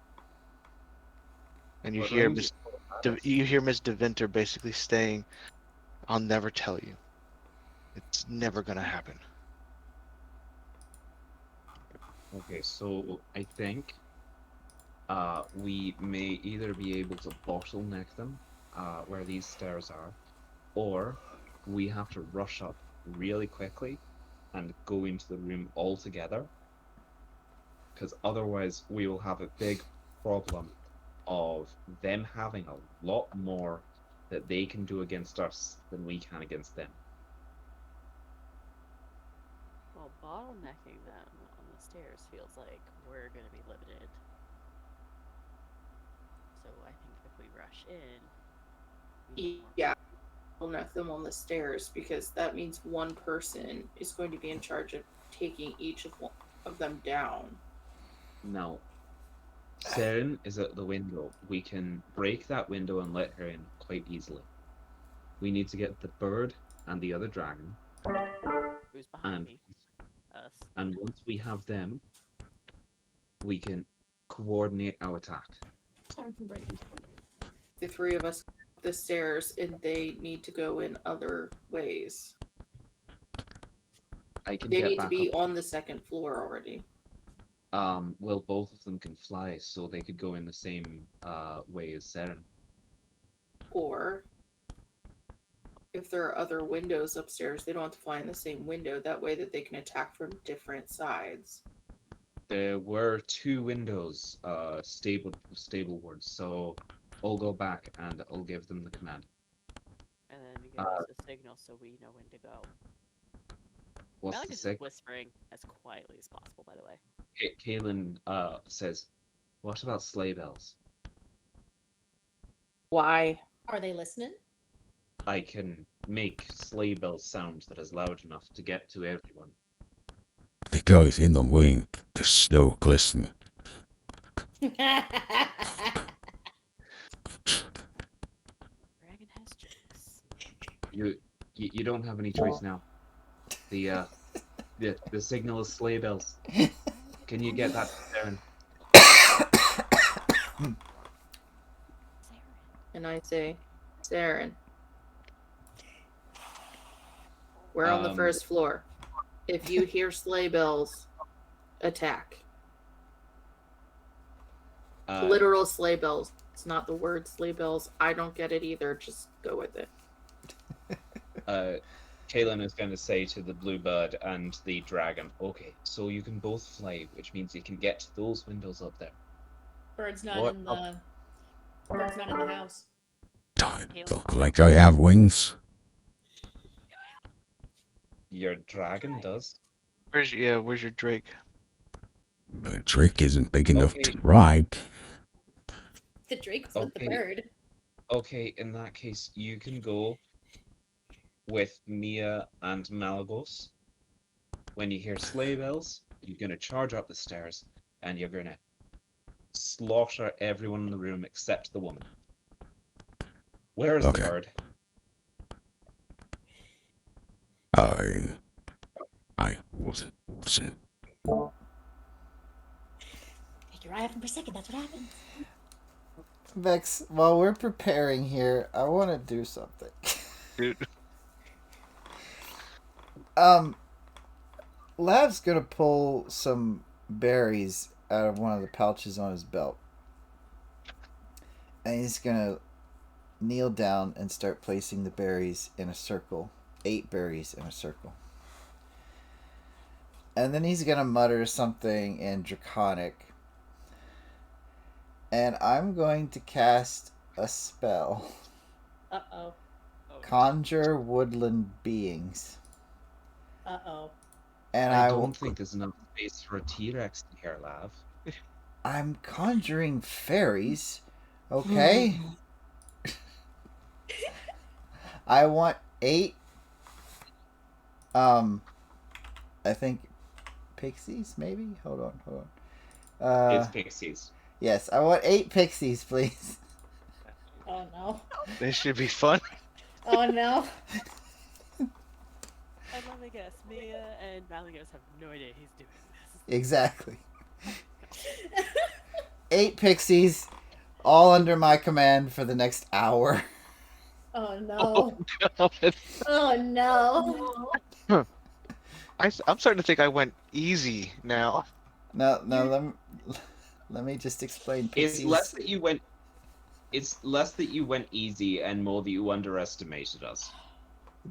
And you What hear round? Miss DeVinter basically saying, "I'll never tell you. It's never gonna happen." Okay, so I think we may either be able to bottleneck them where these stairs are, or we have to rush up really quickly and go into the room all together, because otherwise we will have a big problem of them having a lot more that they can do against us than we can against them. Well, bottlenecking them on the stairs feels like we're gonna be limited. So I think if we rush in, we need more. Yeah, bottleneck them on the stairs because that means one person is going to be in charge of taking each of them down. Now, Seren is at the window. We can break that window and let her in quite easily. We need to get the bird and the other dragon, Who's behind and me? Us. once we have them, we can coordinate our attack. Time for break. The three of us up the stairs and they need to go in other ways. I can They get need to back be up. on the second floor already. Well, both of them can fly, so they could go in the same way as Seren. Or if there are other windows upstairs, they don't have to fly in the same window. That way that they can attack from different sides. There were two windows, stable wards, so I'll go back and I'll give them the command. And then give us a signal so we know when to go. What's Malik the is just signal? whispering as quietly as possible, by the way. Kaylin says, "What about sleigh bells?" Why? Are they listening? I can make sleigh bells sound that is loud enough to get to everyone. Because in the wind, the snow glistens. Dragon has jokes. You don't have any choice now. The signal is sleigh bells. Can you get that, Darren? Saren. And I say, Saren, we're on the first floor. If you hear sleigh bells, attack. Literal sleigh bells. It's not the word sleigh bells. I don't get it either. Just go with it. Kaylin is going to say to the bluebird and the dragon, "Okay, so you can both fly, which means you can get to those windows up there." Bird's not What in the. Bird's not in the house. Don't look like I have wings. Your dragon does. Where's your Drake? The trick isn't big enough Okay. to ride. The Drake's with the Okay. bird. Okay, in that case, you can go with Mia and Malagos. When you hear sleigh bells, you're going to charge up the stairs and you're going to slaughter everyone in the room except the woman. Where is Okay. the bird? I wasn't. Take your eye off him for a second. That's what happens. Vex, while we're preparing here, I want to do something. Dude. Lav's gonna pull some berries out of one of the pouches on his belt. And he's gonna kneel down and start placing the berries in a circle. 8 berries in a circle. And then he's gonna mutter something in Draconic. And I'm going to cast a spell. Uh-oh. Conjure woodland beings. Uh-oh. And I I don't think there's enough space for a T-Rex in here, Lav. I'm conjuring fairies, okay? I want 8 I think pixies maybe? Hold on. It's pixies. Yes, I want 8 pixies, please. Oh no. This should be fun. Oh no. And let me guess, Mia and Malagos have no idea he's doing this. Exactly. 8 pixies, all under my command for the next hour. Oh no. God. Oh no. I'm starting to think I went easy now. Now, let me just explain It's less Pixies. that you went. It's less that you went easy and more that you underestimated us.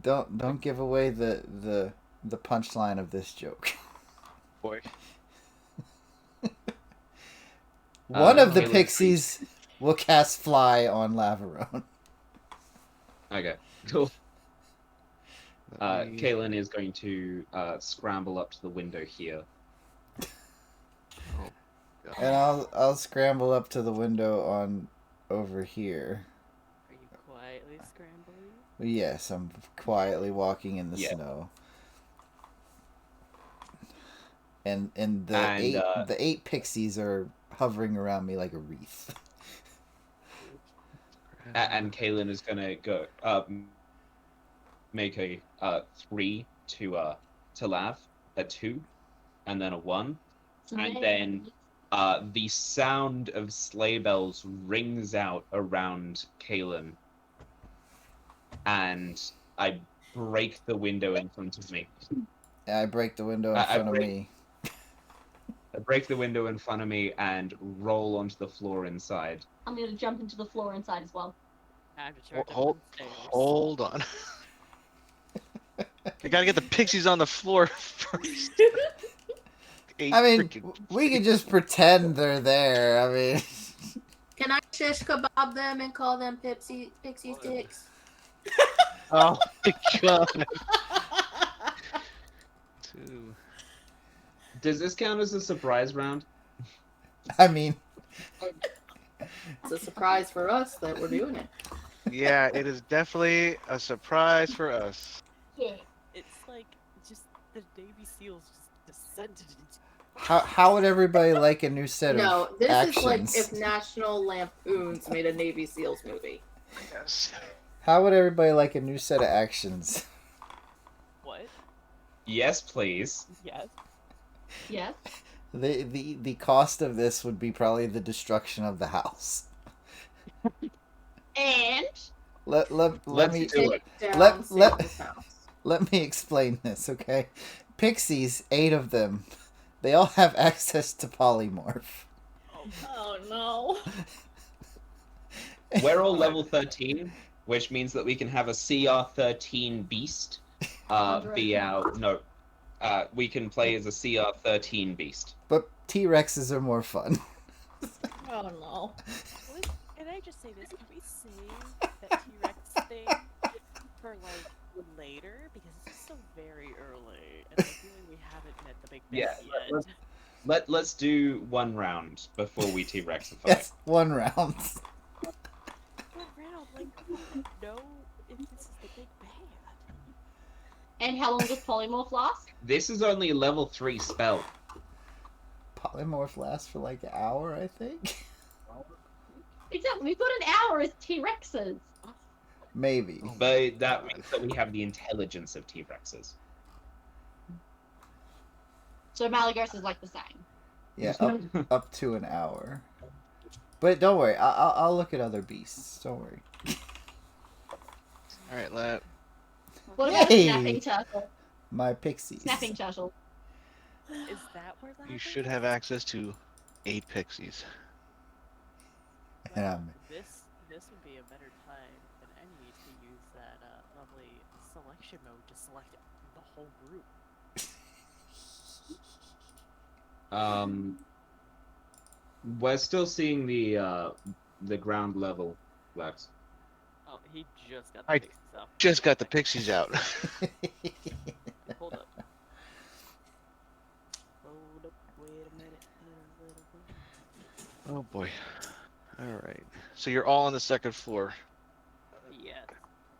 Don't give away the punchline of this joke. Boy. One of the Caleb, Pixies will cast Fly on Lavarone. Okay, cool. Let me- Kaylin is going to scramble up to the window here. Oh, God. And I'll scramble up to the window on over here. Are you quietly scrambling? Yes, I'm quietly walking in the Yeah. snow. And And, the eight pixies are hovering around me like a wreath. And Kaylin is gonna go make a 3 to laugh, a 2, and then a 1, and then the sound of sleigh bells rings out around Kaylin, and I break the window in front of me. And I break the window in I front of break- me. I break the window in front of me and roll onto the floor inside. I'm gonna jump into the floor inside as well. Time to charge up Hold, them stairs. hold on. I gotta get the pixies on the floor first. I mean, we could just pretend they're there. I mean, Can I shish kebab them and call them pixie sticks? Oh my God. Two. Does this count as a surprise round? I mean, It's a surprise for us that we're doing it. Yeah, it is definitely a surprise for us. Yeah. It's like just the Navy SEALs just descended into. how would everybody like a new set No, of this actions? is like if National Lampoons made a Navy SEAls movie. Yes. How would everybody like a new set of actions? What? Yes, please. Yes. Yes. The cost of this would be probably the destruction of the house. And Let Let's me do it. Down Let- Santa's house. let me explain this, okay? Pixies, 8 of them. They all have access to polymorph. Oh no. We're all level 13, which means that we can have a CR 13 beast be our. No. We can play as a CR 13 beast. But T-Rexes are more fun. Oh no. Can I just say this? Can we save that T-Rex thing for like later? Because it's still very early, and I feel like we haven't met the big Yeah, bad yet. Let's do one round before we T-Rexify. Yes, 1 round. One round, like we don't know if this is the big bad. and how long does polymorph last? This is only a level 3 spell. Polymorph lasts for like an hour, I think. Exactly. We've got an hour as T-Rexes. Maybe. But that means that we have the intelligence of T-Rexes. So Malagos is like the same. Yeah, up to an hour. But don't worry, I'll look at other beasts. Don't worry. All right, let. What about Yay! snapping turtle? My pixies. Snapping turtle. Is that where that You should have access to 8 pixies. And I'm- This would be a better time than any to use that lovely selection mode to select the whole group. We're still seeing the ground level, Lex. Oh, he just got the I- pixies up. Just got the pixies out. Hold up. Hold up. Wait a minute. Oh boy. All right. So you're all on the second floor. Yes.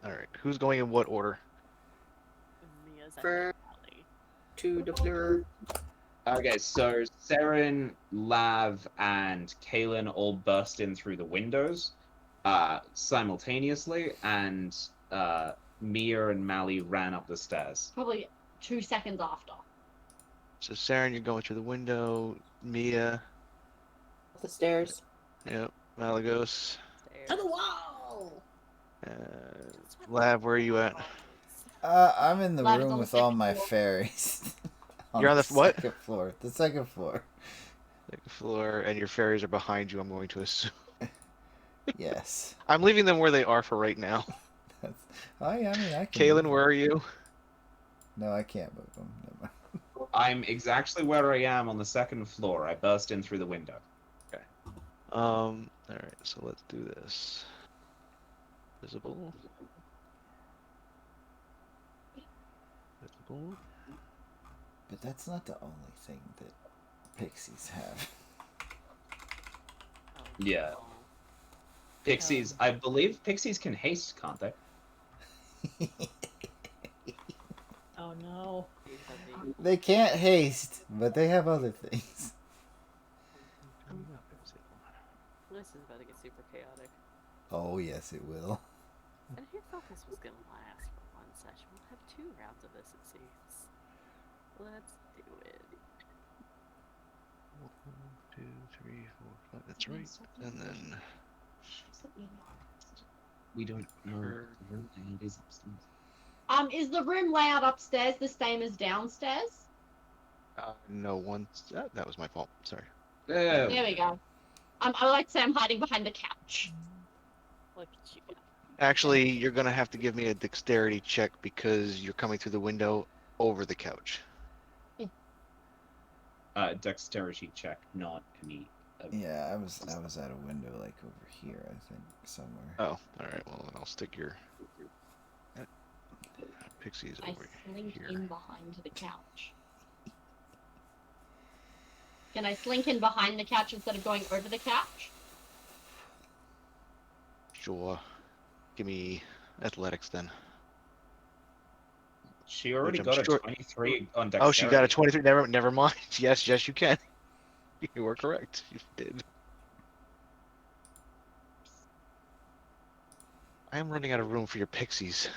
All right. Who's going in what order? Mia's at For- the alley. To the floor. Okay, so Saren, Lav, and Kalen all burst in through the windows simultaneously, and Mia and Mally ran up the stairs. Probably 2 seconds after. So Saren, you're going through the window. Mia. The stairs. Yep. Malagos. To the wall! Lab, where are you at? I'm in the Lab is room on the with all second my floor. fairies. You're on the what? second floor. The second floor. Second floor, and your fairies are behind you, I'm going to assume. Yes. I'm leaving them where they are for right now. That's, I mean, I can. Kaylin, move where them. are you? No, I can't move them. Never mind. I'm exactly where I am on the second floor. I burst in through the window. Alright, so let's do this. Visible. Visible. But that's not the only thing that pixies have. Oh, Yeah. no. Pixies, I believe pixies can haste, can't they? Oh no. You puppy. They can't haste, but they have other things. This is about to get super chaotic. Oh, yes, it will. And who thought this was gonna last for one session? We'll have 2 rounds of this, it seems. Let's do it. 1, 2, 3, 4, 5. That's right. And then We don't know. Sure. And is upstairs. Is the room layout upstairs the same as downstairs? no once. That was my fault. Sorry. Yeah. There we go. I like to say I'm hiding behind the couch. Look at you go. Actually, you're gonna have to give me a dexterity check because you're coming through the window over the couch. Dexterity check, not any. Yeah, I was at a window like over here, I think, somewhere. Oh, all right. Well, then I'll stick your pixies I over slink here. in behind the couch. Can I slink in behind the couch instead of going over the couch? Sure. Give me athletics then. She already I'm got a sure- 23 on dexterity. Oh, she got a 23. Never mind. Yes, you can. You were correct. You did. I am running out of room for your pixies.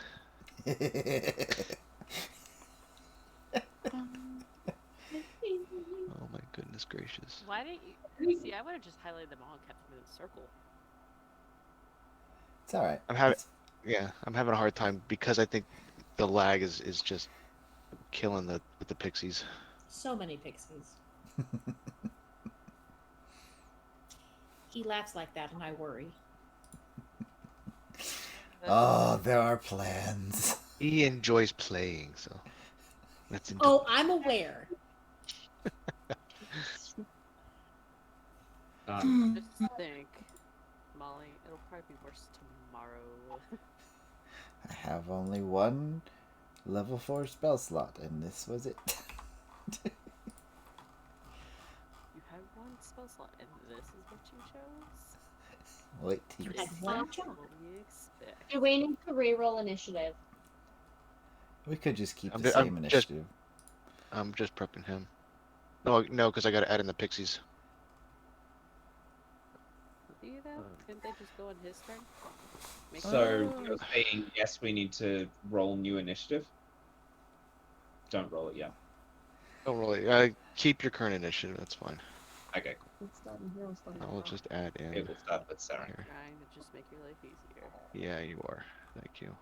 Oh my goodness gracious. Why didn't you see? I would have just highlighted them all and kept them in a circle. It's alright. I'm having a hard time because I think the lag is just killing the pixies. So many pixies. He laughs like that and I worry. Oh, there are plans. He enjoys playing, so that's Oh, I'm aware. Just think, Molly, it'll probably be worse tomorrow. I have only one level 4 spell slot, and this was it. You had 1 spell slot, and this is what you chose? Wait till you You had see. one Not job. what we expect. Do we need to reroll initiative? We could just keep I'm the ju- same I'm just- initiative. I'm just prepping him. No, because I got to add in the pixies. Do you though? Couldn't they just go on his turn? Make So Oh. you're saying yes, we need to roll new initiative? Don't roll it yet. Don't really. Keep your current initiative. That's fine. Okay, I'll just add in. it will start with Sarah. Here. trying to just make your life easier. Yeah, you are. Thank you.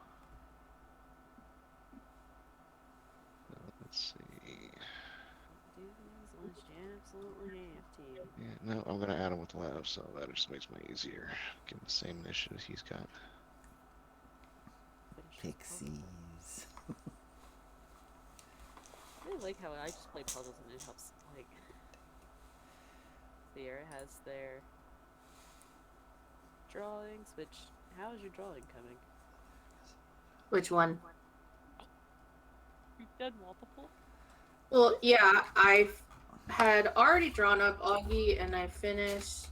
Let's see. Do these unless you absolutely have to. Yeah, no, I'm gonna add him with lab, so that just makes me easier. Give him the same initiative he's got. Finish this puzzle. Pixies. I really like how I just play puzzles and it helps, like... Sierra has their... drawings, which... How is your drawing coming? Which one? You've done multiple? Well, yeah, I had already drawn up Augie and I finished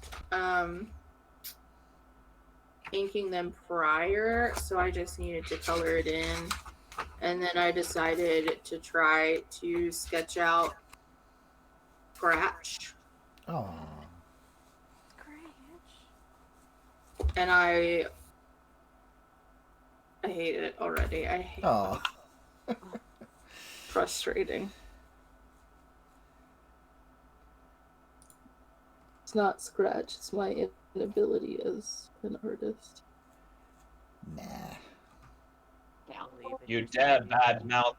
inking them prior, so I just needed to color it in. And then I decided to try to sketch out Scratch. Oh. Scratch. And I hate it already. I hate Oh. it. Frustrating. It's not scratch. It's my inability as an artist. Nah. Believe in You your dare study. badmouth.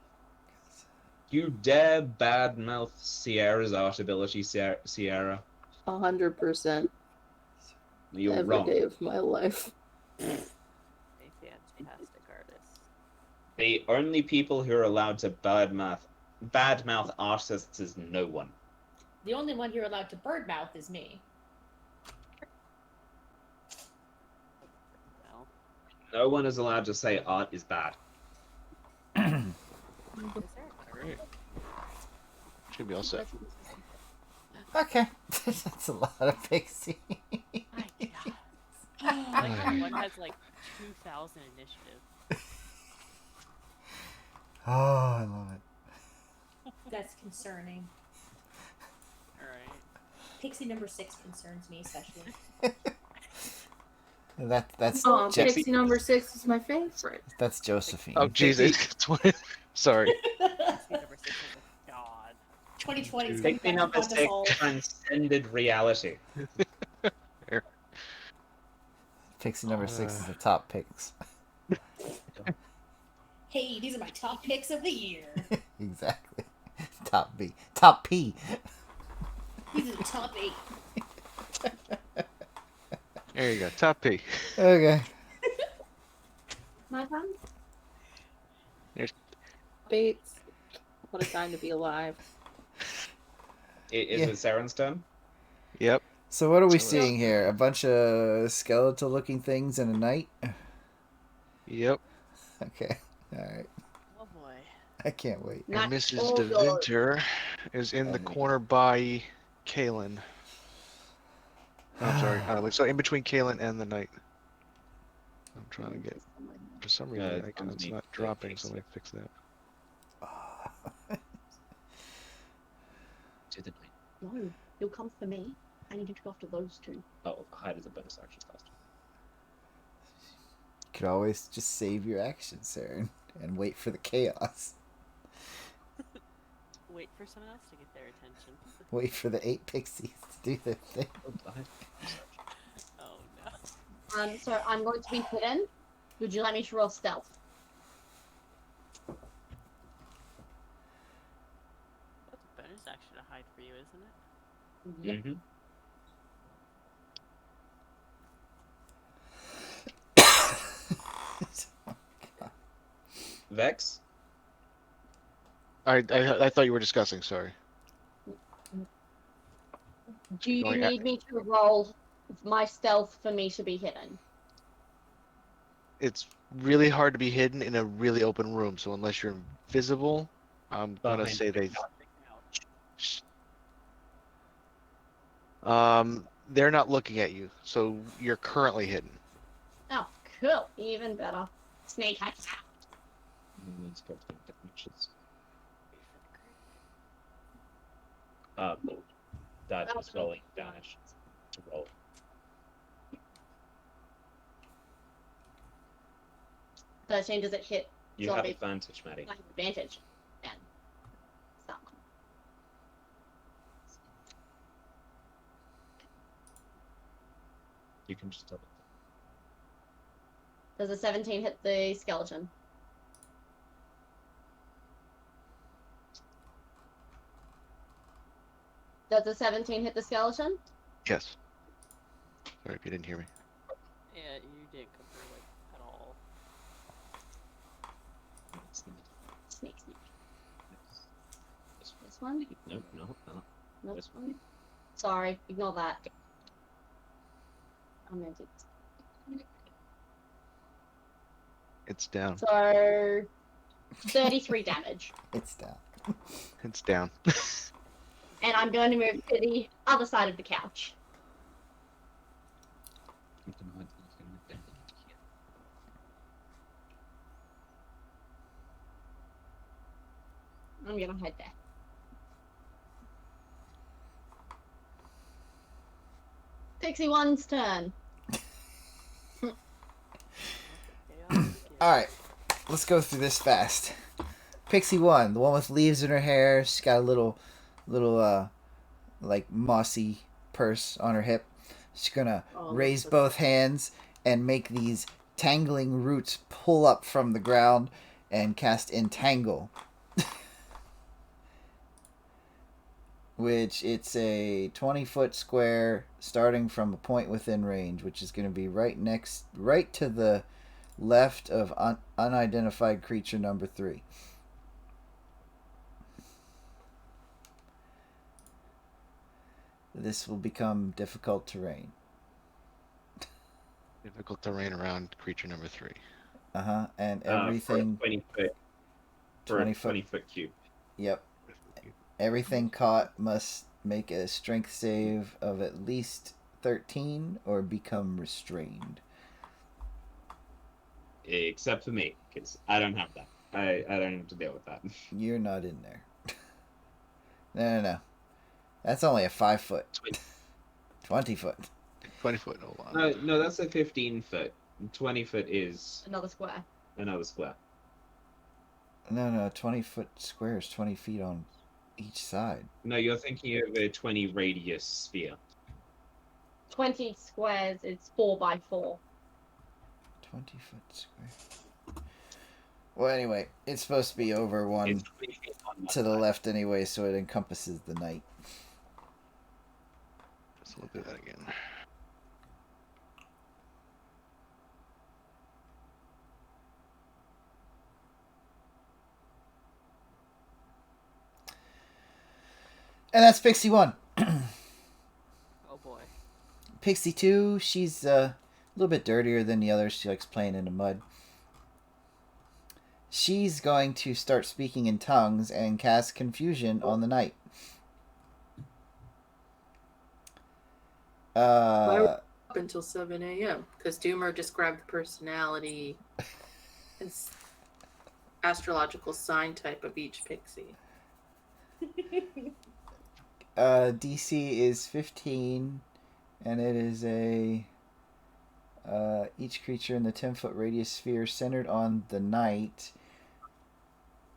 You dare badmouth Sierra's art ability, Sierra. 100%. You're Every wrong. day of my life. A fantastic artist. The only people who are allowed to badmouth artists is no one. The only one you're allowed to birdmouth is me. Well, No one is allowed to say art is bad. is there a Alright. Should be all set. Okay. That's a lot of pixie. my god. Like how one has like 2,000 initiative. Oh, I love it. That's concerning. Alright. Pixie number 6 concerns me especially. That's Oh, Je- Pixie number 6 is my favorite. that's Josephine. Oh, Jesus. Sorry. Pixie number 6 is a god. 2020 is Pixie coming back number to haunt us 6 all. transcended reality. Pixie number 6 is the top picks. Hey, these are my top picks of the year. Exactly. Top B. Top P. These are the top 8. There you go. Top P. Okay. My turn? Bates. What a time to be alive. Is Yeah. it Saren's turn? Yep. So what are we So seeing here? A bunch of skeletal looking things in a night? Yep. Okay. Alright. Oh boy. I can't wait. And Not Mrs. all yours. DeVinter is in the corner by Kalen. Oh, I'm sorry. So in between Kalen and the knight. I'm trying to get. For some reason, the icon's underneath not the dropping, pixie. so let me fix that. To the night. No, he'll come for me. I need you to go after those two. Oh, hide as a bonus action cost. You could always just save your actions, Saren, and wait for the chaos. Wait for someone else to get their attention. Wait for the 8 pixies to do their thing. Oh no. So I'm going to be hidden. Would you like me to roll stealth? That's a bonus action to hide for you, isn't it? Mm-hmm. Vex? I thought you were discussing. Sorry. Do you Going need me to roll my stealth for me to be hidden? It's really hard to be hidden in a really open room. So unless you're invisible, I'm gonna Behind say they. Ouch. They're not looking at you, so you're currently hidden. Oh, cool. Even better. Snake hacks out. Let's go through the damages. That is rolling damage to roll. Does it hit? You have advantage, Maddie. I have advantage. And stop. You can just double. Does a 17 hit the skeleton? Does a 17 hit the skeleton? Yes. Sorry if you didn't hear me. Yeah, you didn't come through like at all. Snake. This one? No. Nope. This one. Sorry, ignore that. I'm gonna do this. It's down. So 33 damage. It's down. It's down. And I'm going to move to the other side of the couch. I'm gonna hide there. Pixie One's turn. Alright, let's go through this fast. Pixie 1, the one with leaves in her hair. She's got a little like mossy purse on her hip. She's gonna Oh, raise that's both hands and make these tangling roots pull up from the ground and cast Entangle. Which it's a 20-foot square starting from a point within range, which is going to be right to the left of unidentified creature number 3. This will become difficult terrain. Difficult terrain around creature number 3. And For everything. 20 foot. For 20 a foot. 20-foot cube. Yep. Everything caught must make a strength save of at least 13 or become restrained. Except for me, because I don't have that. I don't have to deal with that. You're not in there. No. That's only a 5 foot. 20 foot. 20 foot, hold on. No, that's a 15 foot. 20 foot is Another square. another square. No, 20 foot square is 20 feet on each side. No, you're thinking of a 20 radius sphere. 20 squares is 4 by 4. 20 foot square. Well, anyway, it's supposed to be over one It's 20 feet on one to the side. left anyway, so it encompasses the night. So we'll do that again. And that's Pixie 1. Oh boy. Pixie 2, she's a little bit dirtier than the others. She likes playing in the mud. She's going to start speaking in tongues and cast confusion on the night. Up until 7 a.m. because Doomer described the personality and astrological sign type of each pixie. DC is 15, and it is each creature in the 10-foot radius sphere centered on the night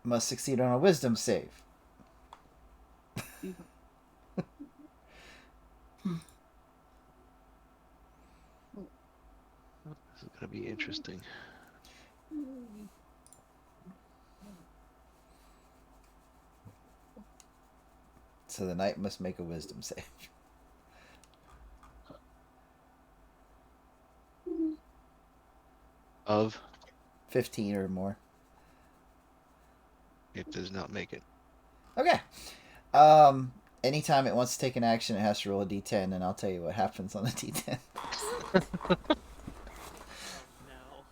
must succeed on a wisdom save. This is going to be interesting. So the knight must make a wisdom save. Of 15 or more. it does not make it. Okay. Anytime it wants to take an action, it has to roll a d10, and I'll tell you what happens on the d10. Oh no.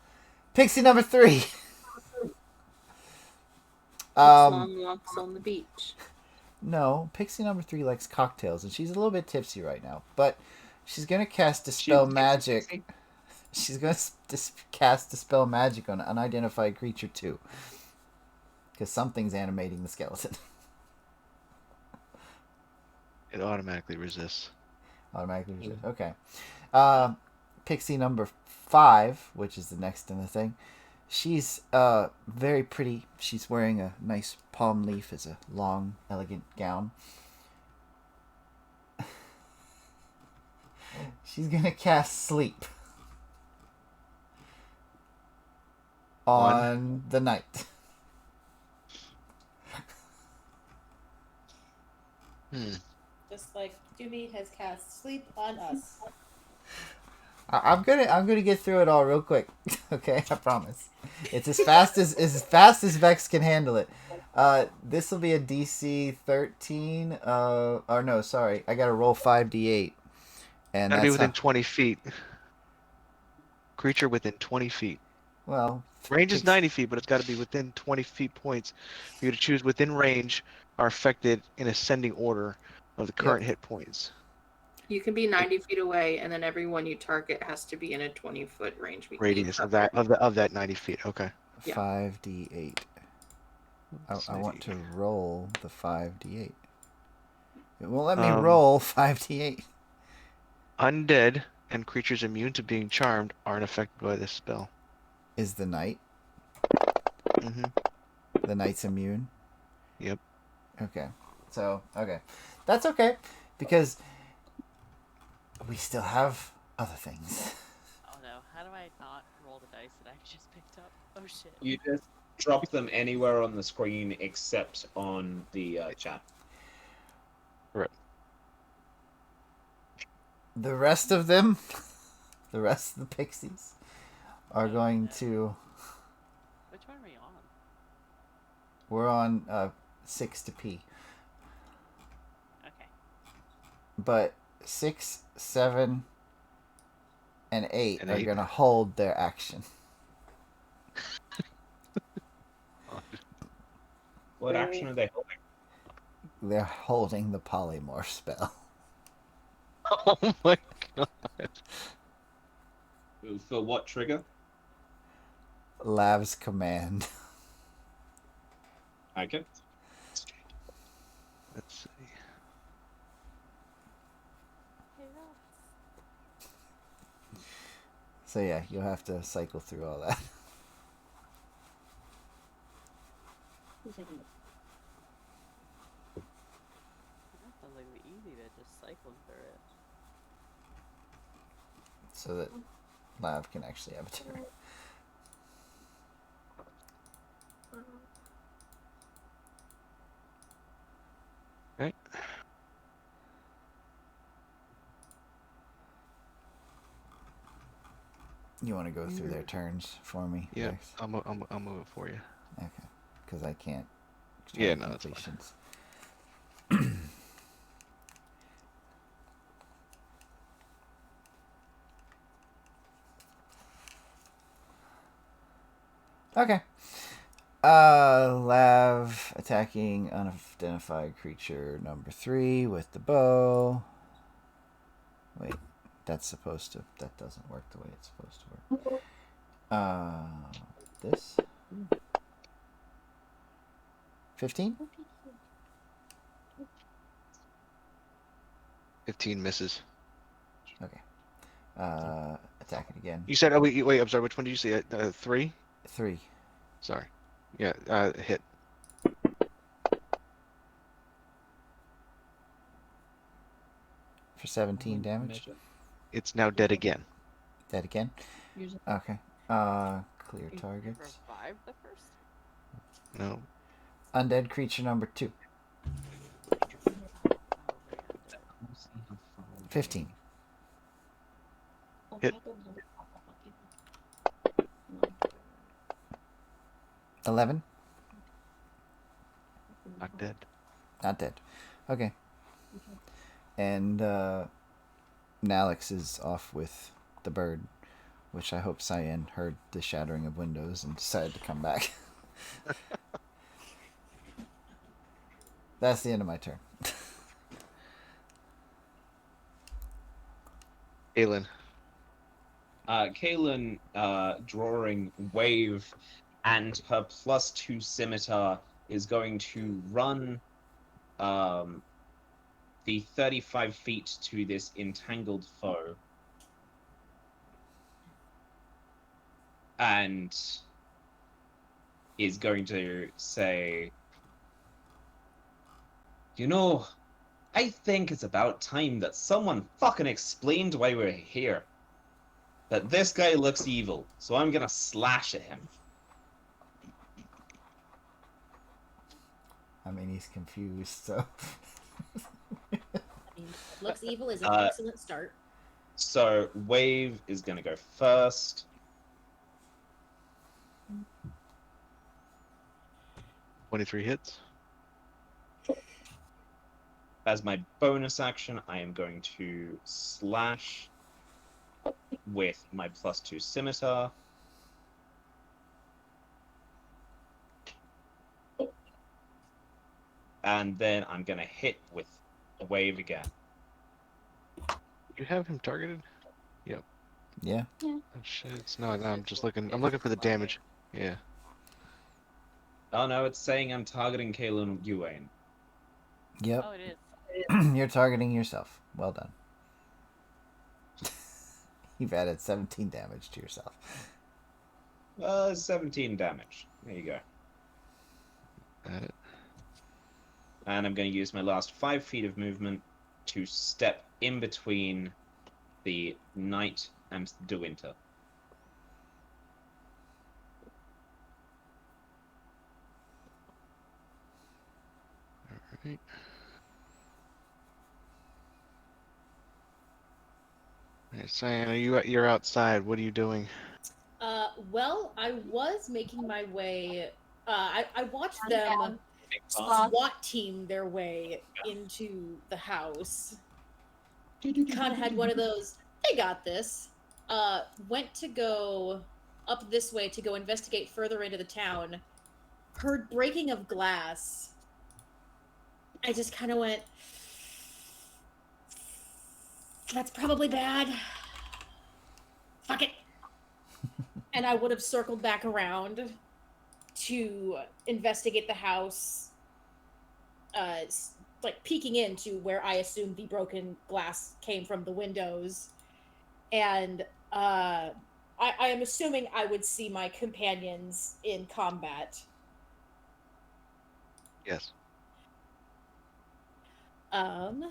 Pixie number 3. Long walks on the beach. No, Pixie number 3 likes cocktails, and she's a little bit tipsy right now. But she's going to cast Dispel Magic. She's going to cast Dispel Magic on unidentified creature 2. Because something's animating the skeleton. It automatically resists. Automatically resist. Okay. Pixie number 5, which is the next in the thing. She's very pretty. She's wearing a nice palm leaf as a long, elegant gown. She's gonna cast Sleep on the night. Just like Doomy has cast sleep on us. I'm gonna get through it all real quick. Okay, I promise. It's as fast as Vex can handle it. This will be a DC 13. Or no, sorry, I gotta roll 5d8, and Gotta be that's within 20 feet. Creature within 20 feet. well. Range is 90 feet, but it's got to be within 20 feet points. For you to choose within range are affected in ascending order of the current hit points. You can be 90 feet away, and then everyone you target has to be in a 20-foot range. Radius of that 90 feet. Okay. Yeah. 5d8. I want to roll the 5d8. It won't let me roll 5d8. Undead and creatures immune to being charmed aren't affected by this spell. Is the knight? Mm-hmm. The knight's immune? Yep. Okay. So, okay. That's okay. Because we still have other things. Oh no, how do I not roll the dice that I've just picked up? Oh shit. You just drop them anywhere on the screen except on the chat. Right. The rest of them, the rest of the pixies, are going to. Which one are we on? We're on 6 to P. Okay. But 6, 7, and 8 And are 8. going to hold their action. What action are they holding? They're holding the polymorph spell. Oh my god. For what trigger? Lav's command. Okay. Let's see. Hey Ralph. So yeah, you'll have to cycle through all that. That sounds like it'd be easy to just cycle through it. So that Lav can actually have a turn. Right. You want to go through their turns for me? Yeah, Vex? I'll move it for you. Okay. Because I can't. Yeah, track no, that's fine. completions. Okay. Lav attacking unidentified creature number 3 with the bow. Wait, that doesn't work the way it's supposed to work. This? 15? 15 misses. Okay. Attack it again. You said, oh, wait, I'm sorry, which one did you say? 3? 3. Sorry. Yeah, hit. For 17 damage. It's now dead again. Dead again? Okay. Clear You targets. revived the first? No. Undead creature number 2. Oh, re-undead. 15. Hit. 11. Not dead. Not dead. Okay. And Nalix is off with the bird, which I hope Cyan heard the shattering of windows and decided to come back. That's the end of my turn. Aelin. Kaylin drawing wave and her +2 scimitar is going to run the 35 feet to this entangled foe. And is going to say, you know, I think it's about time that someone fucking explained why we're here. That this guy looks evil, so I'm gonna slash at him. I mean, he's confused, so. I mean, looks evil is an excellent start. So wave is gonna go first. 23 hits. As my bonus action, I am going to slash with my +2 scimitar. And then I'm gonna hit with a wave again. Did you have him targeted? Yep. Yeah. Oh shit. No, I'm just looking. I'm looking for the damage. Yeah. Oh no, it's saying I'm targeting Kaylin Uwain. Yep. Oh, it is. You're targeting yourself. Well done. You've added 17 damage to yourself. 17 damage. There you go. Got it. And I'm going to use my last 5 feet of movement to step in between the night and the winter. Right. Alright, Cyan, you're outside. What are you doing? Well, I was making my way. I watched Down, them down. SWAT team their way into the house. Kind of had one of those. They got this. Went to go up this way to go investigate further into the town. Heard breaking of glass. I just kind of went. That's probably bad. Fuck it. And I would have circled back around to investigate the house, like peeking into where I assumed the broken glass came from the windows. And I am assuming I would see my companions in combat. Yes. And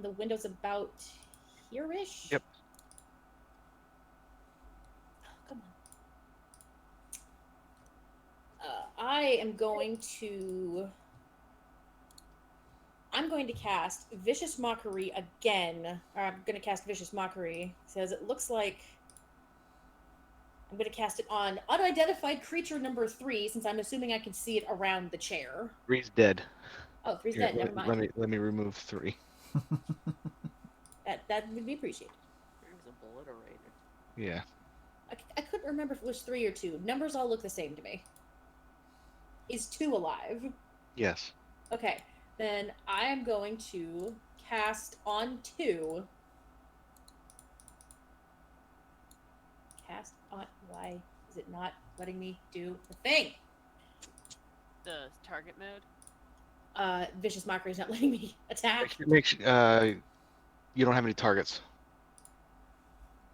the window's about here-ish? Yep. Come on. I am going to cast Vicious Mockery again. Or I'm going to cast Vicious Mockery. It says it looks like I'm going to cast it on unidentified creature number 3, since I'm assuming I can see it around the chair. 3's dead. Oh, 3's Here, dead. Never mind. Let me remove 3. That would be appreciated. There's obliterated. Yeah. I couldn't remember if it was 3 or 2. Numbers all look the same to me. Is 2 alive? Yes. Okay, then I am going to cast on 2. Cast on. Why is it not letting me do the thing? The target mode. Vicious Mockery is not letting me attack. You don't have any targets.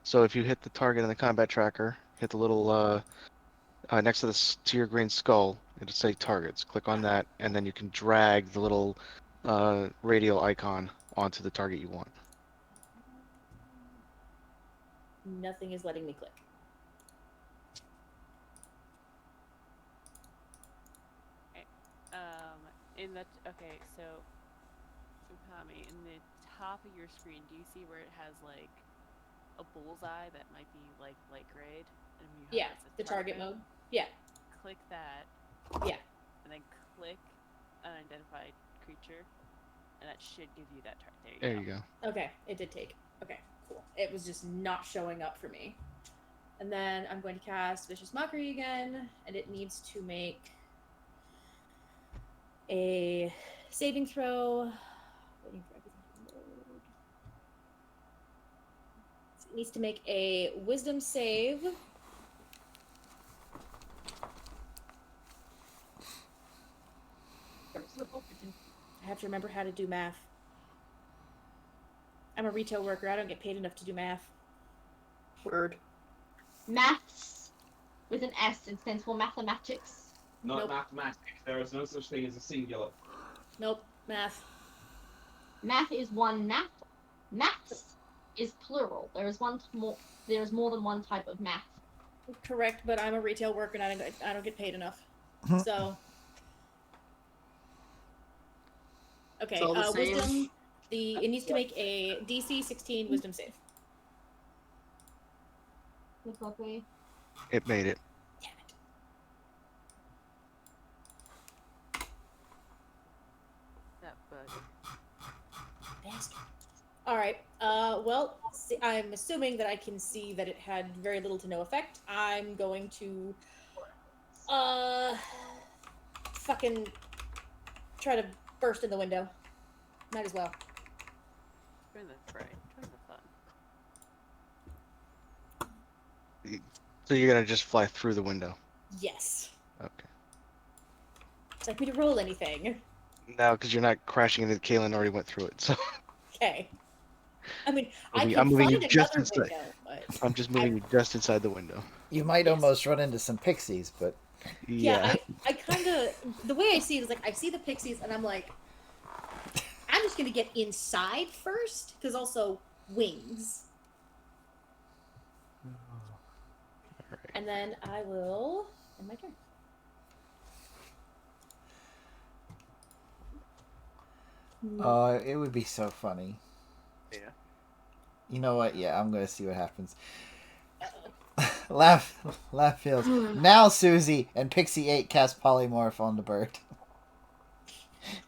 So if you hit the target in the combat tracker, hit the little next to your green skull, it'll say targets. Click on that, and then you can drag the little radial icon onto the target you want. Nothing is letting me click. Okay, so Ukami, in the top of your screen, do you see where it has like a bullseye that might be like light grade? And you have Yeah, it as the target mode. Yeah. Click that. Yeah. And then click unidentified creature, and that should give you that target. There you go. Okay, it did take. Okay, cool. It was just not showing up for me. And then I'm going to cast Vicious Mockery again, and it needs to make a saving throw. Waiting for everything to load. So it needs to make a wisdom save. I have to remember how to do math. I'm a retail worker. I don't get paid enough to do math. Word. Maths with an S. It stands for mathematics. Not Nope. mathematics. There is no such thing as a singular. Nope, math. Math is one math. Maths is plural. There is more than one type of math. Correct, but I'm a retail worker and I don't get paid enough. So okay, It's all the same. wisdom. It needs to make a DC 16 wisdom save. Lovely. It made it. Damn it. That bug. Bastard. All right. Well, I'm assuming that I can see that it had very little to no effect. I'm going to, fucking try to burst in the window. Might as well. Join the fray. Join the fun. So you're gonna just fly through the window. Yes. Okay. Would you like me to roll anything? No, because you're not crashing into Kaylin already went through it. So Okay. I mean, I'm I can moving find you just another inside. window, but I'm just moving you just inside the window. You might Yes. almost run into some pixies, but yeah, I kind of the way I see it is like I see the pixies and I'm like, I'm just gonna get inside first because also wings. Alright. And then I will end my turn. It would be so funny. Yeah. You know what? Yeah, I'm gonna see what happens. Uh-oh. Laugh feels. Now Susie and Pixie 8 cast polymorph on the bird.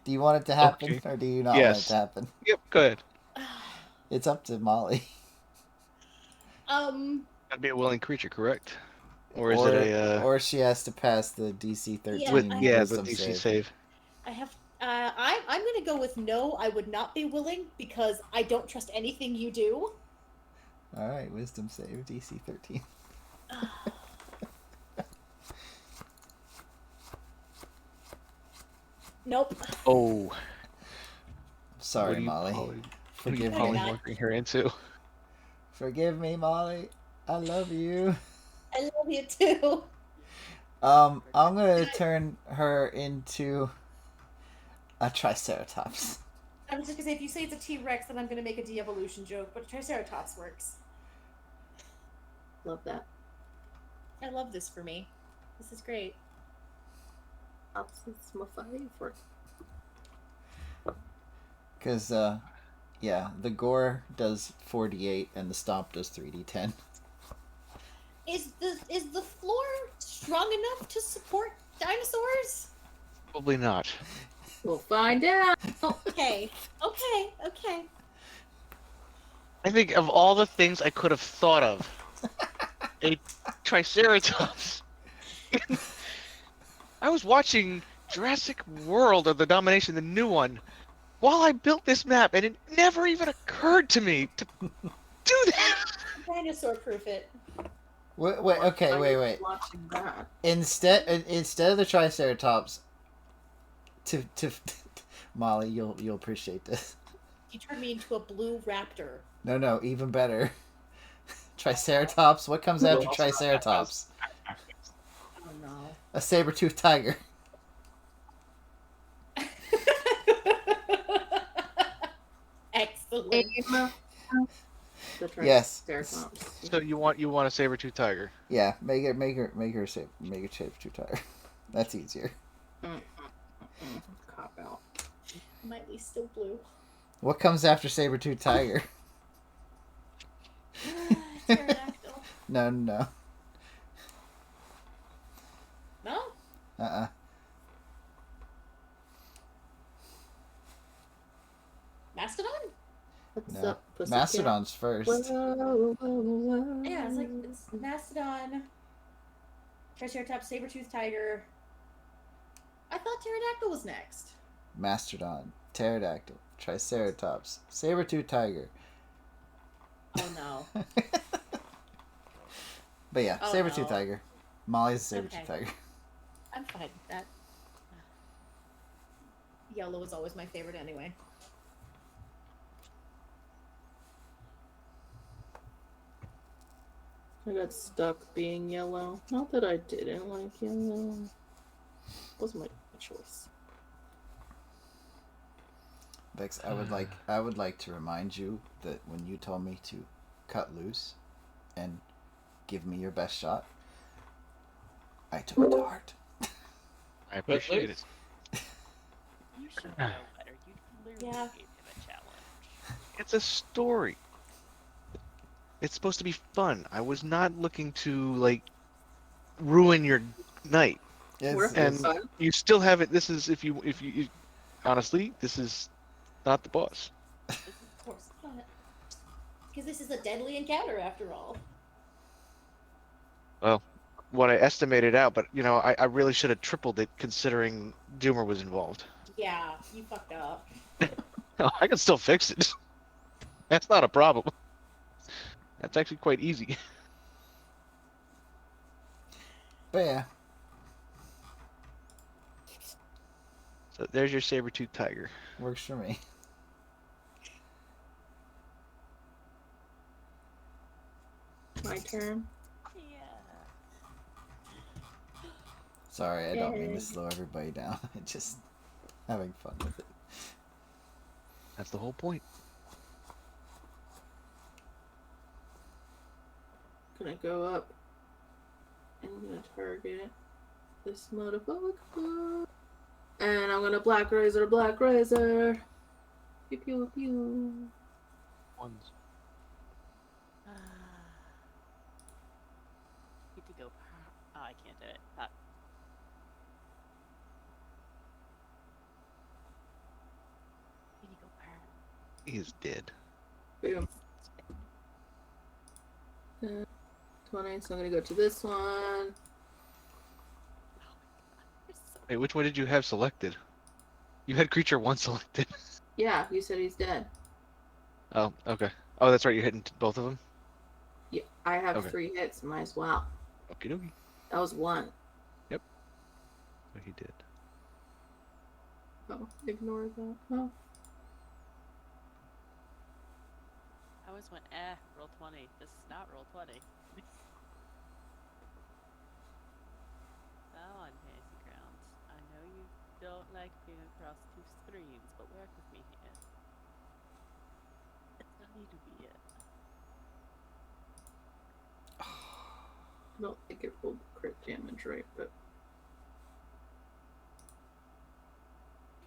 Do you want it to happen, Okay. or do you not want it Yes. to happen? Yep, go ahead. It's up to Molly. Gotta be a willing creature, correct? Or is it a or she has to pass the DC 13 Yeah, with I- the wisdom DC save. save? I have. I'm gonna go with no. I would not be willing because I don't trust anything you do. All right, wisdom save DC 13. Nope. Oh, Sorry, what are you Molly. what are you Forgive me. polymorphing her into? Forgive me, Molly. I love you. I love you too. I'm gonna turn her into a Triceratops. I was just gonna say, if you say it's a T-Rex, then I'm gonna make a de-evolution joke, but Triceratops works. Love that. I love this for me. This is great. Opposites my favorite. Because, yeah, the gore does 4d8 and the stomp does 3d10. Is the floor strong enough to support dinosaurs? Probably not. We'll find out. Okay. Okay. I think of all the things I could have thought of, a Triceratops. I was watching Jurassic World, or the Domination, the new one, while I built this map, and it never even occurred to me to do that. Dinosaur proof it. Wait, I okay, was wait. Watching that. Instead of the Triceratops, to Molly, you'll appreciate this. You turned me into a blue raptor. No, even better. Triceratops. What comes after Triceratops? Oh no. A saber-toothed tiger. Excellent. The Yes. Triceratops. So you want a saber-tooth tiger? Yeah, make a saber-tooth tiger. That's easier. Cop out. Miley's still blue. What comes after saber-tooth tiger? Pterodactyl. No. No? Uh-uh. Mastodon? What's No. up, pussycat? Mastodon's first. Yeah, it's Mastodon, Triceratops, saber-toothed tiger. I thought pterodactyl was next. Mastodon, pterodactyl, Triceratops, saber-tooth tiger. Oh no. But yeah, Oh, saber-tooth no. tiger. Molly's a saber-tooth Okay. tiger. I'm fine with that. Yellow is always my favorite anyway. I got stuck being yellow. Not that I didn't like yellow. Wasn't my choice. Vex, I would like to remind you that when you told me to cut loose and give me your best shot, I took it to heart. I appreciate it. You should know better. You literally Yeah. gave him a challenge. It's a story. It's supposed to be fun. I was not looking to ruin your night. We're And fun. you still have it. This is if you honestly, this is not the boss. Of course not. Because this is a deadly encounter after all. Well, what I estimated out, but I really should have tripled it considering Doomer was involved. Yeah, you fucked up. No, I can still fix it. That's not a problem. That's actually quite easy. But yeah, So there's your saber-tooth tiger. works for me. My turn. Yeah. Sorry, I don't mean Yay. to slow everybody down. I'm just having fun with it. That's the whole point. gonna go up and I'm gonna target this motherfucker. And I'm gonna black razor. Pew pew pew. Ones. Need to go. Oh, I can't do it. Fuck. Need to go. He's dead. Boom. 20. So I'm gonna go to this one. Wait, which one did you have selected? You had creature 1 selected. Yeah, you said he's dead. Oh, okay. Oh, that's right. You're hitting both of them. Yeah, I have Okay. 3 hits. Might as well. Okie dokie. That was 1. So he did. Oh, ignore that. Oh. I always went, roll 20. This is not roll 20. Now on Fantasy Grounds. I know you don't like being across 2 screens, but work with me here. It's not need to be it. I don't think it rolled crit damage right, but.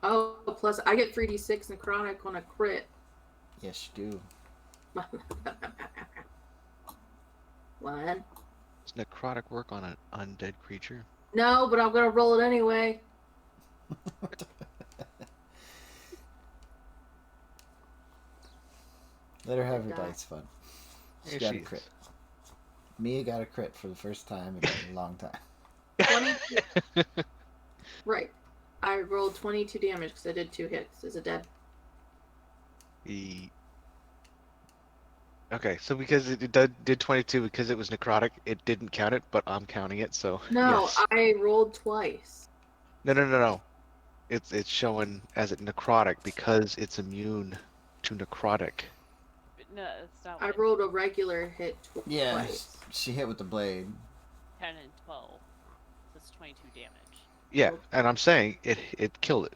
Oh, plus I get 3d6 necrotic on a crit. Yes, you do. 1. Does necrotic work on an undead creature? No, but I'm gonna roll it anyway. Let her have her Die. dice fun. She Here got she a crit. is. Mia got a crit for the first time in a long time. 22. Right. I rolled 22 damage because I did 2 hits. Is it dead? Okay, so because it did 22 because it was necrotic, it didn't count it, but I'm counting it, so No, yes. I rolled twice. No. It's showing as it necrotic because it's immune to necrotic. But no, it's not I what rolled a regular hit Yeah, twice. she hit with the blade. 10 and 12. That's 22 damage. Yeah, Oh. and I'm saying it killed it.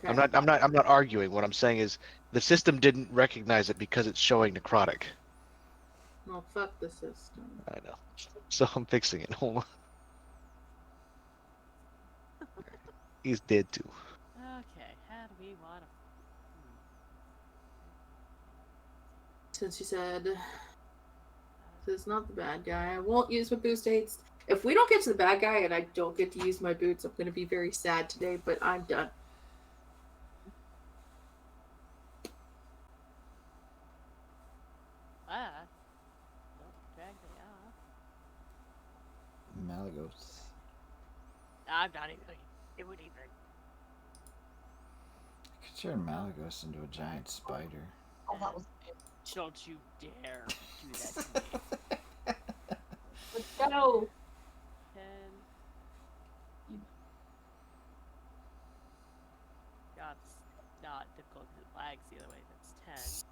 Okay. I'm not arguing. What I'm saying is the system didn't recognize it because it's showing necrotic. Oh, fuck the system. I know. So I'm fixing it. Hold on. He's dead too. Okay, how do we want to... Since you said this is not the bad guy, I won't use my boost aids. If we don't get to the bad guy and I don't get to use my boots, I'm going to be very sad today, but I'm done. Don't drag me off. Malagos. I'm not even... It would even... I could turn Malagos into a giant spider. Oh, that was. Don't you dare do that to me. Let's go. 10. God, it's not difficult because it lags the other way. That's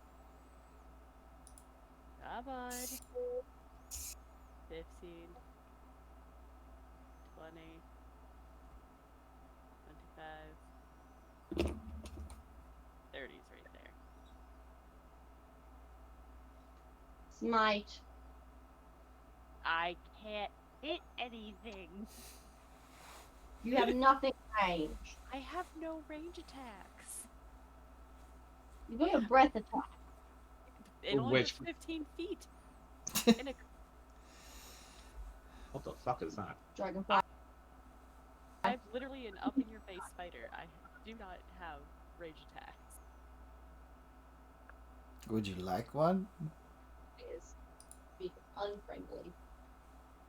10. Come on. 15. 20. 25. 30's right there. Smite. I can't hit anything. You have nothing range. I have no range attacks. You got your breath attack. It only Which- goes 15 feet. In a, What the fuck is that? Dragonfly. I'm literally an up in your face fighter. I do not have range attacks. Would you like one? Is being unfriendly.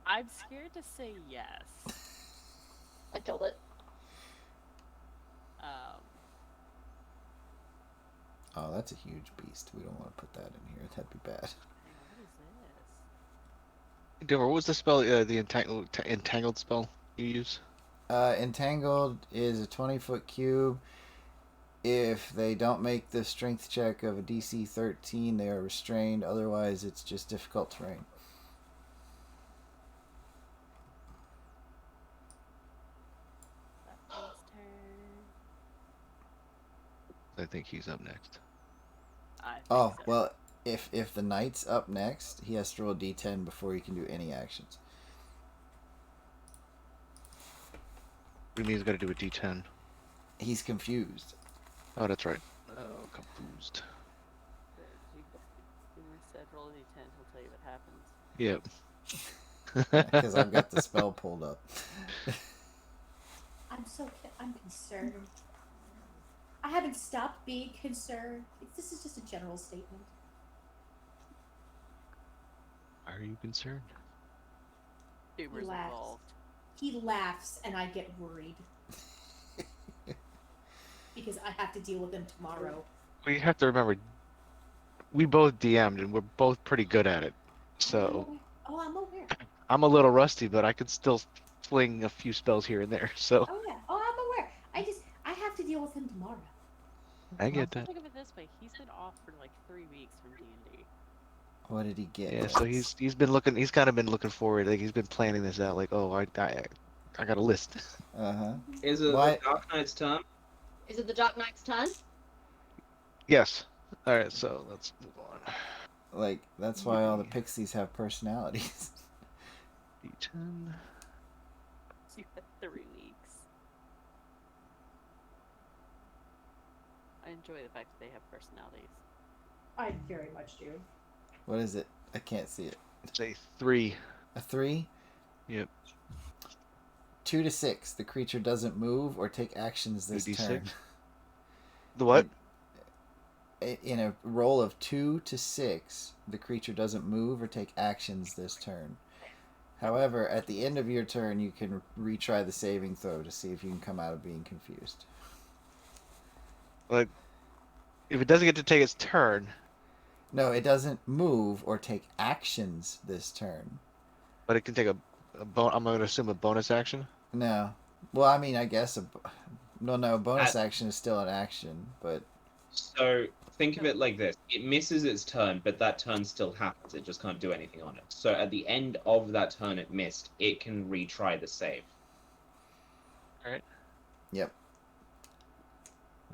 I'm scared to say yes. I killed it. Oh, that's a huge beast. We don't want to put that in here. That'd be bad. Hang on, what is this? Dover, what was the spell? The entangled spell you use? Entangled is a 20-foot cube. If they don't make the strength check of a DC 13, they are restrained. Otherwise, it's just difficult terrain. Left turn. I think he's up next. I think Oh, so. well, if the knight's up next, he has to roll a d10 before he can do any actions. What do you mean he's got to do a D10? He's confused. Oh, that's right. Oh, confused. Said roll a d10, he'll tell you what happens. Yep. Because I've got the spell pulled up. I'm concerned. I haven't stopped being concerned. This is just a general statement. Are you concerned? Humor's laughs. involved. He laughs, and I get worried because I have to deal with him tomorrow. Well, you have to remember, we both DM'd and we're both pretty good at it. So I'm aware. I'm a little rusty, but I could still fling a few spells here and there. So Oh yeah. Oh, I'm aware. I have to deal with him tomorrow. I get that. Think of it this way: he's been off for like 3 weeks from D&D. What did he get? Yeah, so he's been looking. He's kind of been looking forward. Like he's been planning this out. Like, oh, I got a list. Is it What? the Dark Knight's turn? Is it the Dark Knight's turn? Yes. All right. So let's move on. Like, that's why all the pixies have personalities. D10. You had 3 weeks. I enjoy the fact that they have personalities. I very much do. What is it? I can't see it. It's a 3. A 3? Yep. 2 to 6. The creature doesn't move or take actions this 2d6? turn. The what? In a roll of 2 to 6, the creature doesn't move or take actions this turn. However, at the end of your turn, you can retry the saving throw to see if you can come out of being confused. Like, if it doesn't get to take its turn. No, it doesn't move or take actions this turn. But it can take a I'm going to assume a bonus action. No. Well, I mean, I guess no. Bonus action is still an action, but So think of it like this: it misses its turn, but that turn still happens. It just can't do anything on it. So at the end of that turn it missed, it can retry the save. All right. Yep.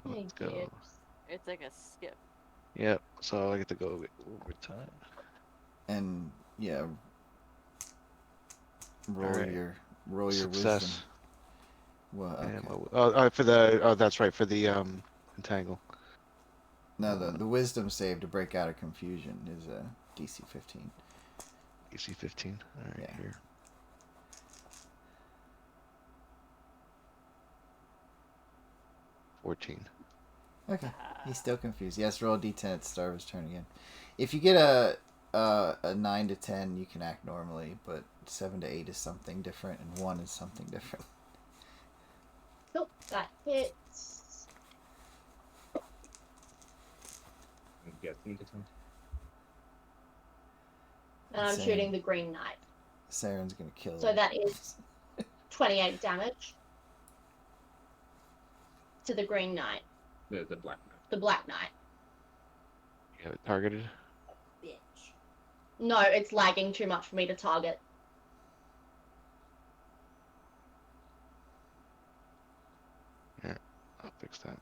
Let's go. It's like a skip. Yep. So I get to go over time. And yeah, roll Alright. your Success. wisdom. Well, Yeah, okay. that's right, for the entangle. No, the wisdom save to break out of confusion is a DC 15. DC 15. All right, Yeah. here. Okay. He's still confused. Yes, roll a d10 at the start of his turn again. If you get a 9 to 10, you can act normally, but 7 to 8 is something different, and 1 is something different. Nope, that hits. And I'm Same. shooting the Green Knight. Saren's gonna kill So him. that is 28 damage to the Green Knight. The Black Knight. The Black Knight. You have it targeted. Bitch. No, it's lagging too much for me to target. Yeah, I'll fix that.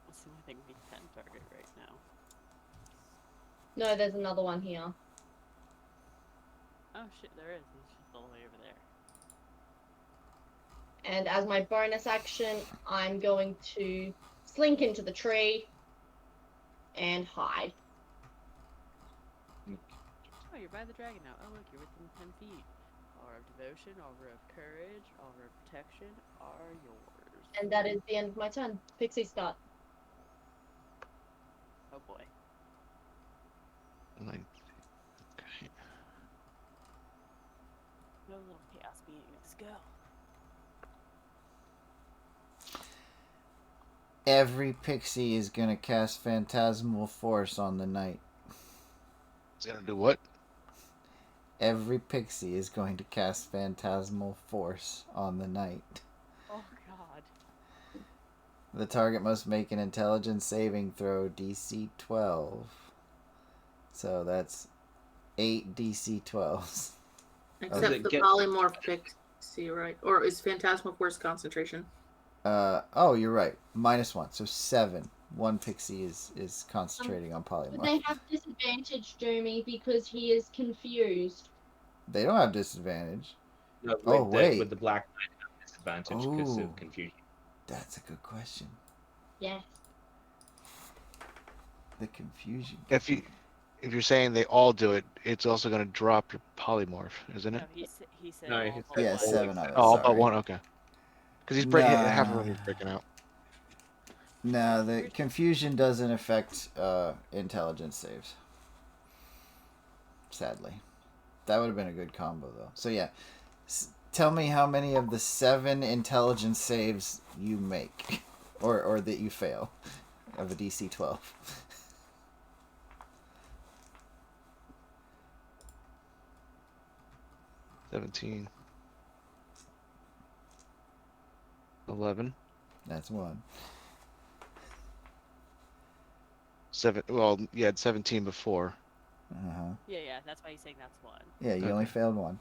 That's the only thing we can target right now. No, there's another one here. Oh shit, there is. He's just all the way over there. And as my bonus action, I'm going to slink into the tree and hide. Oh, you're by the dragon now. Oh, look, you're within 10 feet. Aura of devotion, aura of courage, aura of protection are yours. And that is the end of my turn. Pixie start. Oh boy. Okay. No little chaos beings, go. Every pixie is gonna cast Phantasmal Force on the knight. It's gonna do what? Every pixie is going to cast Phantasmal Force on the knight. Oh god. The target must make an intelligence saving throw DC 12. So that's 8 DC 12s. Except it the get- polymorph pixie, right? Or is Phantasmal Force concentration? Oh, you're right. -1. So 7 One pixie is concentrating on But polymorph. they have disadvantage, Doomy, because he is confused. They don't have disadvantage. No, Oh, with wait. with the black knight have disadvantage because Oh. of confusion. That's a good question. Yes. The confusion. If you're saying they all do it, it's also going to drop your polymorph, isn't No, it? he said No, all he but said Yeah, one. all 7 except of it. Oh, all Sorry. but one. Okay. Because half of them he's breaking out. No, the confusion doesn't affect intelligence saves. Sadly. That would have been a good combo, though. So, yeah. Tell me how many of the 7 intelligence saves you make. Or that you fail. Of a DC 12. 17. 11. That's 1. 7. Well, you had 17 before. Uh-huh. Yeah, that's why he's saying that's one. Yeah, you only Okay. failed 1.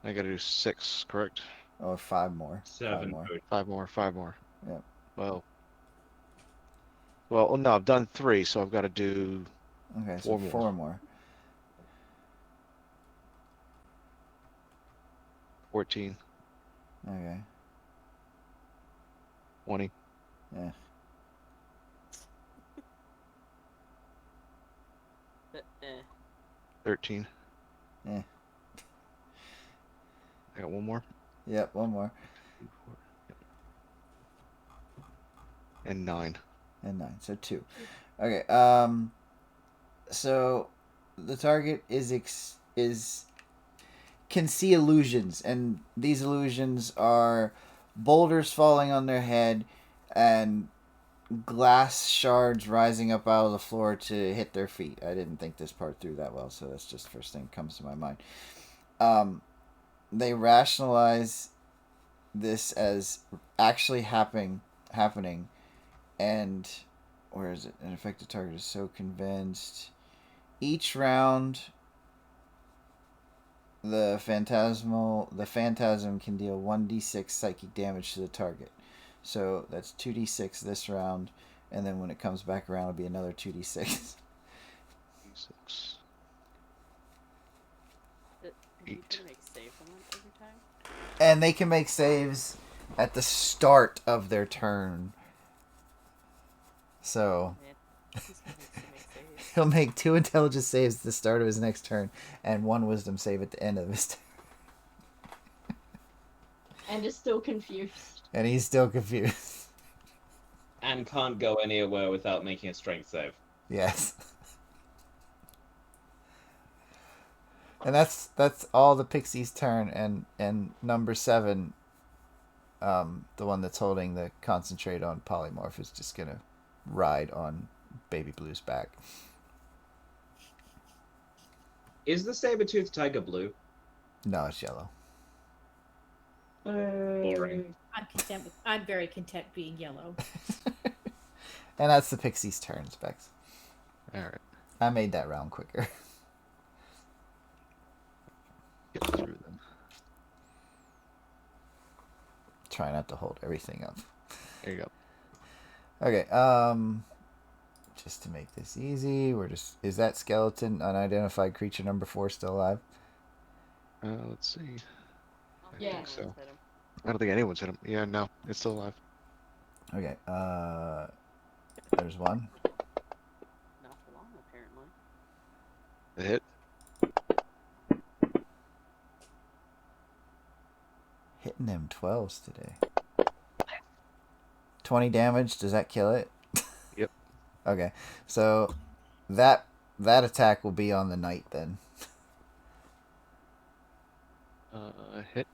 I got to do 6, correct? Or 5 more. 7. 5 more. 5 more. Yep. Well, no, I've done 3, so I've got to do Okay, 4 so more. 4 more. 14. Okay. 20. Yeah. Eh. 13. Eh. I got 1 more. Yep, 1 more. 2, 4, yep. And 9. And 9. So 2. Okay, so the target can see illusions, and these illusions are boulders falling on their head and glass shards rising up out of the floor to hit their feet. I didn't think this part through that well, so that's just the first thing that comes to my mind. They rationalize this as actually happening, and where is it? An affected target is so convinced. Each round, the phantasm can deal 1d6 psychic damage to the target. So that's 2d6 this round, and then when it comes back around, it'll be another 2d6. 6. You 8. can make saves on that every time. And they can make saves at the start of their turn. So Man, he's gonna make so many saves. he'll make 2 intelligence saves at the start of his next turn, and 1 wisdom save at the end of his turn. And is still confused. And he's still confused. And can't go anywhere without making a strength save. Yes. And that's all the pixie's turn, and number 7, the one that's holding the concentrate on polymorph, is just gonna ride on Baby Blue's back. Is the saber-toothed tiger blue? No, it's yellow. Boring. I'm very content being yellow. And that's the pixie's turn, Specs. Alright. I made that round quicker. Get through them. Try not to hold everything up. There you go. Okay, just to make this easy, is that skeleton unidentified creature number 4 still alive? Let's see. I don't Yeah. think So. anyone's hit him. I don't think anyone's hit him. Yeah, no, it's still alive. Okay, there's one. Not for long, apparently. The hit. Hitting them 12s today. 20 damage, does that kill it? Yep. Okay, so that attack will be on the knight then. Hit.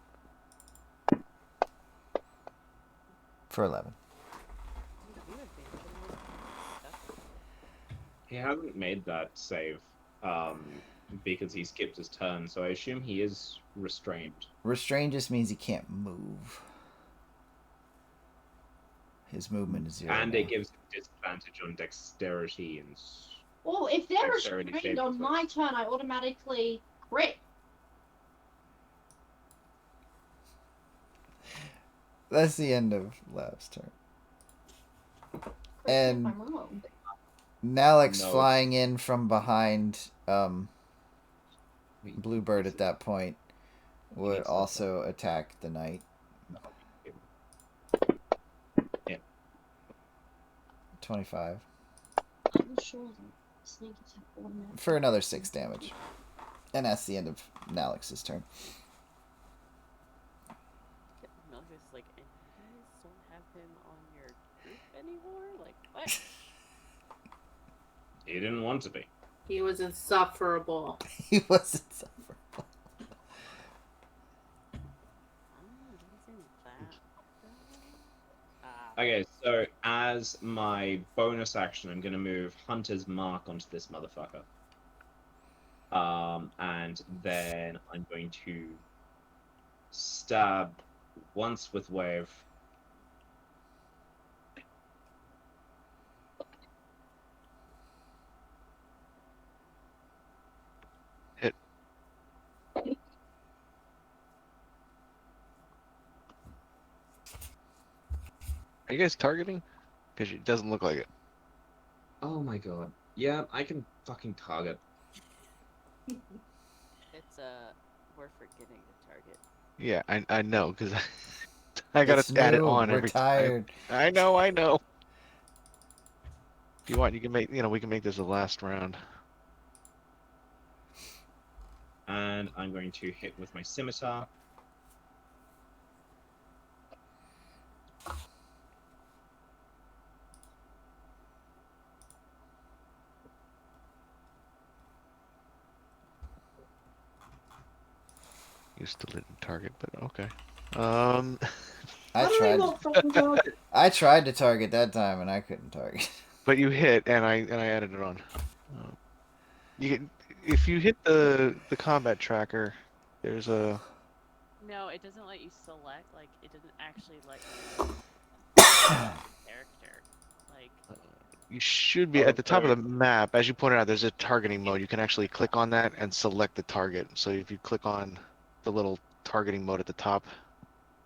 For 11. You advantage on this stuff. He hasn't made that save because he skipped his turn, so I assume he is restrained. Restrained just means he can't move. His movement is 0. And now. it gives him disadvantage on dexterity and... Well, if they're Dexterity restrained saving on my turn, I automatically crit. That's the end of Lav's turn. Correct me if And I'm wrong. Nalex No. flying in from behind Bluebird at that point would also attack the knight. Yeah. 25. I'm sure that sneak attack automatic. For another 6 damage. And that's the end of Nalex's turn. Melga's like, and you guys don't have him on your group anymore? Like, what? He didn't want to be. He was insufferable. He wasn't suffering. Okay, so as my bonus action, I'm going to move Hunter's Mark onto this motherfucker. And then I'm going to stab once with wave. Hit. Are you guys targeting? Because it doesn't look like it. Oh my god. Yeah, I can fucking target. It's we're forgetting to target. Yeah, I know, because I gotta It's add it new. on We're every time. tired. I know. If you want, you can make, we can make this a last round. And I'm going to hit with my scimitar. You still didn't target, but okay. I tried to target that time and I couldn't target. But you hit, and I added it on. You can, if you hit the combat tracker, there's a. No, it doesn't let you select. Like, it doesn't actually let you character. Like, You should be at the top of the map, as you pointed out. There's a targeting mode. You can actually click on that and select the target. So if you click on the little targeting mode at the top.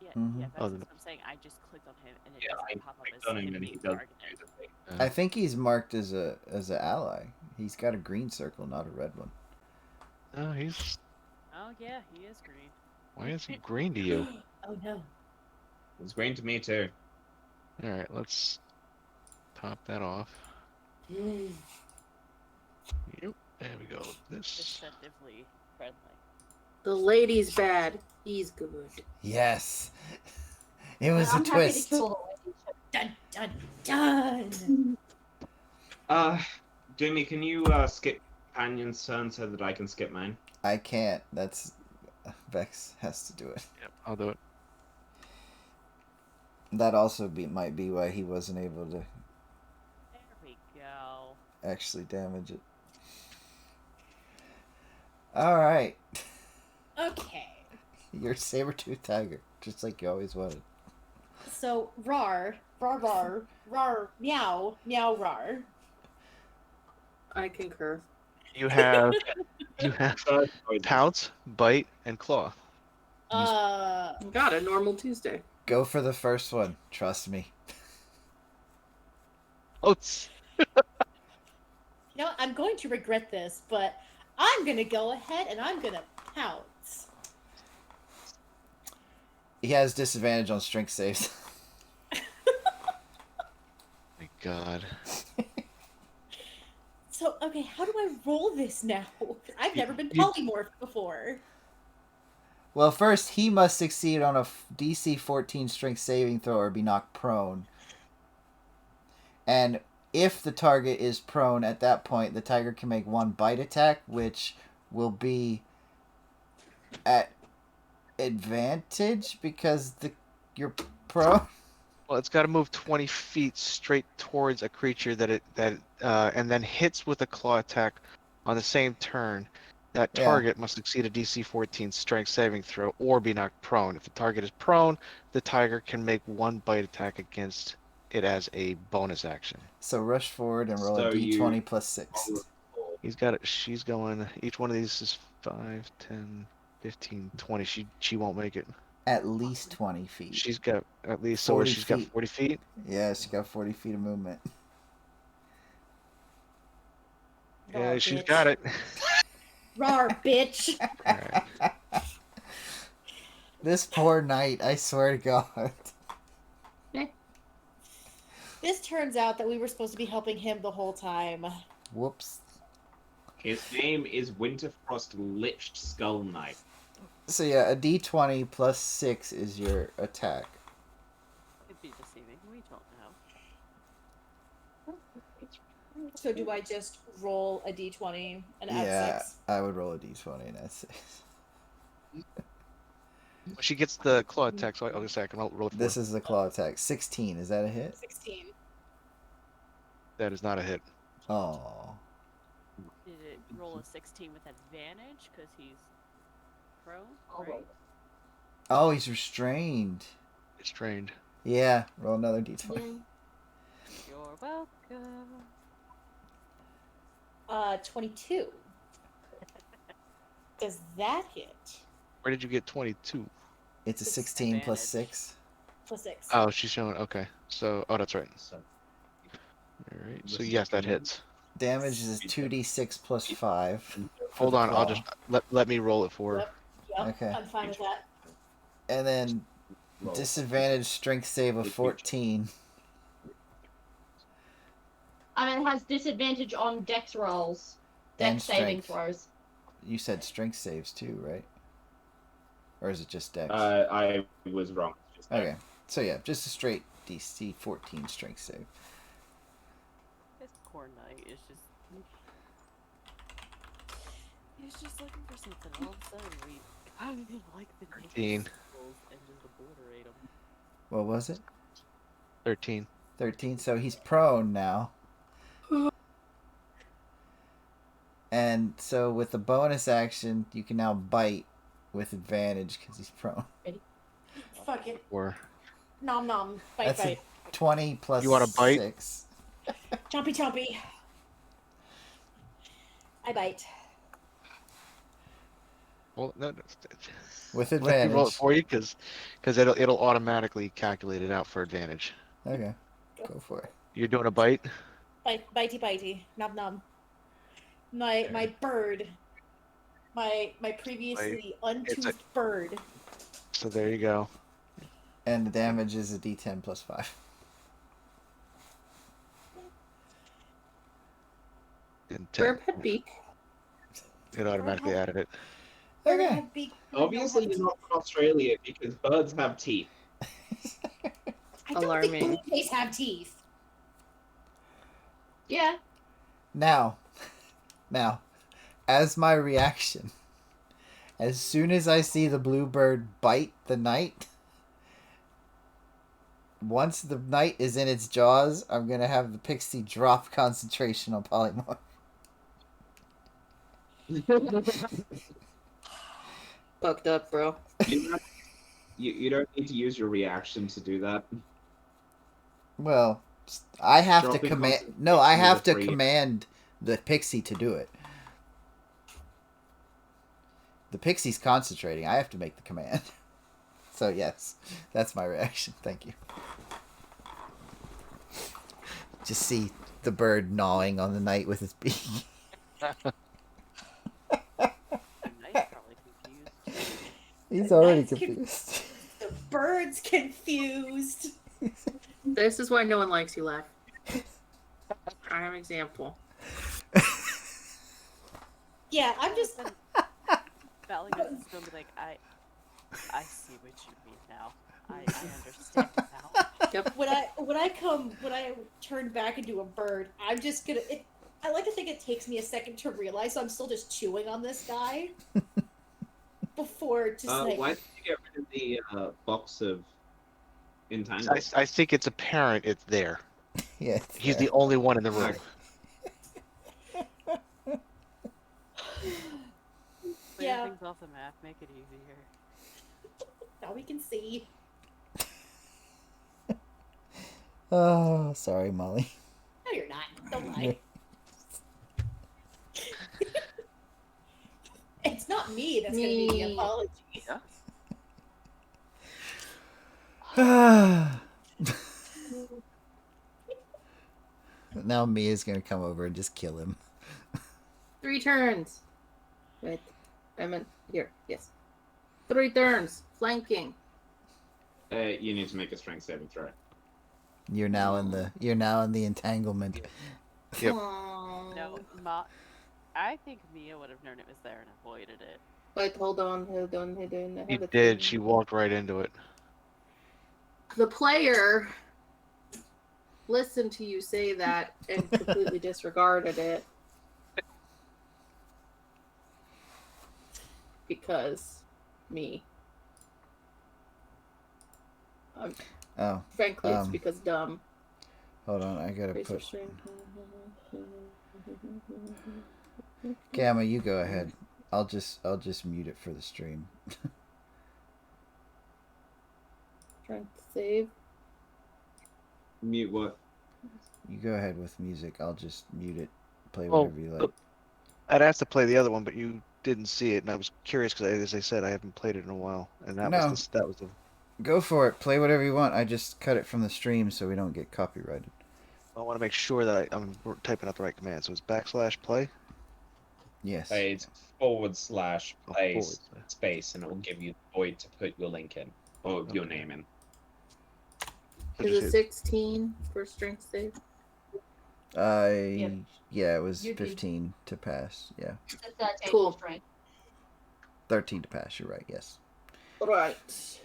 yeah, Mhm. that's what I'm saying. I just clicked on him, and it doesn't pop up as on him him and being he does targeted. I think he's marked as a ally. He's got a green circle, not a red one. Oh, he's. Oh yeah, he is green. Why is he green to you? Oh no. It's green to me too. All right, let's top that off. Yep, there we go. This. Deceptively friendly. The lady's bad. He's good. Yes. It was I'm a twist. happy to kill the lady. Dun dun dun. Jimmy, can you skip Companion's turn so that I can skip mine? I can't. That's Vex has to do it. Yep, I'll do it. That also might be why he wasn't able to There we go. actually damage it. All right. Okay. You're saber-toothed tiger, just like you always wanted. So rar, meow, meow, rar. I concur. You have pounce, bite, and claw. Got a normal Tuesday. Go for the first one. Trust me. Oats. You know, I'm going to regret this, but I'm gonna go ahead and I'm gonna pounce. He has disadvantage on strength saves. My God. So, okay, how do I roll this now? I've never been polymorphed before. Well, first he must succeed on a DC 14 strength saving throw or be knocked prone. And if the target is prone at that point, the tiger can make one bite attack, which will be at advantage because you're prone. Well, it's got to move 20 feet straight towards a creature and then hits with a claw attack on the same turn. That target must succeed a DC 14 strength saving throw or be knocked prone. If the target is prone, the tiger can make one bite attack against it as a bonus action. So rush forward and roll a d20 plus 6. He's got it. She's going. Each one of these is 5, 10, 15, 20. She won't make it. At least 20 feet. She's got at least. So she's got 40 feet? Yeah, she's got 40 feet of movement. Yeah, Rawr, she's bitch. got it. Rawr, bitch. All right. This poor knight, I swear to God. This turns out that we were supposed to be helping him the whole time. Whoops. His name is Winterfrost Liched Skull Knight. So yeah, a d20 plus 6 is your attack. Could be deceiving. We don't know. So do I just roll a d20 and add Yeah, 6? I would roll a d20 and that's 6. She gets the claw attack, so I'll just say I can roll it for This her. is the claw attack. 16, is that a hit? 16. That is not a hit. Oh. Did it roll a 16 with advantage because he's prone? Oh, Right? Oh, he's restrained. It's trained. Yeah, roll another d20. You're welcome. 22. Does that hit? Where did you get 22? It's a It's 16 plus advantage. 6. Plus 6. Oh, she's showing. Okay. So, oh, that's right. So, All right. So yes, that hits. Damage is 2d6 plus 5. for Hold the on. I'll claw. just let me roll it for her. Yep, Okay. I'm fine with that. And then disadvantage strength save of 14. And it has disadvantage on dex rolls. And Dex saving strength. throws. You said strength saves too, right? Or is it just dex? I was wrong. Just Okay. So yeah, just a straight DC 14 strength save. This poor knight is just. He's just looking for something. All of a sudden, we kind of like the 13. skulls and just obliterate him. What was it? 13. 13. So he's prone now. And so with the bonus action, you can now bite with advantage because he's prone. Fuck it. Or Nom nom. Bite That's bite. a 20 plus You wanna bite? 6. Chompy chompy. I bite. well, no. With Let me roll it advantage. for you because it'll automatically calculate it out for advantage. Okay. Go for it. You're doing a bite. Bite bitey bitey. Nom nom. My bird. My previously untoothed bird. So there you go. And the damage is a d10 plus 5. And Burp 10. had beak. It automatically added it. Bird Okay. have beak, bird obviously, don't you're have not from Australia because birds have teeth. teeth. I don't Alarming. think bluejays have teeth. Yeah. Now, as my reaction, as soon as I see the bluebird bite the knight, once the knight is in its jaws, I'm going to have the pixie drop concentration on polymorph. Fucked up, bro. You don't need to use your reaction to do that. Well, I have to Dropping command. concentration No, I is have a to free- command the pixie to do it. The pixie's concentrating. I have to make the command. So yes, that's my reaction. Thank you. Just see the bird gnawing on the knight with his beak. The knight's probably confused. He's already Knight's confused. The bird's confused. This is why no one likes you, Laugh. Prime example. Yeah, I'm just. Valigus is gonna be like, I see what you mean now. I understand now. Yep. When I turn back into a bird, I'm just gonna. I like to think it takes me a second to realize I'm still just chewing on this guy before just like. Why did you get rid of the box of entangle? I think it's apparent it's there. Yeah, it's He's there. the only one in the room. Clear Yeah. things off the map, make it easier. Now we can see. Oh, sorry, Molly. No, you're not. Don't lie. It's not me that's gonna be the Me. apology. Now Mia's gonna come over and just kill him. 3 turns. Wait, I meant here. Yes. 3 turns. Flanking. You need to make a strength saving throw. You're now in the entanglement. Yep. No, I think Mia would have known it was there and avoided it. Wait, hold on. I have She a did. thing. She walked right into it. The player listened to you say that and completely disregarded it. Because me. Oh, Frankly, it's because dumb. hold on. I gotta Razor put. string. Gamma, you go ahead. I'll just mute it for the stream. Trying to save. Mute what? You go ahead with music. I'll just mute it. Play Well, whatever you like. I'd asked to play the other one, but you didn't see it, and I was curious because, as I said, I haven't played it in a while, and that No. was the. Go for it. Play whatever you want. I just cut it from the stream so we don't get copyrighted. I want to make sure that I'm typing out the right command. So it's /play. Yes. It's /play Forward. space, and it will give you the void to put your link in or your name in. So Is just it hit- 16 for strength save? Yeah, it was You did. 15 to pass. Yeah. It's a 13 Cool. strength. 13 to pass. You're right. Yes. Right.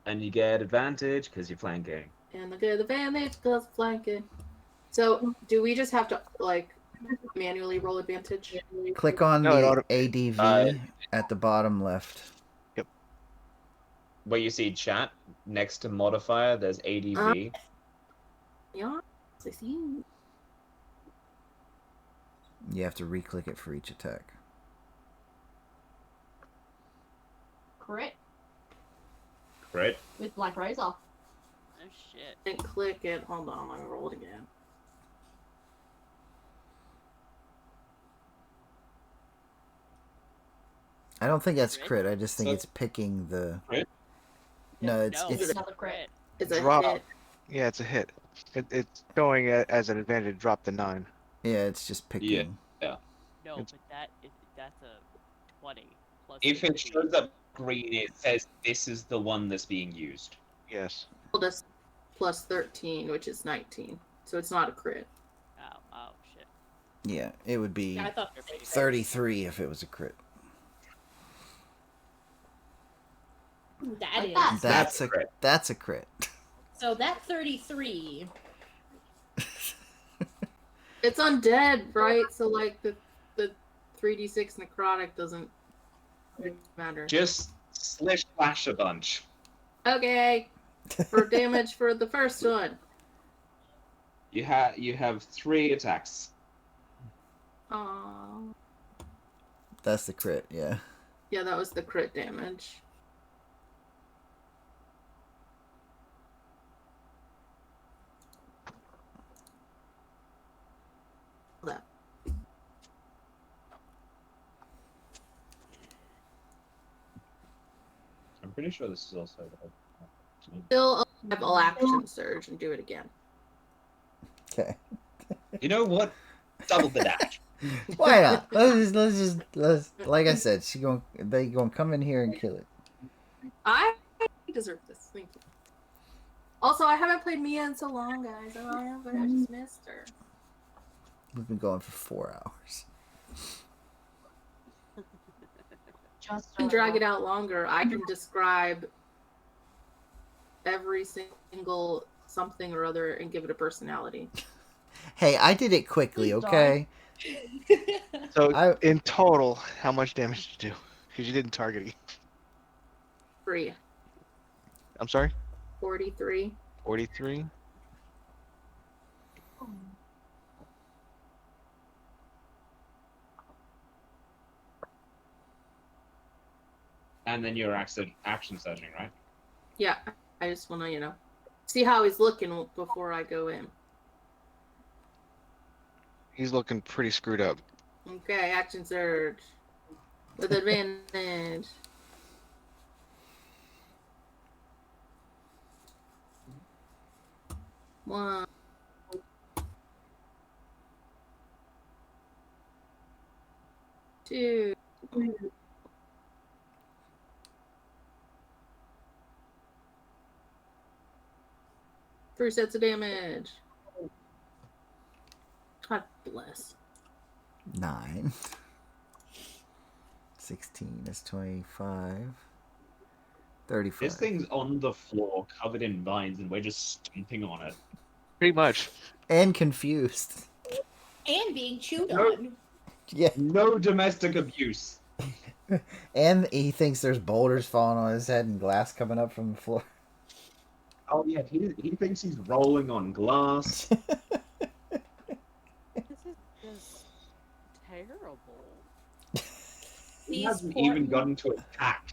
And you get advantage because you're flanking. And the good advantage because flanking. So, do we just have to, like, manually roll advantage? Click on No, it the auto- ADV at the bottom left. Where you see chat next to modifier, there's ADV. Yeah, I see. You have to re-click it for each attack. Crit Right? with Black Razor. Oh shit. And click it. Hold on, let me roll it again. I don't think that's Crit? crit. I just think So- it's picking the. Crit? No, it's It's another crit. It's a Drop. hit. Yeah, it's a hit. It's showing it as an advantage. Drop the 9. yeah, it's just picking. No, It's- but that's a 20 plus. If it 15. shows up green, it says this is the one that's being used. Yes. Just plus 13, which is 19. So it's not a crit. Oh shit. Yeah, it would be Yeah, I thought the same thing. 33 if it was a crit. That Like is. that. That's a crit. that's a crit. So that 33. It's undead, right? So, like, the 3d6 necrotic doesn't matter. Just splash a bunch. Okay. For damage for the first one. You have 3 attacks. Aww. That's the crit. Yeah. Yeah, that was the crit damage. That. I'm pretty sure this is also. Still have all action surge and do it again. Okay. You know what? Double the damage. Why not? Let's like I said, they gonna come in here and kill it. I deserve this. Thank you. Also, I haven't played Mia in so long, guys. I just missed her. We've been going for 4 hours. Just I can drag it out longer. I can describe every single something or other and give it a personality. Hey, I did it quickly, okay? So in total, how much damage did you do? Because you didn't target it. 3. I'm sorry. 43. 43. And then you're action surging, right? Yeah, I just want to, see how he's looking before I go in. He's looking pretty screwed up. Okay, action surge. With advantage. One. 2. 3 sets of damage. God bless. 9. 16 is 25. 35. This thing's on the floor, covered in vines, and we're just stomping on it. Pretty much. And confused. And being chewed No. on. Yeah. No domestic abuse. And he thinks there's boulders falling on his head and glass coming up from the floor. Oh yeah, he thinks he's rolling on glass. This is just terrible. He These hasn't poor- even gotten to attack.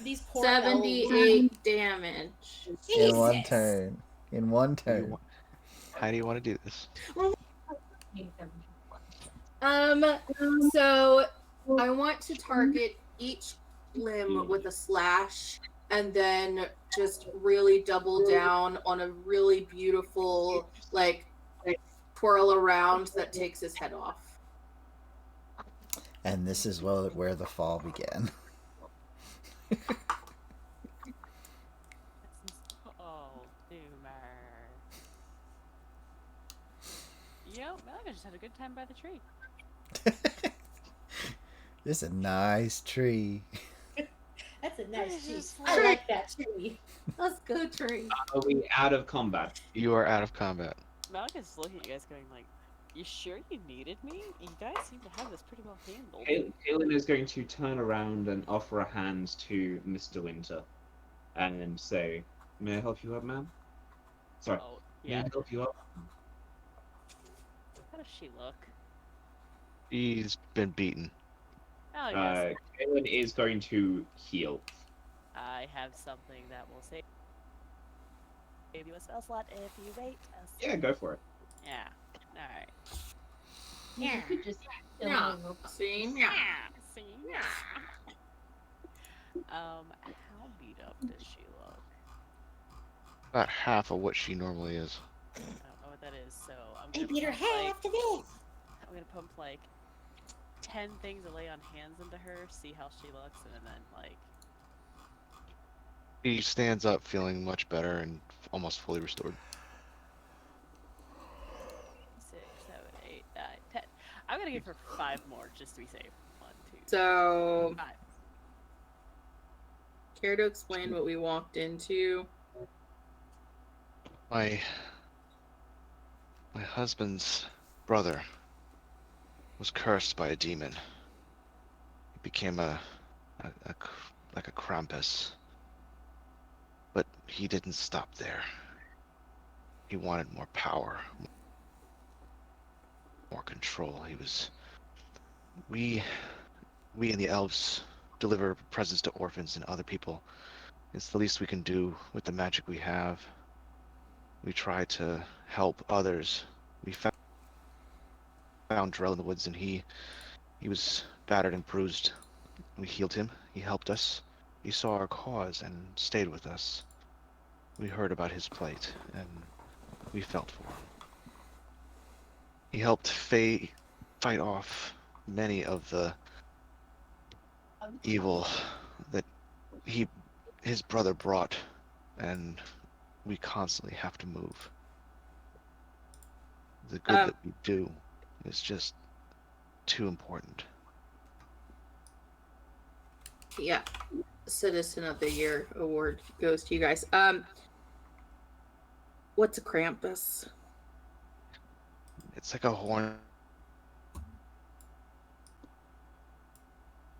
These poor 78 damage. In one Jesus. turn. In one How do you turn. want- How do you want to do this? So I want to target each limb with a slash and then just really double down on a really beautiful, like, twirl around that takes his head off. And this is where the fall began. Oh, Doomer. Yep, I just had a good time by the tree. This is a nice tree. That's a nice tree. Just I like- like that tree. Let's go, tree. Are we out of combat? You are out of combat. Malika's looking at you guys going like, you sure you needed me? You guys seem to have this pretty well handled. Kaelin is going to turn around and offer a hand to Mr. Winter and say, "May I help you up, ma'am? Sorry, Oh, may I yeah. help you up?" How does she look? He's been beaten. Oh, yes. Kaelin is going to heal. I have something that will save you a spell slot if you wait. Yeah, go for it. Yeah. Alright. Yeah. You could just Yeah. See? Yeah. See? How beat up does she look? About half of what she normally is. I don't know what that is, so I'm I gonna beat her pump, like, half to this. I'm gonna pump like 10 things to lay on hands into her, see how she looks, and then like He stands up feeling much better and almost fully restored. 6, 7, 8, 9, 10. I'm gonna give her 5 more just to be safe. 1, 2, So, 5. care to explain what we walked into? My husband's brother was cursed by a demon. He became like a Krampus. But he didn't stop there. He wanted more power, more control. We and the elves deliver presents to orphans and other people. It's the least we can do with the magic we have. We try to help others. We found Drell in the woods, and he was battered and bruised. We healed him. He helped us. He saw our cause and stayed with us. We heard about his plight, and we felt for him. He helped fight off many of the evil that his brother brought, and we constantly have to move. The good that we do is just too important. Yeah. Citizen of the Year award goes to you guys. What's a Krampus? It's like a horn.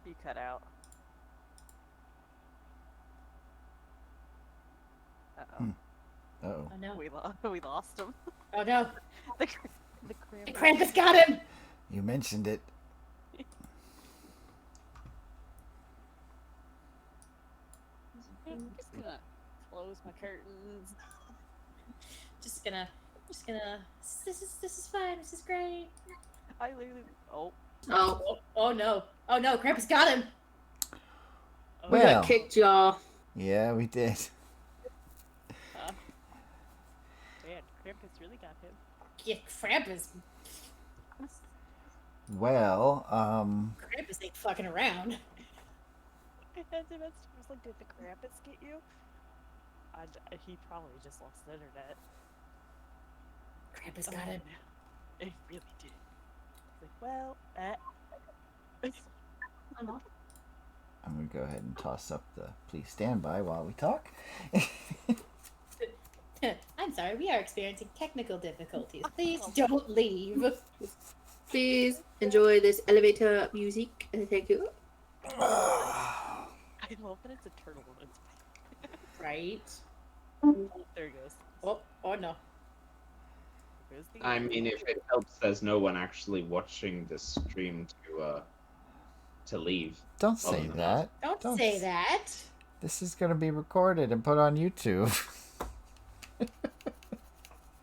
You cut out. Uh-oh. Uh-oh. Oh no. We lost him. Oh no. the The Krampus. Krampus got him. You mentioned it. I'm just gonna close my curtains. Just gonna. This is fine. This is great. I literally. Oh. Oh, Oh no. Oh no. Krampus got him. Oh, we Well. got kicked, y'all. Yeah, we did. Man, Krampus really got him. Yeah, Krampus. Well, Krampus ain't ain't fucking around. And Sebastian was like, did the Krampus get you? And he probably just lost the internet. Krampus got him. It really did. It's like, well, I'm going to go ahead and toss up the please stand by while we talk. I'm sorry, we are experiencing technical difficulties. Please don't leave. Please enjoy this elevator music. Thank you. I love that it's a turtle and it's Right? there it goes. Oh no. There's the I mean, if it helps, there's no one actually watching the stream to leave. Don't say than that. Don't say that. This is going to be recorded and put on YouTube.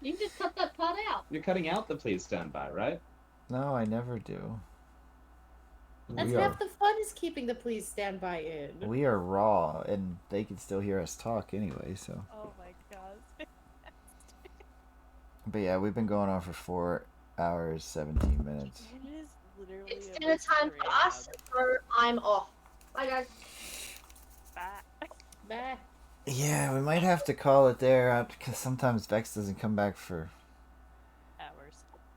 You can just cut that part out. You're cutting out the please stand by, right? No, I never do. That's We half are, the fun is keeping the please stand by in. we are raw, and they can still hear us talk anyway, so. Oh my god. But yeah, we've been going on for 4 hours, 17 minutes. It is literally It's dinner time for us, so I'm off. Bye, guys. Bye. Yeah, we might have to call it there, because sometimes Vex doesn't come back for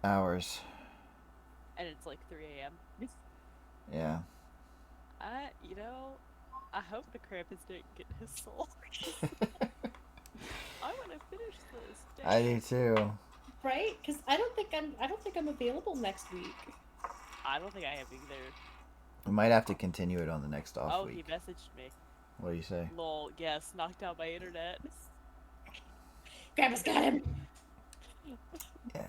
hours. And it's like 3 a.m. Yeah. You know, I hope the Krampus didn't get his soul. I want to finish this. I do too. Right? Because I don't think I'm available next week. I don't think I am either. We might have to continue it on the next off Oh, week. he messaged me. What do you say? Lol, yes, knocked out my internet. Krampus got him. Yeah.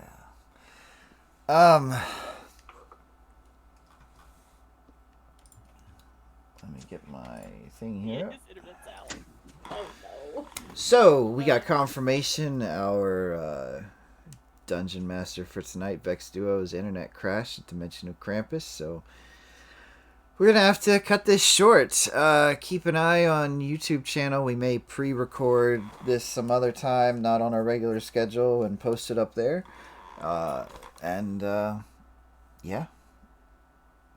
Let me get my thing here. His internet's out. Oh no. So, we got confirmation our dungeon master for tonight, Vexed Duo's internet crashed at the mention of Krampus, so we're going to have to cut this short. Keep an eye on YouTube channel. We may pre-record this some other time, not on our regular schedule, and post it up there. Yeah.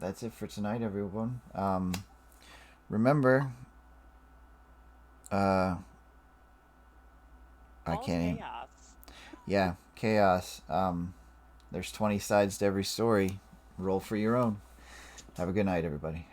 That's it for tonight, everyone. Remember, I can't even... Chaos. Yeah, chaos. There's 20 sides to every story. Roll for your own. Have a good night, everybody.